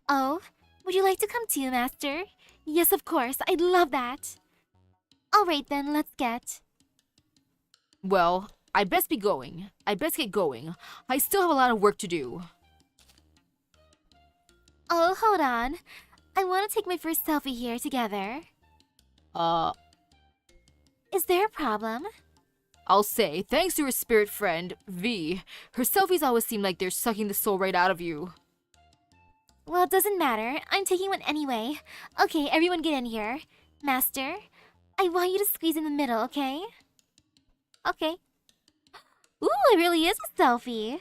Oh, would you like to come too, Master? Yes, of course. I'd love that. Alright then, let's get... Well, I best be going. I best get going. I still have a lot of work to do. Oh, hold on. I want to take my first selfie here together. Is there a problem? I'll say, thanks to her spirit friend, V, her selfies always seem like they're sucking the soul right out of you. Well, it doesn't matter. I'm taking one anyway. Okay, everyone get in here. Master, I want you to squeeze in the middle, okay? Okay. Ooh, it really is a selfie.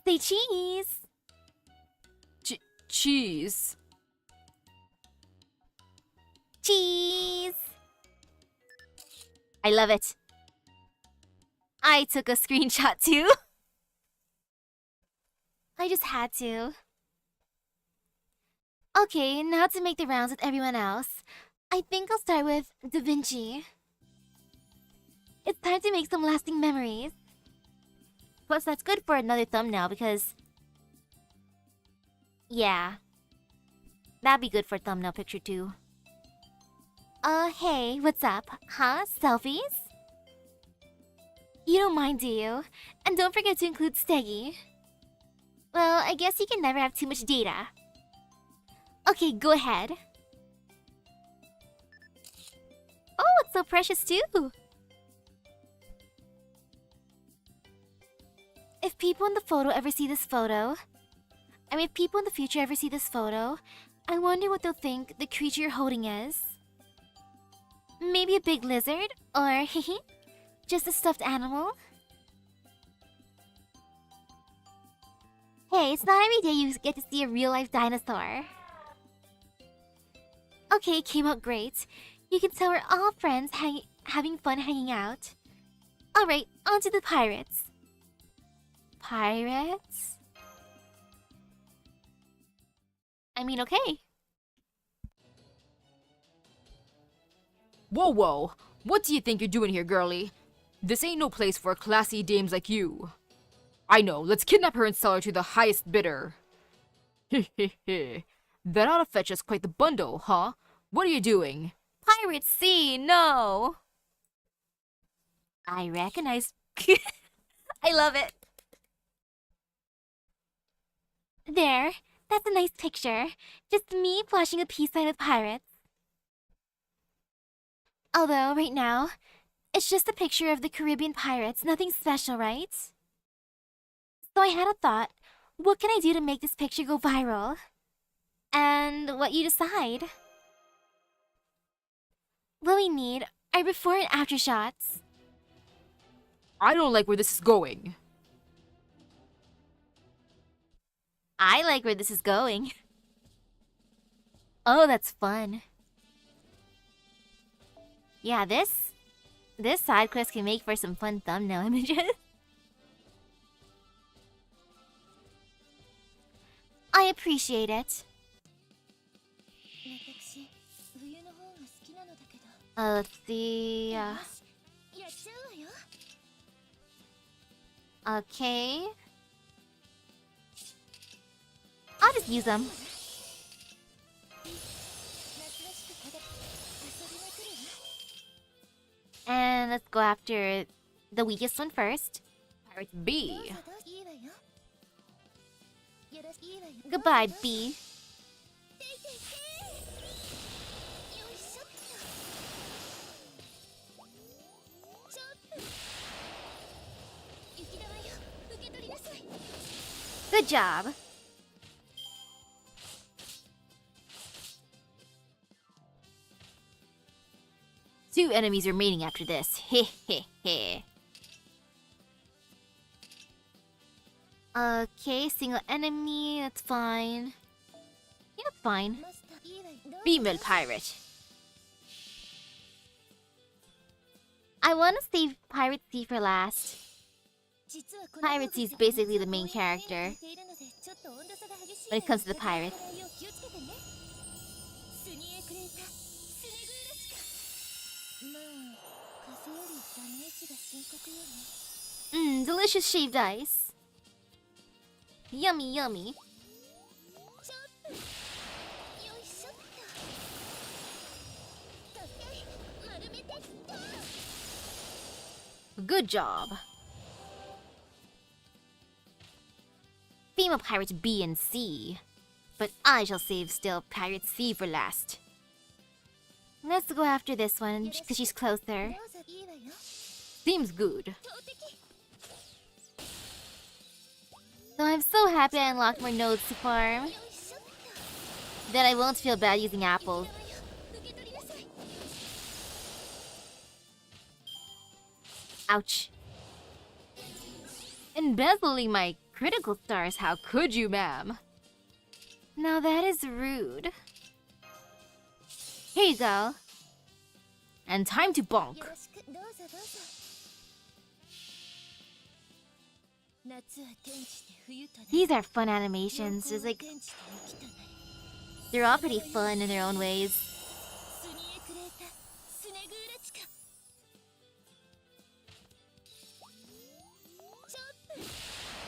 Say cheese. Cheese. Cheese. I love it. I took a screenshot too. I just had to. Okay, now to make the rounds with everyone else. I think I'll start with Da Vinci. It's time to make some lasting memories. Plus, that's good for another thumbnail because Yeah. That'd be good for thumbnail picture too. Hey, what's up? Huh? Selfies? You don't mind, do you? And don't forget to include Steggy. Well, I guess you can never have too much data. Okay, go ahead. Oh, it's so precious too! If people in the photo ever see this photo... if people in the future ever see this photo, I wonder what they'll think the creature you're holding is. Maybe a big lizard? Or, just a stuffed animal? Hey, it's not every day you get to see a real-life dinosaur. Okay, came out great. You can tell we're all friends having fun hanging out. Alright, on to the pirates. Pirates? Okay. Whoa, whoa. What do you think you're doing here, girlie? This ain't no place for classy dames like you. I know, let's kidnap her and sell her to the highest bidder. Hehehe. That ought to fetch us quite the bundle, huh? What are you doing? Pirate Sea, no! I recognize... I love it! There, that's a nice picture. Just me flashing a peace sign with pirates. Although, right now, it's just a picture of the Caribbean pirates, nothing special, right? So I had a thought, what can I do to make this picture go viral? And what you decide. What we need are before and after shots. I don't like where this is going. I like where this is going. Oh, that's fun. Yeah, this side quest can make for some fun thumbnail images. I appreciate it. Let's see. Okay. I'll just use them. And let's go after the weakest one first. Pirate B. Goodbye, B. Good job. Two enemies remaining after this. Heh heh heh. Okay, single enemy, that's fine. Yeah, that's fine. Female pirate. I want to save Pirate C for last. Pirate C is basically the main character when it comes to the pirates. Delicious shaved ice. Yummy, yummy. Good job. Female pirates B and C. But I shall save still Pirate C for last. Let's go after this one, because she's closer. Seems good. So I'm so happy I unlocked more nodes to farm. Then I won't feel bad using apples. Ouch. Embezzling my critical stars, how could you, ma'am? Now that is rude. Here you go. And time to bonk. These are fun animations, just like... they're all pretty fun in their own ways.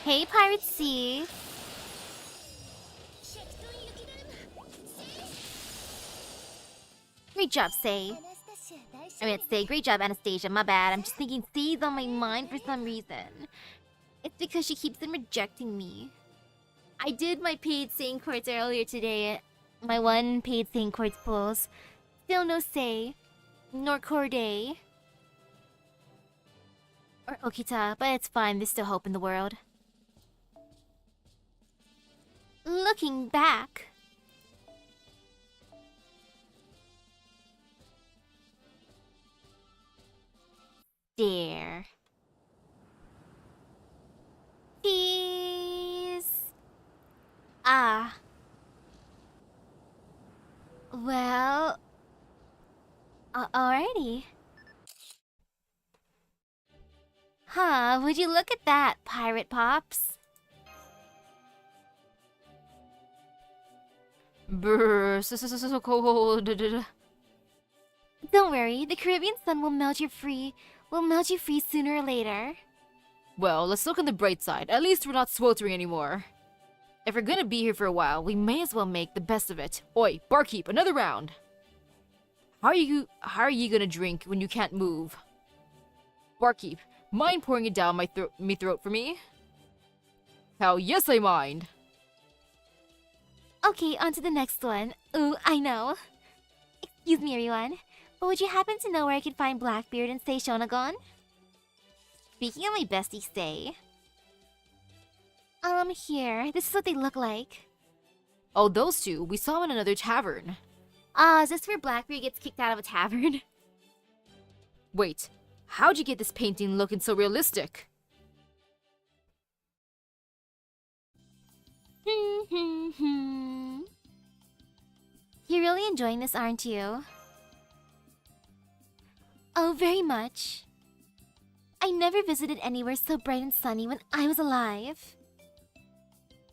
Hey, Pirate C. Great job, Say. I mean, Say, great job, Anastasia. My bad. I'm just thinking Say's on my mind for some reason. It's because she keeps on rejecting me. I did my paid Sane Quartz earlier today. My one paid Sane Quartz pulls. Still no Say. Nor Corday. Or Okita, but it's fine. There's still hope in the world. Looking back... Dear. Please. Ah. Well. Alrighty. Huh, would you look at that, Pirate Pops? Brr, so cold. Don't worry, the Caribbean sun will melt you free sooner or later. Well, let's look on the bright side. At least we're not sweltering anymore. If we're gonna be here for a while, we may as well make the best of it. Oi, barkeep, another round. How are you gonna drink when you can't move? Barkeep, mind pouring it down my throat for me? Hell yes, I mind. Okay, on to the next one. Ooh, I know. Excuse me, everyone, but would you happen to know where I could find Blackbeard and Sei Shonagon? Speaking of my bestie, Sei. Here. This is what they look like. Oh, those two. We saw in another tavern. Is this where Blackbeard gets kicked out of a tavern? Wait, how'd you get this painting looking so realistic? You're really enjoying this, aren't you? Oh, very much. I never visited anywhere so bright and sunny when I was alive.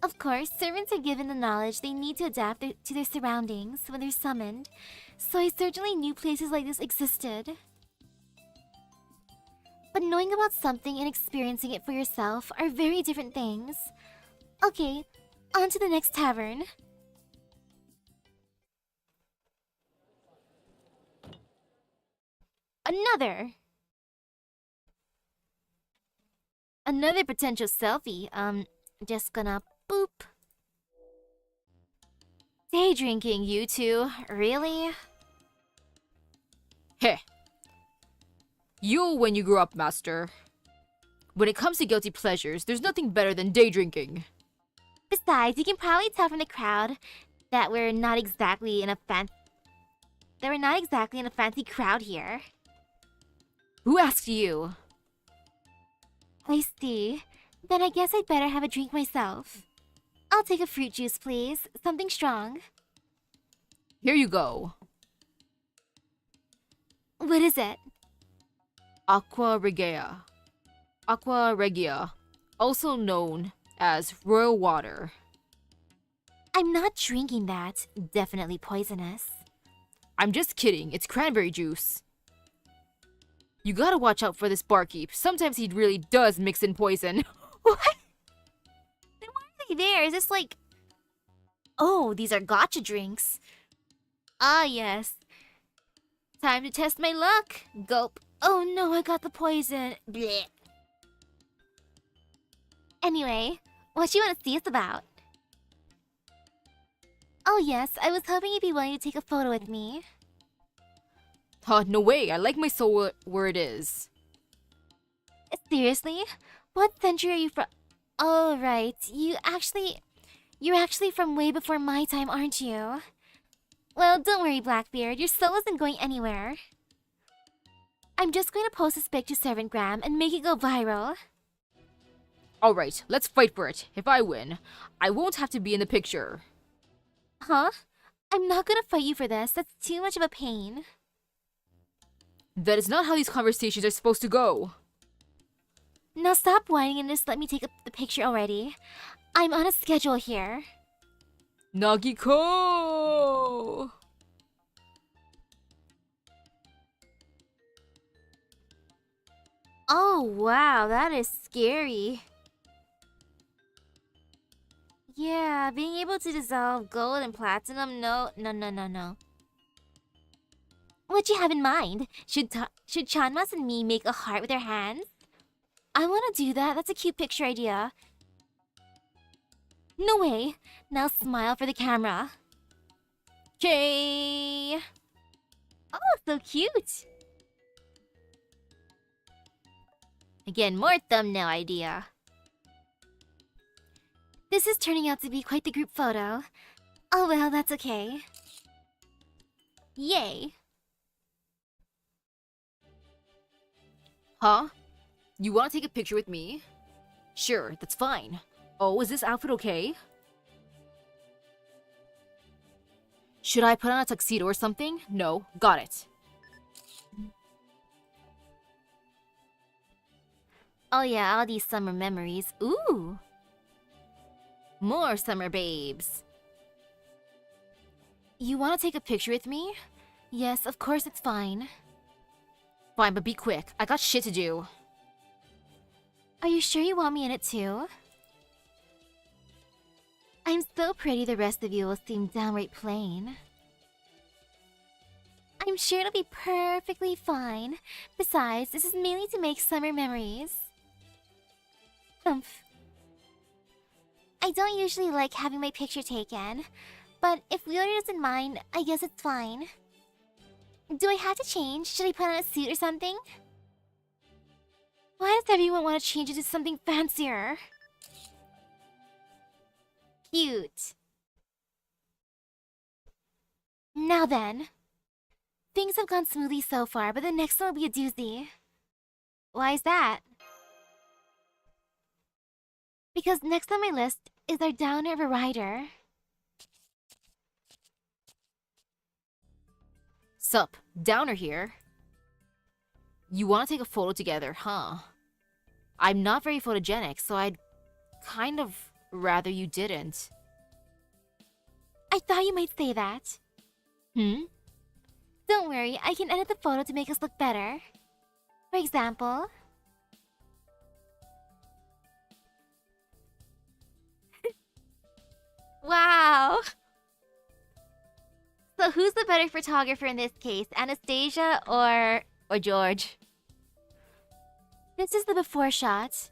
Of course, servants are given the knowledge they need to adapt to their surroundings when they're summoned, so I certainly knew places like this existed. But knowing about something and experiencing it for yourself are very different things. Okay, on to the next tavern. Another potential selfie. Just gonna boop. Day drinking, you two. Really? Heh. You'll when you grow up, master. When it comes to guilty pleasures, there's nothing better than day drinking. Besides, you can probably tell from the crowd that we're not exactly in a fancy crowd here. Who asked you? I see. Then I guess I'd better have a drink myself. I'll take a fruit juice, please. Something strong. Here you go. What is it? Aqua Regia. Aqua Regia, also known as royal water. I'm not drinking that. Definitely poisonous. I'm just kidding, it's cranberry juice. You gotta watch out for this barkeep. Sometimes he really does mix in poison. What? Then why are they there? Is this like... Oh, these are gotcha drinks. Ah, yes. Time to test my luck. Gulp. Oh no, I got the poison. Blech. Anyway, what you want to see us about? Oh yes, I was hoping you'd be willing to take a photo with me. No way, I like my soul where it is. Seriously? What century are you from? Oh, right. You're actually from way before my time, aren't you? Well, don't worry, Blackbeard. Your soul isn't going anywhere. I'm just going to post this pic to Servantgram and make it go viral. Alright, let's fight for it. If I win, I won't have to be in the picture. Huh? I'm not gonna fight you for this. That's too much of a pain. That is not how these conversations are supposed to go. Now stop whining and just let me take the picture already. I'm on a schedule here. Nagiko! Oh wow, that is scary. Yeah, being able to dissolve gold and platinum, no. What you have in mind? Should Chanmas and me make a heart with our hands? I want to do that. That's a cute picture idea. No way. Now smile for the camera. Okay. Oh, so cute. Again, more thumbnail idea. This is turning out to be quite the group photo. Oh well, that's okay. Yay. Huh? You want to take a picture with me? Sure, that's fine. Oh, is this outfit okay? Should I put on a tuxedo or something? No, got it. Oh yeah, all these summer memories. Ooh. More summer babes. You want to take a picture with me? Yes, of course it's fine. Fine, but be quick. I got shit to do. Are you sure you want me in it too? I'm so pretty the rest of you will seem downright plain. I'm sure it'll be perfectly fine. Besides, this is mainly to make summer memories. Humph. I don't usually like having my picture taken, but if Leona doesn't mind, I guess it's fine. Do I have to change? Should I put on a suit or something? Why does everyone want to change into something fancier? Cute. Now then. Things have gone smoothly so far, but the next one will be a doozy. Why is that? Because next on my list is our downriver rider. Sup, Downer here. You want to take a photo together, huh? I'm not very photogenic, so I'd kind of rather you didn't. I thought you might say that. Don't worry, I can edit the photo to make us look better. For example... Wow! So who's the better photographer in this case, Anastasia or George? This is the before shot.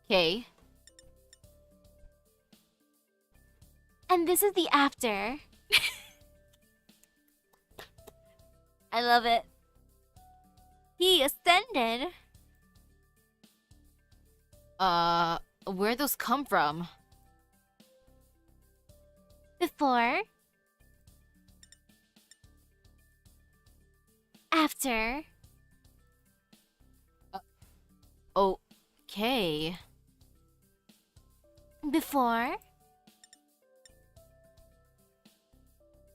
Okay. And this is the after. I love it. He ascended. Where'd those come from? Before. After. Okay. Before.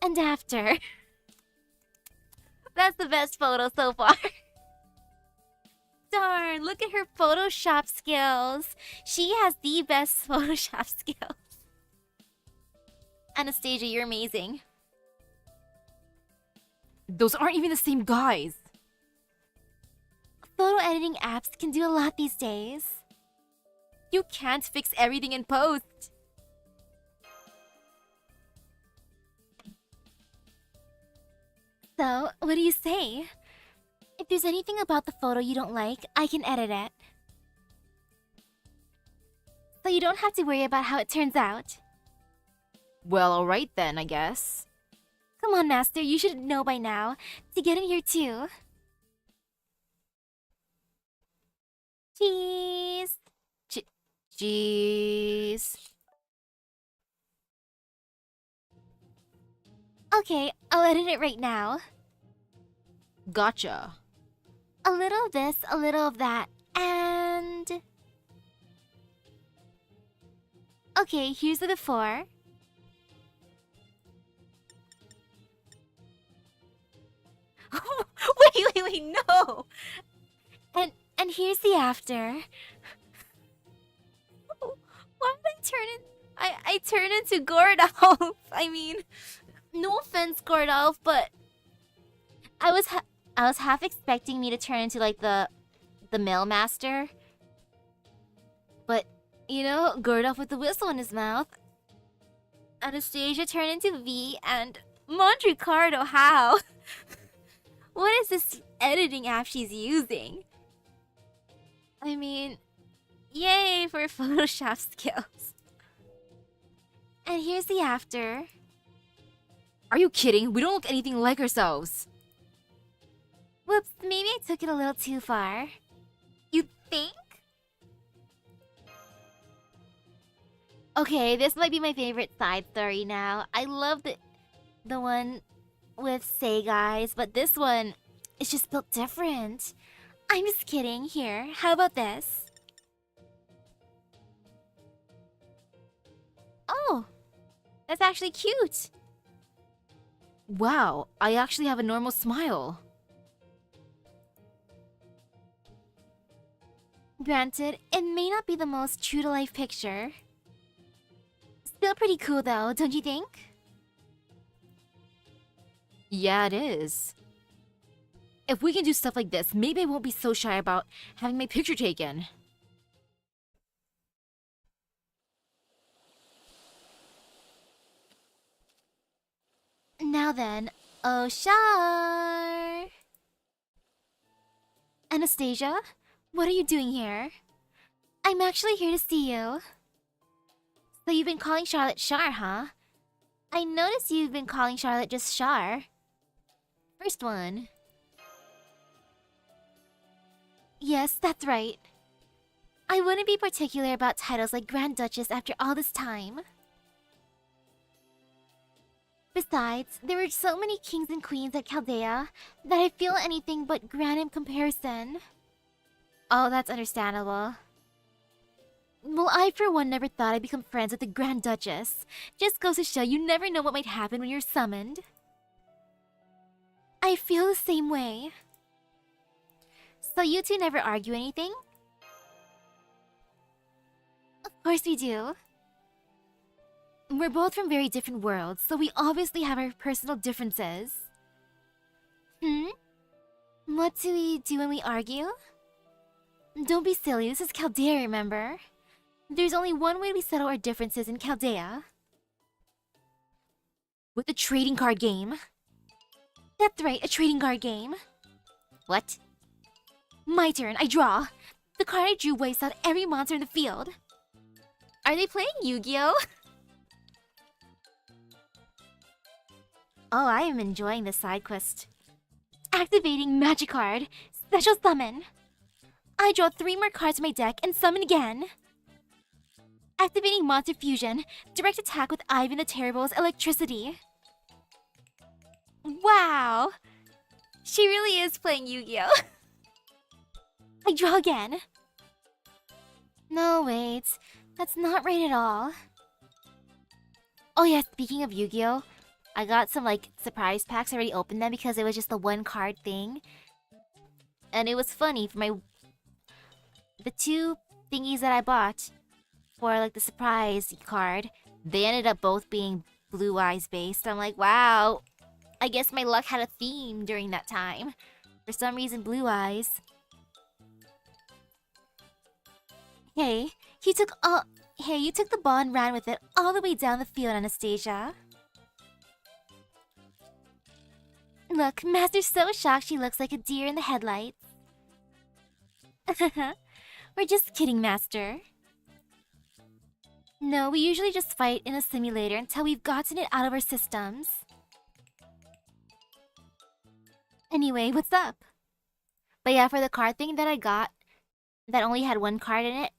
And after. That's the best photo so far. Darn, look at her Photoshop skills. She has the best Photoshop skills. Anastasia, you're amazing. Those aren't even the same guys. Photo editing apps can do a lot these days. You can't fix everything in post. So, what do you say? If there's anything about the photo you don't like, I can edit it. So you don't have to worry about how it turns out. Well, alright then, I guess. Come on, Master, you should know by now. To get in here too. Cheese! Jeez. Okay, I'll edit it right now. Gotcha. A little of this, a little of that, and... Okay, here's the before. wait, no! And here's the after. Why did I turn in... I turned into Gordolf. I mean, no offense, Gordolf, but... I was half expecting me to turn into like the mail master. But, you know, Gordolf with the whistle in his mouth. Anastasia turned into V and Montricardo, how? What is this editing app she's using? I mean, yay for Photoshop skills. And here's the after. Are you kidding? We don't look anything like ourselves. Whoops, maybe I took it a little too far. You think? Okay, this might be my favorite side story now. I love the one with Say Guys, but this one is just built different. I'm just kidding. Here, how about this? Oh, that's actually cute. Wow, I actually have a normal smile. Granted, it may not be the most true-to-life picture. Still pretty cool though, don't you think? Yeah, it is. If we can do stuff like this, maybe I won't be so shy about having my picture taken. Now then, Oshar! Anastasia, what are you doing here? I'm actually here to see you. So you've been calling Charlotte Char, huh? I noticed you've been calling Charlotte just Char. First one. Yes, that's right. I wouldn't be particular about titles like Grand Duchess after all this time. Besides, there were so many kings and queens at Chaldea that I feel anything but grand in comparison. Oh, that's understandable. Well, I for one never thought I'd become friends with the Grand Duchess. Just goes to show you never know what might happen when you're summoned. I feel the same way. So you two never argue anything? Of course we do. We're both from very different worlds, so we obviously have our personal differences. What do we do when we argue? Don't be silly, this is Chaldea, remember? There's only one way we settle our differences in Chaldea. With the trading card game. That's right, a trading card game. What? My turn, I draw. The card I drew wipes out every monster in the field. Are they playing Yu-Gi-Oh? Oh, I am enjoying this side quest. Activating Magic Card. Special Summon. I draw 3 more cards from my deck and summon again. Activating Monster Fusion. Direct attack with Ivan the Terrible's Electricity. Wow! She really is playing Yu-Gi-Oh! I draw again. No, wait. That's not right at all. Oh yeah, speaking of Yu-Gi-Oh! I got some, like, surprise packs. I already opened them because it was just the 1 card thing. And it was funny for the 2 thingies that I bought for, like, the surprise card, they ended up both being Blue Eyes based. I'm like, wow. I guess my luck had a theme during that time. For some reason, Blue Eyes. Hey, you took the ball and ran with it all the way down the field, Anastasia. Look, Master's so shocked she looks like a deer in the headlights. We're just kidding, Master. No, we usually just fight in a simulator until we've gotten it out of our systems. Anyway, what's up? But yeah, for the card thing that I got, that only had 1 card in it,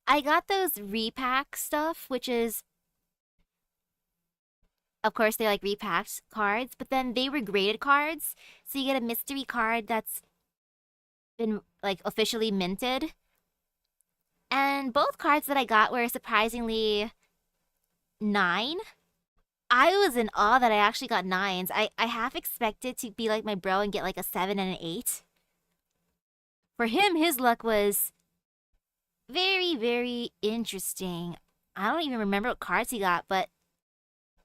I got those repack stuff, which is... Of course, they like repacked cards, but then they were graded cards, so you get a mystery card that's been, like, officially minted. And both cards that I got were surprisingly 9. I was in awe that I actually got 9s. I half expected to be like my bro and get like a 7 and an 8. For him, his luck was very, very interesting. I don't even remember what cards he got, but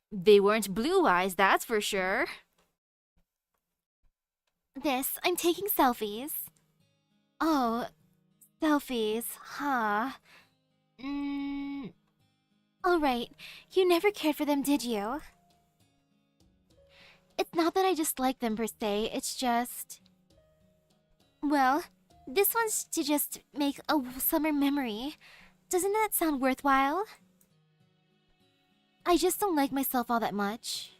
they weren't Blue Eyes, that's for sure. I'm taking selfies. Oh, selfies, huh? Alright, you never cared for them, did you? It's not that I dislike them per se, it's just... Well, this one's to just make a summer memory. Doesn't that sound worthwhile? I just don't like myself all that much.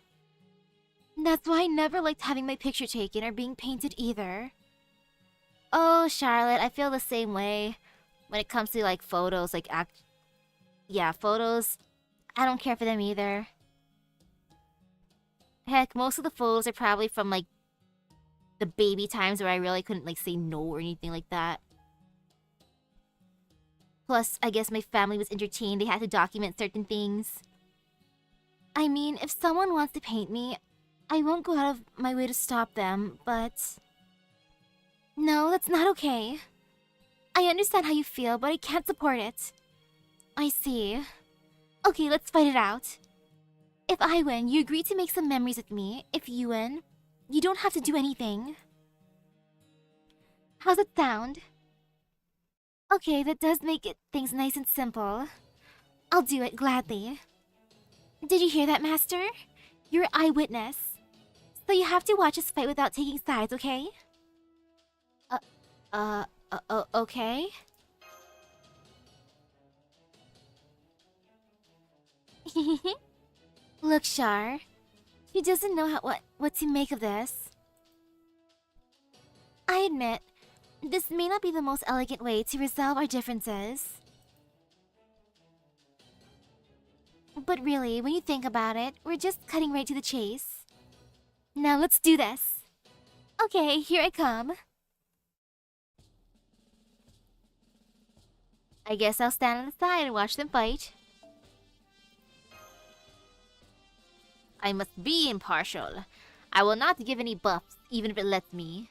That's why I never liked having my picture taken or being painted either. Oh, Charlotte, I feel the same way. When it comes to, like, photos, like, yeah, photos, I don't care for them either. Heck, most of the photos are probably from, like, the baby times where I really couldn't, like, say no or anything like that. Plus, I guess my family was entertained, they had to document certain things. I mean, if someone wants to paint me, I won't go out of my way to stop them, but... No, that's not okay. I understand how you feel, but I can't support it. I see. Okay, let's fight it out. If I win, you agree to make some memories with me. If you win, you don't have to do anything. How's it sound? Okay, that does make things nice and simple. I'll do it gladly. Did you hear that, Master? You're an eyewitness. So you have to watch us fight without taking sides, okay? Okay? Look, Char. She doesn't know what to make of this. I admit, this may not be the most elegant way to resolve our differences. But really, when you think about it, we're just cutting right to the chase. Now let's do this. Okay, here I come. I guess I'll stand on the side and watch them fight. I must be impartial. I will not give any buffs, even if it lets me.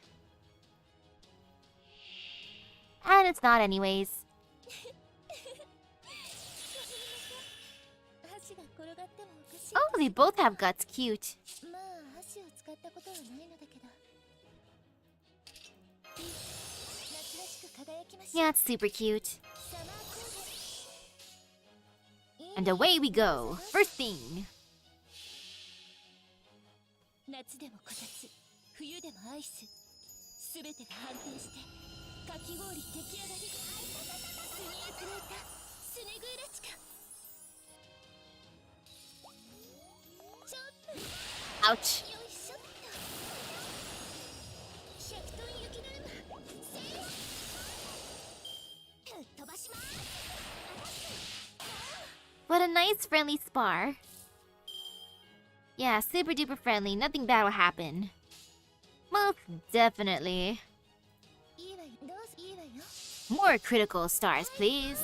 And it's not anyways. Oh, they both have guts. Cute. Yeah, it's super cute. And away we go. First thing. 夏でもこたつ、冬でもアイス、すべてが反転してかき氷出来上がり。スニークレーター、スネグーラチカ。ちょっと。Ouch. よいしょっと。100トン雪だるま、せい。吹っ飛ばします。What a nice friendly spar. Yeah, super duper friendly. Nothing bad will happen. Most definitely. More critical stars, please.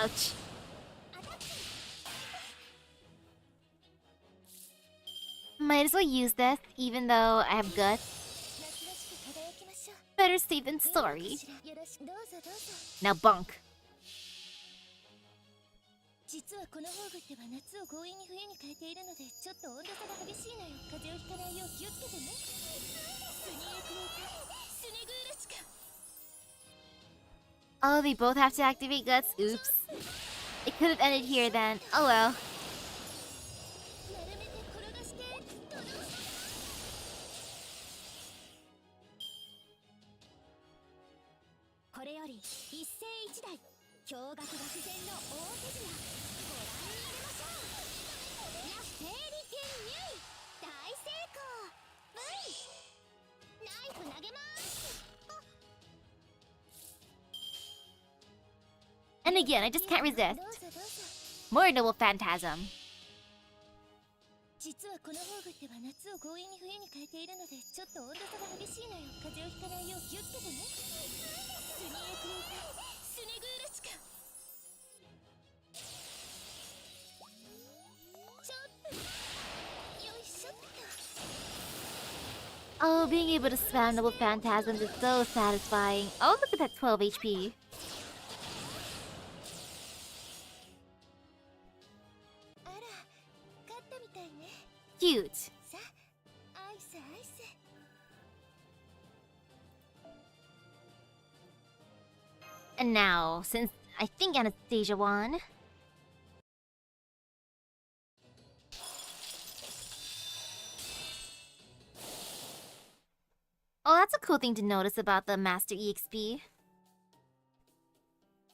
Ouch. Might as well use this, even though I have guts. Better safe than sorry. Now bunk. 実はこの宝具っては夏を強引に冬に変えているのでちょっと温度差が激しいのよ。風邪をひかないよう気をつけてね。スニークレーター、スネグーラチカ。 Oh, they both have to activate guts? Oops. It could have ended here then. Oh well. 丸めて転がしてドドン。これより一世一代驚愕愕然の大手品ご覧に入れましょう。ラフテーリテンニュイ大成功。ナイフ投げます。 And again, I just can't resist. どうぞどうぞ。 More noble phantasm. 実はこの宝具っては夏を強引に冬に変えているのでちょっと温度差が激しいのよ。風邪をひかないよう気をつけてね。スニークレーター、スネグーラチカ。ちょっと。よいしょっと。 Oh, being able to spam noble phantasms is so satisfying. Oh, look at that 12 HP. あら、勝ったみたいね。 Cute. さあ、アイスアイス。And now, since I think Anastasia won... Oh, that's a cool thing to notice about the Master EXP.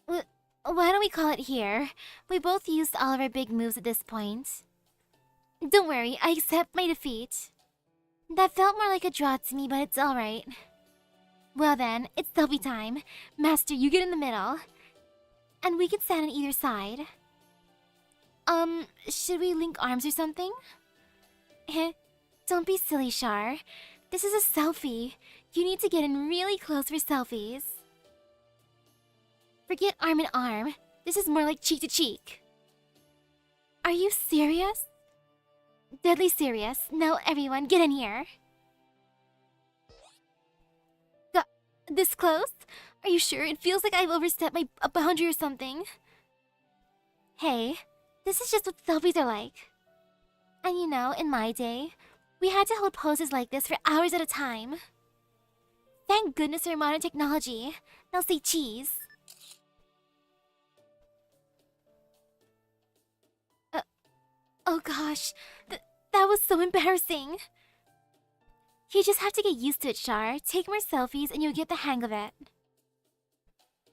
Why don't we call it here? We both used all of our big moves at this point. Don't worry, I accept my defeat. That felt more like a draw to me, but it's alright. Well then, it's selfie time. Master, you get in the middle. And we can stand on either side. Should we link arms or something? Don't be silly, Char. This is a selfie. You need to get in really close for selfies. Forget arm in arm. This is more like cheek to cheek. Are you serious? Deadly serious. Now everyone, get in here. This close? Are you sure? It feels like I've overstepped a boundary or something. Hey, this is just what selfies are like. And you know, in my day, we had to hold poses like this for hours at a time. Thank goodness for modern technology. Now say cheese. Oh gosh, that was so embarrassing. You just have to get used to it, Char. Take more selfies and you'll get the hang of it.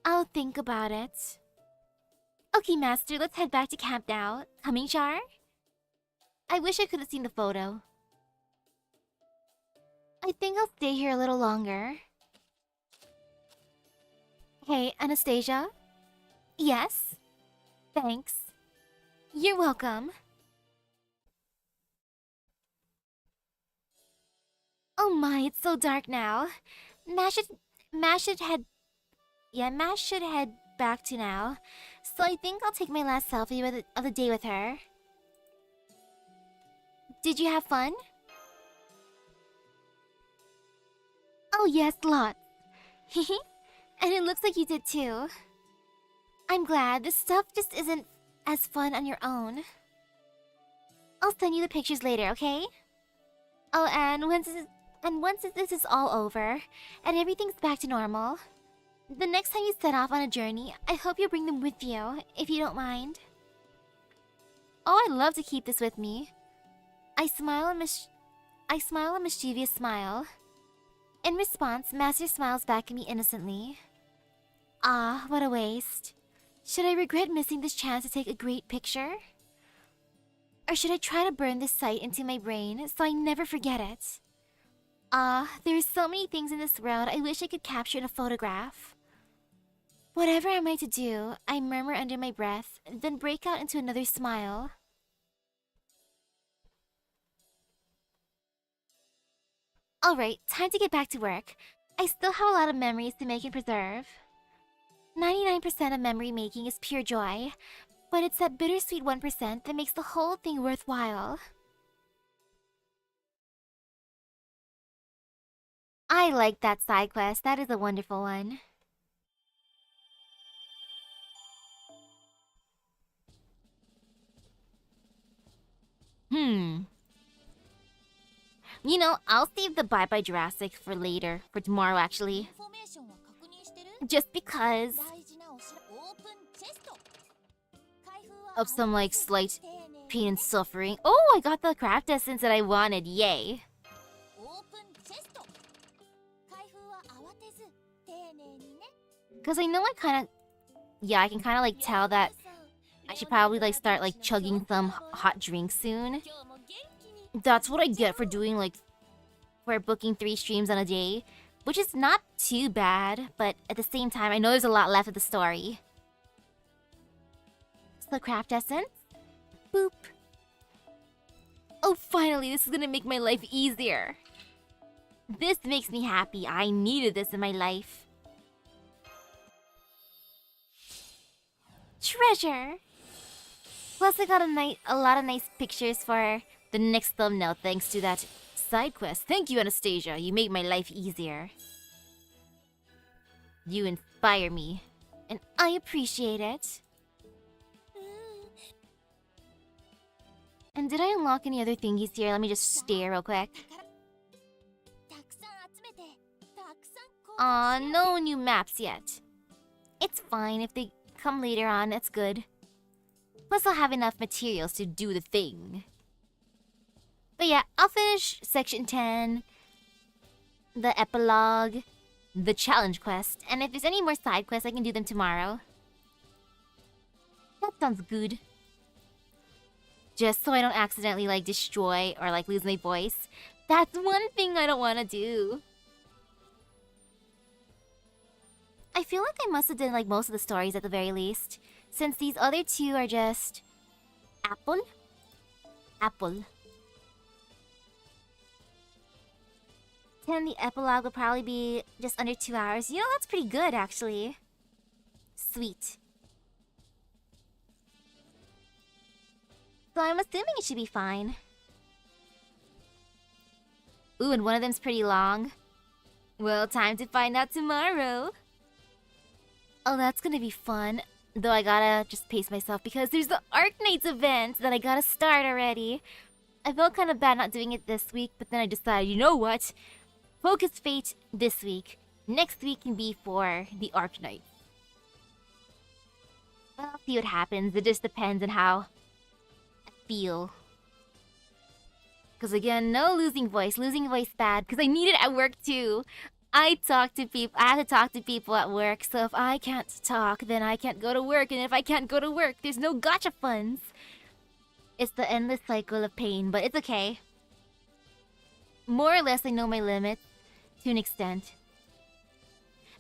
I'll think about it. Okay, Master, let's head back to camp now. Coming, Char? I wish I could have seen the photo. I think I'll stay here a little longer. Hey, Anastasia? Yes? Thanks. You're welcome. Oh my, it's so dark now. Mash should head back to now. So I think I'll take my last selfie of the day with her. Did you have fun? Oh yes, lots. And it looks like you did too. I'm glad. This stuff just isn't as fun on your own. I'll send you the pictures later, okay? Oh, and once this is all over, and everything's back to normal, the next time you set off on a journey, I hope you bring them with you, if you don't mind. Oh, I'd love to keep this with me. I smile a mischievous smile. In response, Master smiles back at me innocently. Ah, what a waste. Should I regret missing this chance to take a great picture? Or should I try to burn this sight into my brain so I never forget it? Ah, there are so many things in this world I wish I could capture in a photograph. Whatever am I to do, I murmur under my breath, then break out into another smile. Alright, time to get back to work. I still have a lot of memories to make and preserve. 99% of memory making is pure joy, but it's that bittersweet 1% that makes the whole thing worthwhile. I like that side quest. That is a wonderful one. You know, I'll save the Bye Bye Jurassic for later, for tomorrow actually. Just because of some like slight pain and suffering. Oh, I got the craft essence that I wanted, yay. Because I know I can kind of like tell that I should probably like start like chugging some hot drinks soon. That's what I get for doing like, for booking 3 streams on a day. Which is not too bad, but at the same time, I know there's a lot left of the story. So craft essence. Boop. Oh, finally, this is gonna make my life easier. This makes me happy. I needed this in my life. Treasure! Plus, I got a lot of nice pictures for the next thumbnail thanks to that side quest. Thank you, Anastasia. You made my life easier. You inspire me, and I appreciate it. And did I unlock any other thingies here? Let me just stare real quick. Aw, no new maps yet. It's fine if they come later on, that's good. Plus I'll have enough materials to do the thing. But yeah, I'll finish section 10, the epilogue, the challenge quest, and if there's any more side quests, I can do them tomorrow. That sounds good. Just so I don't accidentally like destroy or like lose my voice. That's one thing I don't want to do. I feel like I must have done like most of the stories at the very least, since these other two are just apple. Then the epilogue will probably be just under 2 hours. You know, that's pretty good actually. Sweet. So I'm assuming it should be fine. Ooh, and one of them's pretty long. Well, time to find out tomorrow. Oh, that's gonna be fun. Though I gotta just pace myself because there's the Arknights event that I gotta start already. I felt kind of bad not doing it this week, but then I decided, you know what? Focus Fate this week. Next week can be for the Arknights. Well, I'll see what happens. It just depends on how I feel. Because again, no losing voice. Losing voice bad because I need it at work too. I have to talk to people at work, so if I can't talk, then I can't go to work, and if I can't go to work, there's no gacha funds. It's the endless cycle of pain, but it's okay. More or less, I know my limits, to an extent.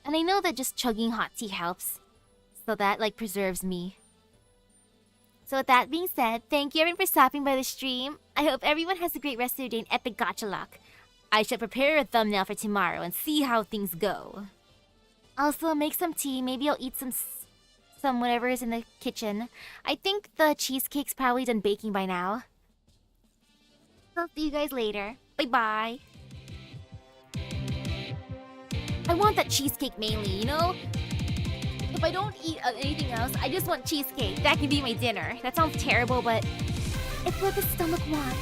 And I know that just chugging hot tea helps, so that, like, preserves me. So with that being said, thank you everyone for stopping by the stream. I hope everyone has a great rest of their day and epic gacha luck. I shall prepare a thumbnail for tomorrow and see how things go. Also, make some tea. Maybe I'll eat some whatever is in the kitchen. I think the cheesecake's probably done baking by now. I'll see you guys later. Bye-bye. I want that cheesecake mainly, you know? If I don't eat anything else, I just want cheesecake. That can be my dinner. That sounds terrible, but it's what the stomach wants.